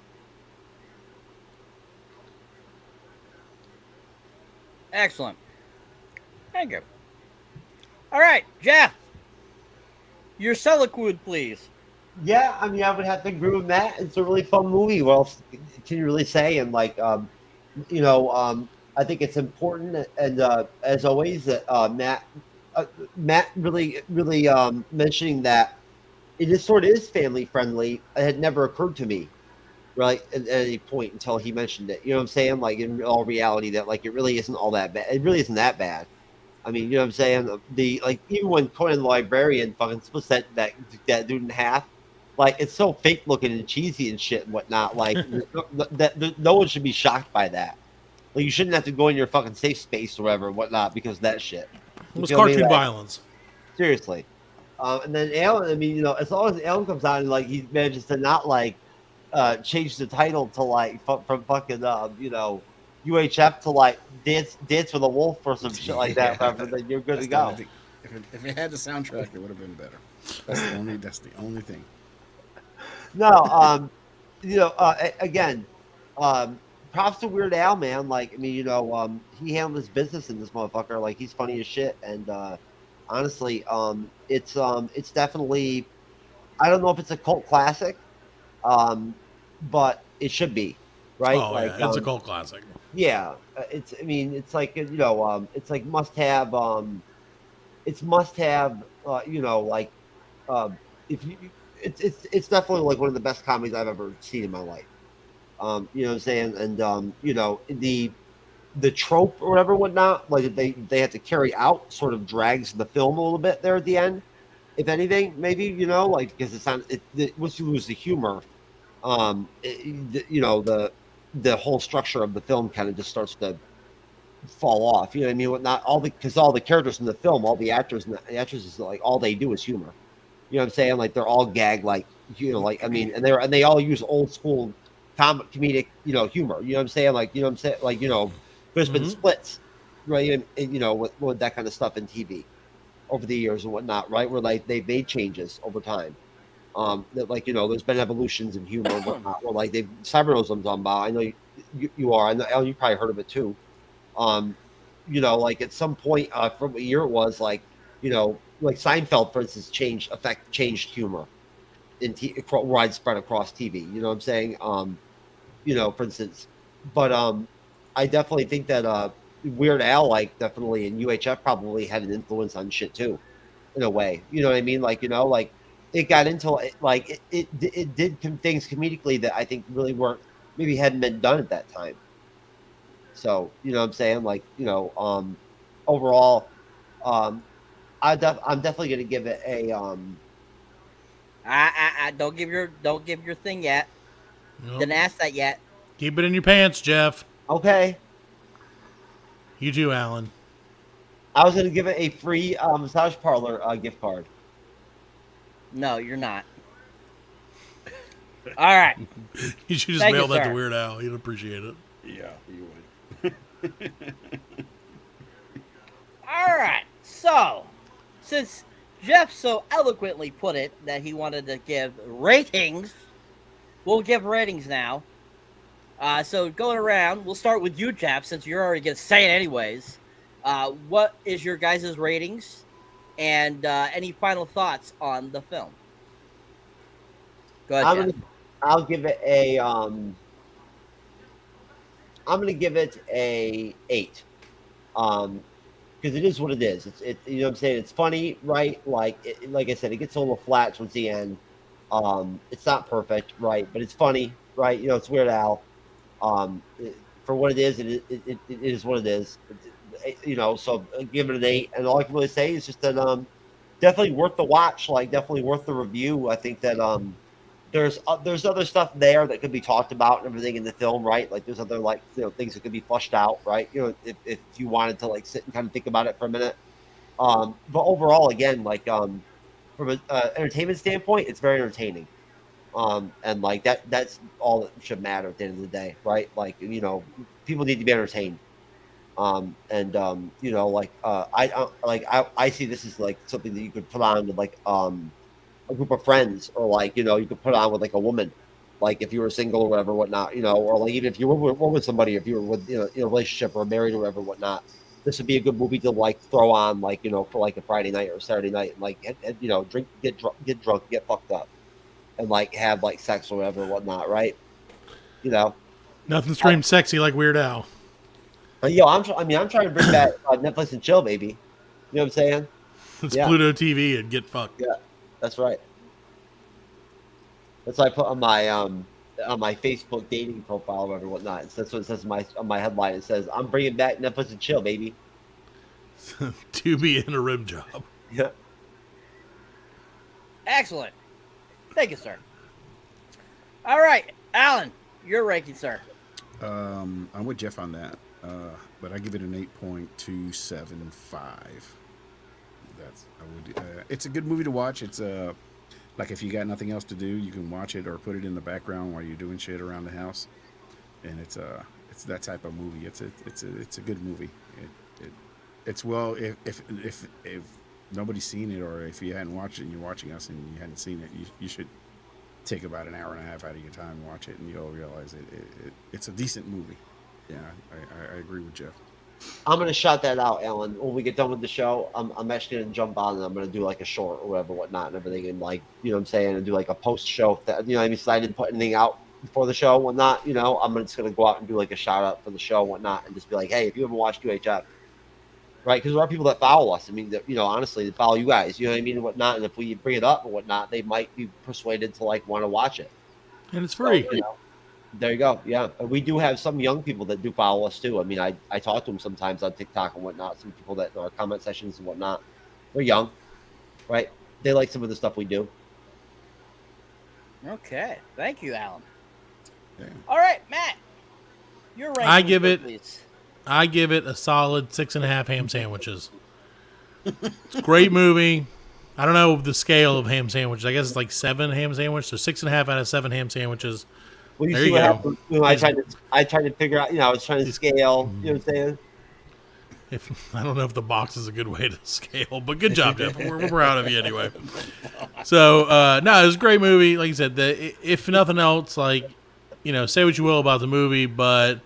Speaker 5: Excellent. Thank you. All right, Jeff. Your soliloquy, please.
Speaker 6: Yeah, I mean, I would have to agree with Matt. It's a really fun movie. What else can you really say? And like, I think it's important, and as always, that Matt really mentioning that it is sort of is family friendly. It had never occurred to me, right, at any point until he mentioned it. You know what I'm saying? Like in all reality, that like it really isn't all that bad. It really isn't that bad. I mean, you know what I'm saying? Even when Conan the Librarian fucking splits that dude in half. Like, it's so fake looking and cheesy and shit and whatnot. Like, no one should be shocked by that. Like, you shouldn't have to go in your fucking safe space or whatever and whatnot because of that shit.
Speaker 8: It was cartoon violence.
Speaker 6: Seriously. And then Alan, I mean, as long as Alan comes on and, like, he manages to not, like, change the title to, like, from fucking, UHF to, like, Dance with a Wolf or some shit like that, then you're good to go.
Speaker 7: If it had the soundtrack, it would have been better. That's the only thing.
Speaker 6: No, again, props to Weird Al, man. Like, I mean, he handled his business in this motherfucker. Like, he's funny as shit. And honestly, it's definitely, I don't know if it's a cult classic, but it should be, right?
Speaker 8: Oh, like, yeah, it's a cult classic.
Speaker 6: Yeah, it's like it's like must have. It's must have. If you. It's definitely like one of the best comedies I've ever seen in my life. You know what I'm saying? And the trope or whatever, whatnot, like they had to carry out, sort of drags the film a little bit there at the end. If anything, maybe, like, because once you lose the humor, the whole structure of the film kind of just starts to fall off. You know what I mean? Not all because all the characters in the film, all the actors and the actresses, like all they do is humor. You know what I'm saying? Like they're all gag, like like I mean, and they all use old school comedic, humor. You know what I'm saying? Like what I'm saying? Like there's been splits, right? And with that kind of stuff in TV over the years and whatnot, right? Where like they've made changes over time. That like there's been evolutions in humor and whatnot. Well, like Cyber knows what I'm talking about. I know you are. I know Ellen, you probably heard of it too. Like at some point, from what year it was, like like Seinfeld, for instance, changed humor in widespread across TV. You know what I'm saying? For instance, but I definitely think that Weird Al, like definitely, and UHF probably had an influence on shit too, in a way. You know what I mean? Like like it got into like it did things comedically that I think really weren't maybe hadn't been done at that time. So you know what I'm saying? Like overall, I'm definitely gonna give it a
Speaker 5: don't give your thing yet.
Speaker 8: Nope.
Speaker 5: Didn't ask that yet.
Speaker 8: Keep it in your pants, Jeff.
Speaker 6: Okay.
Speaker 8: You too, Alan.
Speaker 6: I was gonna give it a free massage parlor gift card.
Speaker 5: No, you're not. All right.
Speaker 8: You should just mail that to Weird Al. He'd appreciate it.
Speaker 7: Yeah, you would.
Speaker 5: All right. So, since Jeff so eloquently put it that he wanted to give ratings, we'll give ratings now. So going around, we'll start with you, Jeff, since you're already going to say it anyways. What is your guys' ratings, and any final thoughts on the film? Go ahead, Jeff.
Speaker 6: I'll give it a I'm gonna give it a 8. Because it is what it is. It's you know what I'm saying. It's funny, right? Like like I said, it gets a little flat towards the end. It's not perfect, right? But it's funny, right? It's Weird Al. For what it is, it is what it is. So give it an 8. And all I can really say is just that definitely worth the watch. Like definitely worth the review. I think that there's other stuff there that could be talked about and everything in the film, right? Like there's other things that could be flushed out, right? If you wanted to like sit and kind of think about it for a minute. But overall, again, like from an entertainment standpoint, it's very entertaining. And like that's all that should matter at the end of the day, right? Like people need to be entertained. I see this as like something that you could put on with like a group of friends, or like you could put on with like a woman, like if you were single or whatever, whatnot, or like even if you were with somebody, if you were with in a relationship or married or whatever, whatnot. This would be a good movie to like throw on, like for like a Friday night or Saturday night, and like drink, get drunk, get fucked up, and like have like sex or whatever, whatnot, right?
Speaker 8: Nothing screams sexy like Weird Al.
Speaker 6: I'm trying to bring back Netflix and chill, baby. You know what I'm saying?
Speaker 8: It's Pluto TV and get fucked.
Speaker 6: Yeah. That's right. That's what I put on my Facebook dating profile or whatever, whatnot. That's what it says on my headline. It says, "I'm bringing back Netflix and chill, baby."
Speaker 8: To be in a rim job.
Speaker 6: Yeah.
Speaker 5: Excellent. Thank you, sir. All right, Alan, your ranking, sir.
Speaker 7: I'm with Jeff on that, but I give it an 8.275. It's a good movie to watch. It's like if you got nothing else to do, you can watch it or put it in the background while you're doing shit around the house. And it's that type of movie. It's a good movie. It's well, if nobody's seen it, or if you hadn't watched it and you're watching us and you hadn't seen it, you should take about an hour and a half out of your time and watch it, and you'll realize it's a decent movie. Yeah, I agree with Jeff.
Speaker 6: I'm gonna shout that out, Alan. When we get done with the show, I'm actually gonna jump on and I'm gonna do like a short or whatever, whatnot, and everything, and like what I'm saying, and do like a post show. That what I mean, so I didn't put anything out before the show, whatnot. I'm just gonna go out and do like a shout out for the show, whatnot, and just be like, hey, if you haven't watched UHF, right? Because there are people that follow us. I mean, that, honestly, they follow you guys. You know what I mean, and whatnot. And if we bring it up and whatnot, they might be persuaded to like want to watch it.
Speaker 8: And it's free.
Speaker 6: So, There you go. Yeah, and we do have some young people that do follow us too. I mean, I talk to them sometimes on TikTok and whatnot. Some people that in our comment sessions and whatnot. They're young, right? They like some of the stuff we do.
Speaker 5: Okay, thank you, Alan. All right, Matt. You're right.
Speaker 8: I give it a solid 6.5 ham sandwiches. It's a great movie. I don't know the scale of ham sandwiches. I guess it's like 7 ham sandwiches, so 6.5 out of 7 ham sandwiches.
Speaker 6: Well, you
Speaker 8: there
Speaker 6: see
Speaker 8: you
Speaker 6: what
Speaker 8: go.
Speaker 6: happened when I tried to figure out. I was trying to scale. You know what I'm saying?
Speaker 8: I don't know if the box is a good way to scale, but good job, Jeff. We're proud of you anyway. So, no, it was a great movie. Like I said, if nothing else, like, say what you will about the movie, but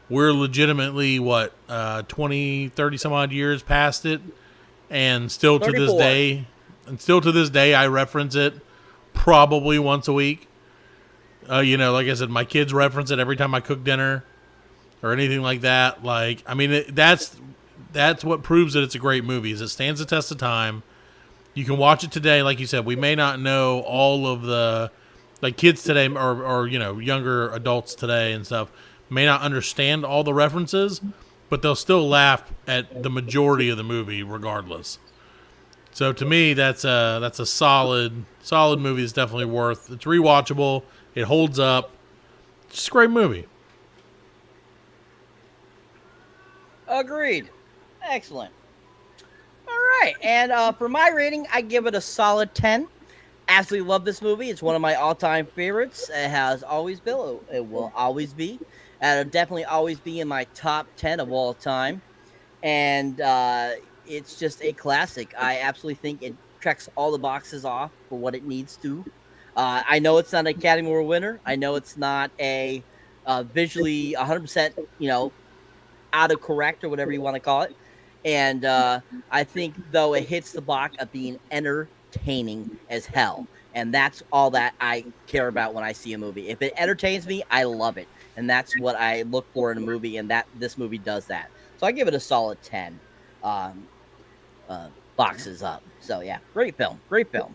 Speaker 8: we're legitimately, 20, 30 some odd years past it, and still to this
Speaker 5: 34.
Speaker 8: day, I reference it probably once a week. Like I said, my kids reference it every time I cook dinner or anything like that. Like, I mean, that's what proves that it's a great movie. Is it stands the test of time. You can watch it today, like you said. We may not know all of the, like, kids today or younger adults today and stuff may not understand all the references, but they'll still laugh at the majority of the movie regardless. So to me, that's a solid movie. It's definitely worth. It's rewatchable. It holds up. It's just a great movie.
Speaker 5: Agreed. Excellent. All right, and for my rating, I give it a solid 10. Absolutely love this movie. It's one of my all-time favorites. It has always been. It will always be. And it'll definitely always be in my top 10 of all time. And it's just a classic. I absolutely think it checks all the boxes off for what it needs to. I know it's not an Academy Award winner. I know it's not a visually 100%, autocorrect or whatever you want to call it. And I think, though, it hits the box of being entertaining as hell. And that's all that I care about when I see a movie. If it entertains me, I love it. And that's what I look for in a movie, and this movie does that. So I give it a solid 10 boxes up. So, yeah, great film. Great film.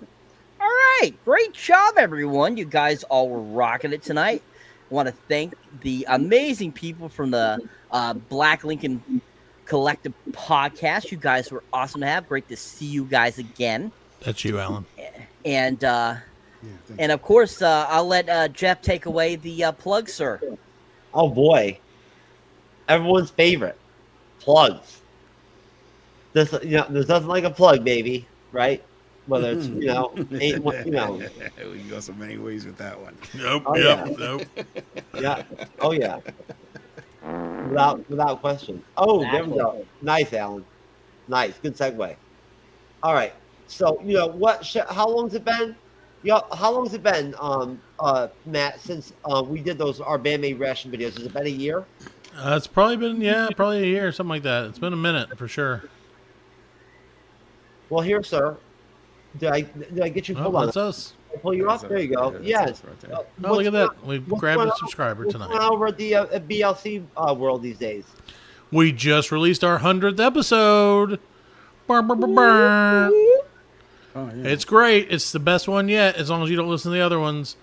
Speaker 5: All right. Great job, everyone. You guys all were rocking it tonight. I want to thank the amazing people from the Black Lincoln Collective podcast. You guys were awesome to have. Great to see you guys again.
Speaker 8: That's you, Alan.
Speaker 5: And of course, I'll let Jeff take away the plug, sir.
Speaker 6: Oh boy, everyone's favorite plugs. There's nothing like a plug, baby, right? Whether it's
Speaker 7: You go so many ways with that one.
Speaker 8: Nope.
Speaker 6: Oh,
Speaker 8: Nope.
Speaker 6: Yeah. Oh yeah. Without question. Oh, there we go. Nice, Alan. Nice. Good segue. All right. So how long's it been? How long's it been, Matt, since we did our bandmade ration videos? Has it been a year?
Speaker 8: It's probably been probably a year or something like that. It's been a minute for sure.
Speaker 6: Well, here, sir. Did I get you? Hold on.
Speaker 8: That's us.
Speaker 6: I'll pull you up. There you go. Yes.
Speaker 8: Oh, look at that. We grabbed a subscriber tonight.
Speaker 6: What's going on over at the BLC world these days?
Speaker 8: We just released our 100th episode. Burr, burr, burr, burr.
Speaker 7: Oh, yeah.
Speaker 8: It's great. It's the best one yet, as long as you don't listen to the other ones.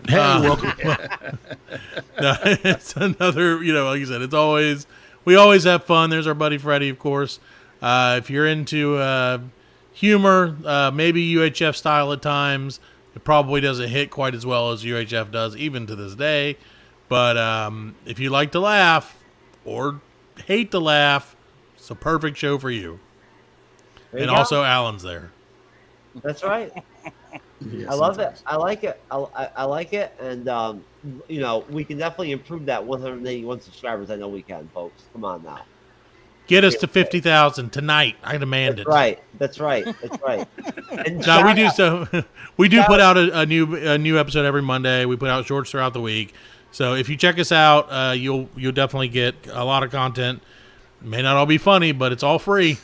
Speaker 7: Hey, welcome.
Speaker 8: No, it's another, like you said, we always have fun. There's our buddy Freddie, of course. If you're into humor, maybe UHF style at times, it probably doesn't hit quite as well as UHF does, even to this day. But if you like to laugh or hate to laugh, it's a perfect show for you. And also, Alan's there.
Speaker 6: That's right.
Speaker 7: Yeah,
Speaker 6: I love it. I like it. I like it. And, we can definitely improve that 181 subscribers. I know we can, folks. Come on now.
Speaker 8: Get us to 50,000 tonight. I demand it.
Speaker 6: That's right. And
Speaker 8: no, we do so. We do put out a new episode every Monday. We put out shorts throughout the week. So if you check us out, you'll definitely get a lot of content. It may not all be funny, but it's all free.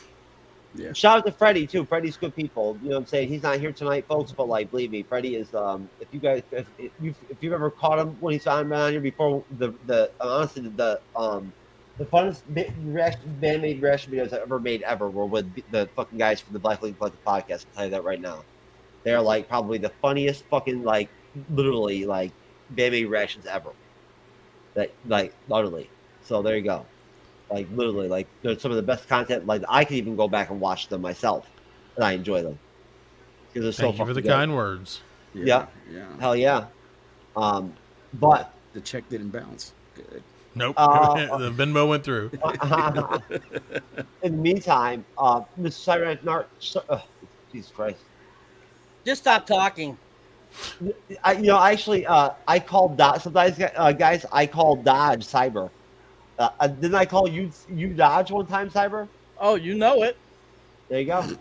Speaker 6: Yeah. Shout out to Freddie too. Freddie's good people. You know what I'm saying? He's not here tonight, folks, but believe me, Freddie is. If you've ever caught him when he's on around here before, the funnest bandmade ration videos I've ever made were with the fucking guys from the Black Lincoln Collective podcast. I'll tell you that right now. They're probably the funniest fucking literally bandmade rations ever. that like utterly. So there you go. Like literally, like there's some of the best content. Like I can even go back and watch them myself, and I enjoy them because they're so
Speaker 8: Thank you for
Speaker 6: fucking
Speaker 8: the
Speaker 6: good.
Speaker 8: kind words.
Speaker 6: Yeah.
Speaker 7: Yeah.
Speaker 6: Hell yeah. But
Speaker 7: the check didn't bounce. Good.
Speaker 8: Nope. The Venmo went through.
Speaker 6: In the meantime, Mr. Cyberneticshark, Jesus Christ.
Speaker 5: Just stop talking.
Speaker 6: I called Dodge. Sometimes, guys, I call Dodge Cyber. Didn't I call you Dodge one time, Cyber?
Speaker 5: Oh, you know it.
Speaker 6: There you go.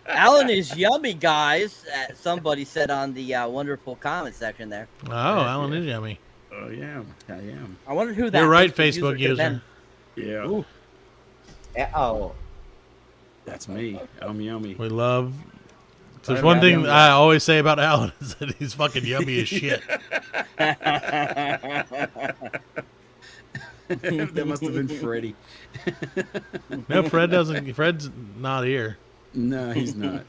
Speaker 5: Alan is yummy, guys. Somebody said on the wonderful comment section there.
Speaker 8: Oh, Alan is yummy.
Speaker 7: Oh, yeah. I am.
Speaker 5: I wondered who that
Speaker 8: You're right, Facebook user.
Speaker 7: Yeah.
Speaker 6: Ooh. Oh.
Speaker 7: That's me. I'm yummy.
Speaker 8: We love. If there's one thing I always say about Alan is that he's fucking yummy as shit.
Speaker 7: That must have been Freddie.
Speaker 8: No, Fred doesn't. Fred's not here.
Speaker 7: No, he's not.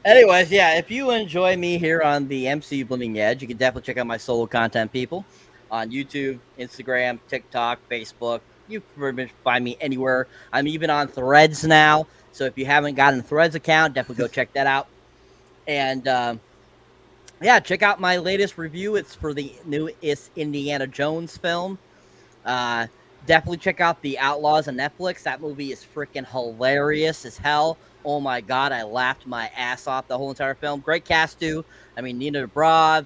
Speaker 5: Anyways, yeah, if you enjoy me here on the MCU Bleeding Edge, you can definitely check out my solo content, people, on YouTube, Instagram, TikTok, Facebook. You can pretty much find me anywhere. I'm even on Threads now, so if you haven't gotten a Threads account, definitely go check that out. And yeah, check out my latest review. It's for the newest Indiana Jones film. Definitely check out The Outlaws on Netflix. That movie is freaking hilarious as hell. Oh my god, I laughed my ass off the whole entire film. Great cast too. I mean, Nina Dobrev.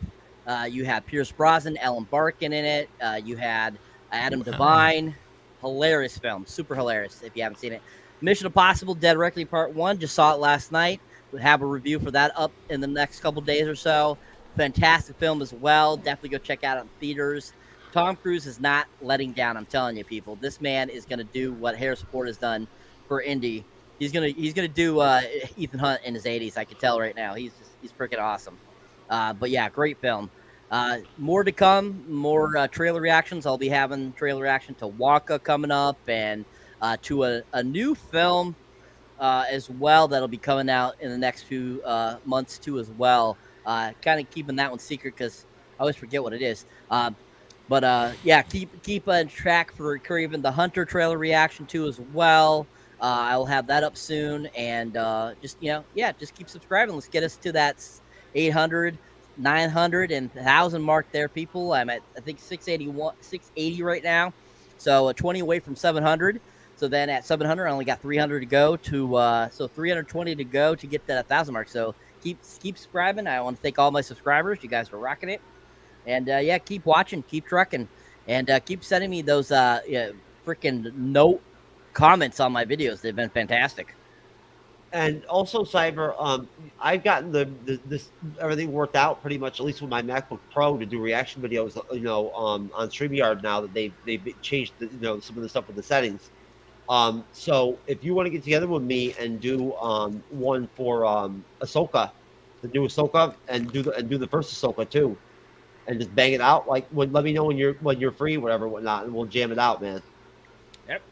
Speaker 5: You had Pierce Brosnan, Ellen Barkin in it. You had Adam Devine. Hilarious film, super hilarious. If you haven't seen it, Mission Impossible: Dead Reckoning Part 1. Just saw it last night. We have a review for that up in the next couple days or so. Fantastic film as well. Definitely go check out it in theaters. Tom Cruise is not letting down. I'm telling you, people. This man is going to do what Harrison Ford has done for Indy. He's gonna do Ethan Hunt in his 80s. I can tell right now. He's freaking awesome. But yeah, great film. More to come. More trailer reactions. I'll be having trailer reaction to Wonka coming up, and to a new film as well that'll be coming out in the next few months too as well. Kind of keeping that one secret because I always forget what it is. But yeah, keep on track for Craven the Hunter trailer reaction too as well. I'll have that up soon, and just keep subscribing. Let's get us to that 800, 900, and 1,000 mark there, people. I'm at I think 680 right now, so 20 away from 700. So then at 700, I only got 300 to go to so 320 to go to get that 1,000 mark. So keep subscribing. I want to thank all my subscribers. You guys are rocking it. And yeah, keep watching, keep trucking, and keep sending me those freaking note comments on my videos. They've been fantastic.
Speaker 6: And also, Cyber, I've gotten this everything worked out pretty much, at least with my MacBook Pro, to do reaction videos. On StreamYard now that they've changed some of the stuff with the settings. So if you want to get together with me and do one for Ahsoka, to do Ahsoka and do the first Ahsoka too. And just bang it out. Let me know when you're free, whatnot, and we'll jam it out, man.
Speaker 5: Yep.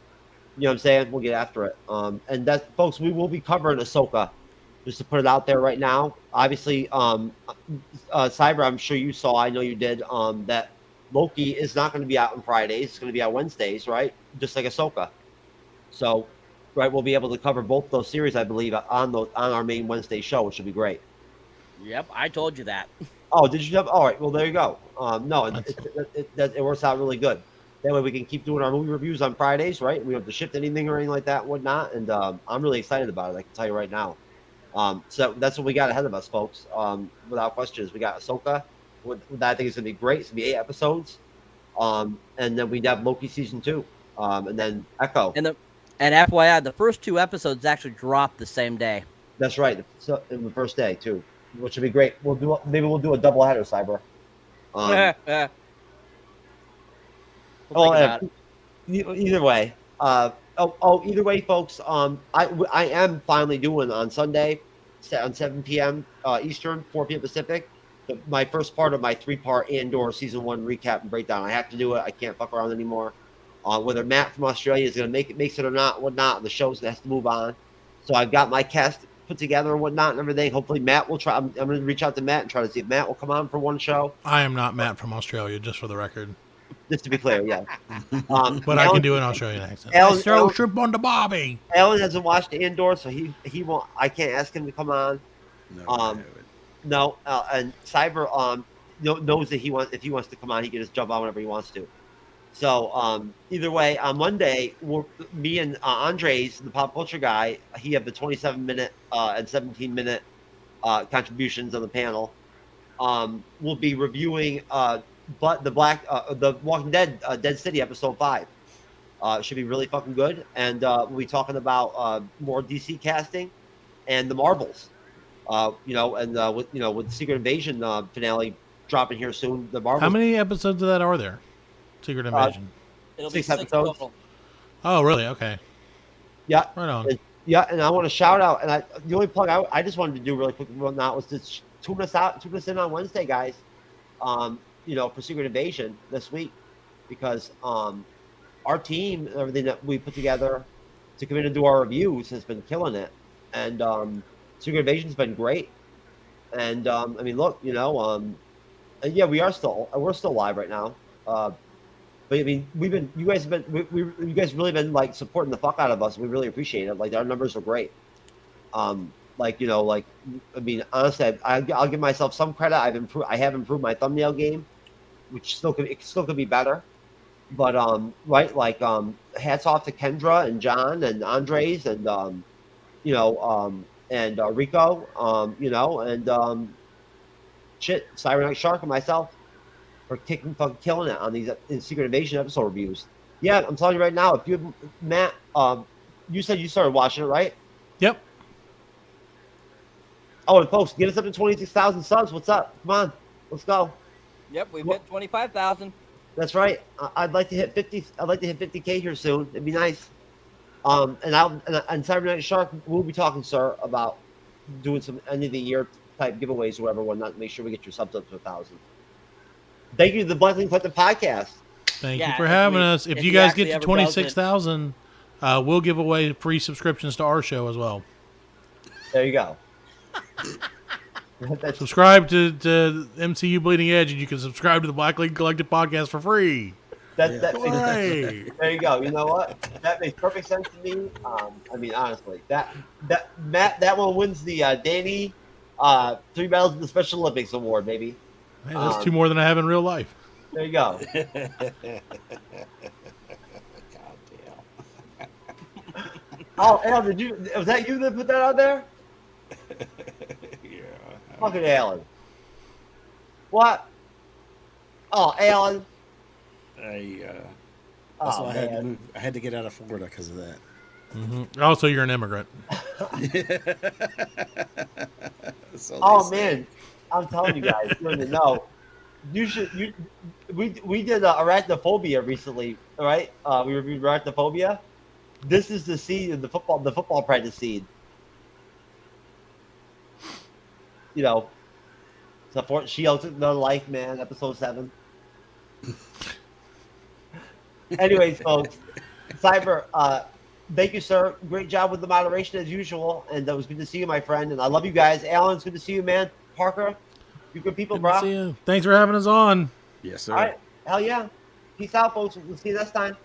Speaker 6: You know what I'm saying? We'll get after it. And that, folks, we will be covering Ahsoka, just to put it out there right now. Obviously, Cyber, I'm sure you saw. I know you did. That Loki is not going to be out on Fridays. It's going to be out Wednesdays, right? Just like Ahsoka. So, right, we'll be able to cover both those series, I believe, on our main Wednesday show, which should be great.
Speaker 5: Yep, I told you that.
Speaker 6: Oh, did you have? All right. Well, there you go. No, it works out really good. That way we can keep doing our movie reviews on Fridays, right? We don't have to shift anything or anything like that, whatnot. And I'm really excited about it. I can tell you right now. So that's what we got ahead of us, folks. Without questions, we got Ahsoka. That I think is gonna be great. It's gonna be 8 episodes. And then we'd have Loki season 2. And then Echo.
Speaker 5: And FYI, the first 2 episodes actually dropped the same day.
Speaker 6: That's right. So in the first day too. Which would be great. Maybe we'll do a double header, Cyber. Either way. Either way, folks. I am finally doing on Sunday, on 7 p.m. Eastern, 4 p.m. Pacific, my first part of my 3-part Andor season 1 recap and breakdown. I have to do it. I can't fuck around anymore. Whether Matt from Australia is going to makes it or not, whatnot, the show has to move on. So I've got my cast put together and whatnot and everything. Hopefully Matt will try. I'm going to reach out to Matt and try to see if Matt will come on for one show.
Speaker 8: I am not Matt from Australia, just for the record.
Speaker 6: Just to be clear, yeah.
Speaker 8: But I can do an Australian accent.
Speaker 6: Alan,
Speaker 8: I throw shrimp on the bobby.
Speaker 6: Alan hasn't watched Andor, so he won't. I can't ask him to come on. No, and Cyber knows that if he wants to come on, he can just jump on whenever he wants to. So either way, on Monday, me and Andres, the pop culture guy, he have the 27-minute and 17-minute contributions on the panel. We'll be reviewing the Walking Dead Dead City episode 5. Should be really fucking good, and we'll be talking about more DC casting and the Marvels. With Secret Invasion finale dropping here soon. The Marvels.
Speaker 8: How many episodes of that are there? Secret Invasion.
Speaker 5: It'll
Speaker 6: 6
Speaker 5: be 6
Speaker 6: episodes.
Speaker 5: total.
Speaker 8: Oh, really? Okay.
Speaker 6: Yeah.
Speaker 8: Right on.
Speaker 6: And I want to shout out, and the only plug I just wanted to do really quick now was to tune us in on Wednesday, guys. For Secret Invasion this week, because our team and everything that we put together to come in and do our reviews has been killing it, and Secret Invasion's been great. And look, yeah, we're still live right now. But I mean, you guys really been like supporting the fuck out of us. We really appreciate it. Like our numbers are great. Honestly, I'll give myself some credit. I have improved my thumbnail game, which still could be better. But hats off to Kendra and John and Andres and Rico, Cyberneticshark and myself for fucking killing it on these Secret Invasion episode reviews. Yeah, I'm telling you right now, if you Matt, you said you started watching it, right?
Speaker 8: Yep.
Speaker 6: Oh, and folks, get us up to 26,000 subs. What's up? Come on, let's go.
Speaker 5: Yep, we've hit 25,000.
Speaker 6: That's right. I'd like to hit 50. I'd like to hit 50K here soon. It'd be nice. And Cyberneticshark, we'll be talking, sir, about doing some end of the year type giveaways or whatever, whatnot. Make sure we get your subs up to 1,000. Thank you to the Blessing Collective Podcast.
Speaker 8: Thank you for having us. If you guys get to 26,000, we'll give away free subscriptions to our show as well.
Speaker 6: There you go.
Speaker 8: Subscribe to MCU Bleeding Edge, and you can subscribe to the Black League Collective Podcast for free.
Speaker 6: There you go. You know what? That makes perfect sense to me. Honestly, that one wins the Danny 3 Battles in the Special Olympics award, baby.
Speaker 8: Hey, that's 2 more than I have in real life.
Speaker 6: There you go. Oh, Al, was that you that put that out there?
Speaker 21: Yeah.
Speaker 6: Fucking Alan. What? Oh, Alan.
Speaker 7: That's why I had to get out of Florida because of that.
Speaker 8: Mm-hmm. Also, you're an immigrant.
Speaker 6: Man, I'm telling you guys, you're in the know. We did arachnophobia recently, right? We reviewed arachnophobia. This is the seed of the football practice seed. She owes it another life, man. Episode 7. Anyways, folks, Cyber, thank you, sir. Great job with the moderation as usual, and it was good to see you, my friend. And I love you guys. Alan, it's good to see you, man. Parker, you good people, bro.
Speaker 8: See you. Thanks for having us on.
Speaker 7: Yes, sir.
Speaker 6: All right, hell yeah. Peace out, folks. We'll see you next time.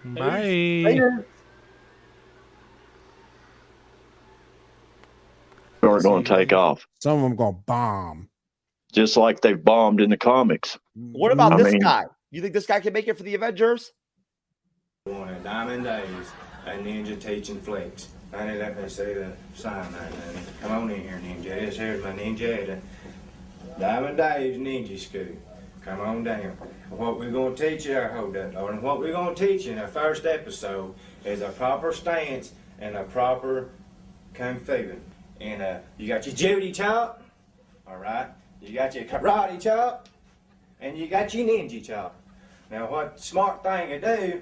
Speaker 8: Bye.
Speaker 6: Later.
Speaker 22: Are going to take off.
Speaker 7: Some of them going to bomb.
Speaker 22: Just like they've bombed in the comics.
Speaker 6: What about this guy? You think this guy can make it for the Avengers?
Speaker 23: Diamond Days, a ninja teaching flicks. Honey, let me see the sign there, honey. Come on in here, ninja. This here's my ninja. Diamond Days Ninja School. Come on down. What we're going to teach you, hold that, Lord, and what we're going to teach you in our first episode is a proper stance and a proper kung fu. And you got your Judy chop, all right? You got your karate chop, and you got your ninja chop. Now, what smart thing to do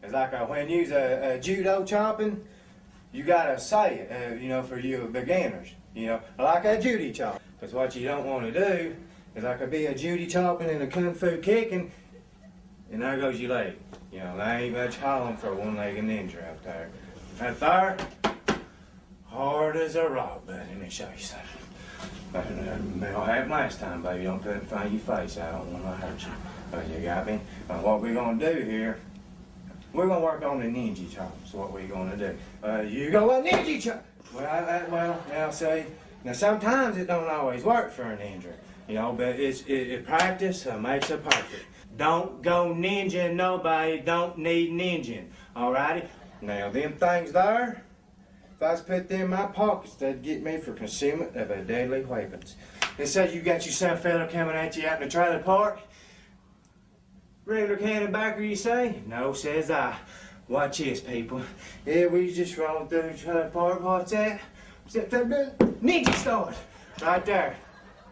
Speaker 23: is like when you use a judo chopping, you gotta say it, for you beginners, like a Judy chop. Because what you don't want to do is like be a Judy chopping and a kung fu kicking, and there goes your leg. There ain't much hollering for a one-legged ninja out there. Right there, hard as a rock, but let me show you something. I'll have last time, baby. Don't put it in front of your face. I don't want to hurt you. You got me? What we're going to do here, we're going to work on the ninja chop. So what we're going to do. You go a ninja chop. Well, now see, now sometimes it don't always work for a ninja. You know, but it practice makes it perfect. Don't go ninja nobody. Don't need ninja. Alrighty? Now, them things there, if I was put them in my pockets, they'd get me for concealment of a deadly weapons. They say you got your son fella coming at you out in the trailer park. Regular cannon you say? No, says I. Watch this, people. Yeah, we just rolling through the trailer park. What's that? What's that fella doing? Ninja start. Right there.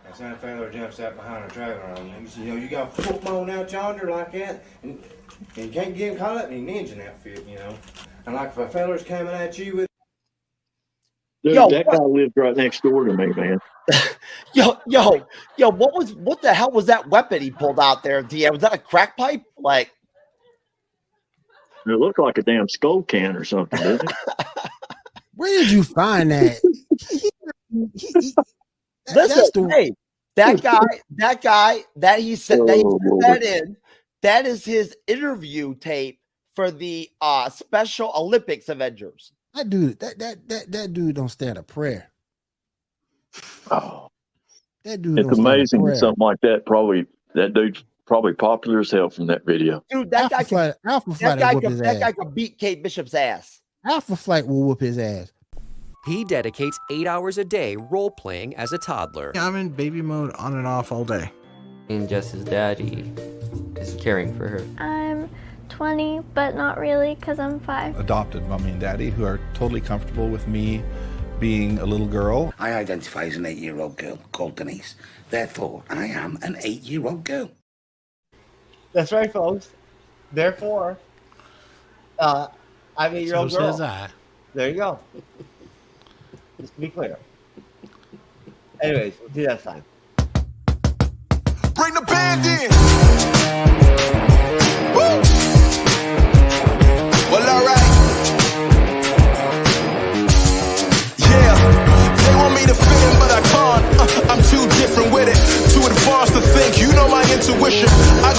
Speaker 23: That son fella jumps out behind a trailer on you. You know, you got to put them on out yonder like that. And you can't get him caught up in ninja outfit, you know. And like if a feller's coming at you with...
Speaker 22: Dude, that guy lived right next door to me, man.
Speaker 1: Yo, what the hell was that weapon he pulled out there? Was that a crack pipe? Like,
Speaker 22: it looked like a damn skull can or something, didn't it?
Speaker 3: Where did you find that?
Speaker 1: Listen, hey, that guy that he said that in, that is his interview tape for the Special Olympics Avengers.
Speaker 3: That dude don't stand a prayer.
Speaker 22: Oh,
Speaker 3: that dude.
Speaker 22: It's amazing something like that dude's probably popular as hell from that video.
Speaker 1: Dude, that guy could beat Kate Bishop's ass.
Speaker 3: Alpha Flight will whoop his ass.
Speaker 4: He dedicates 8 hours a day role-playing as a toddler.
Speaker 24: I'm in baby mode on and off all day.
Speaker 25: And Jess's daddy is caring for her.
Speaker 26: I'm 20, but not really because I'm 5.
Speaker 27: Adopted mommy and daddy who are totally comfortable with me being a little girl.
Speaker 28: I identify as an 8-year-old girl called Denise. Therefore, I am an 8-year-old girl.
Speaker 1: That's right, folks. Therefore, I'm 8-year-old girl.
Speaker 7: Says I.
Speaker 1: There you go. Just to be clear. Anyways, we'll do that time.
Speaker 29: Bring the band in. Woo! Well, all right. Yeah, they want me to fit in, but I can't. I'm too different with it. Too advanced to think. You know my intuition. I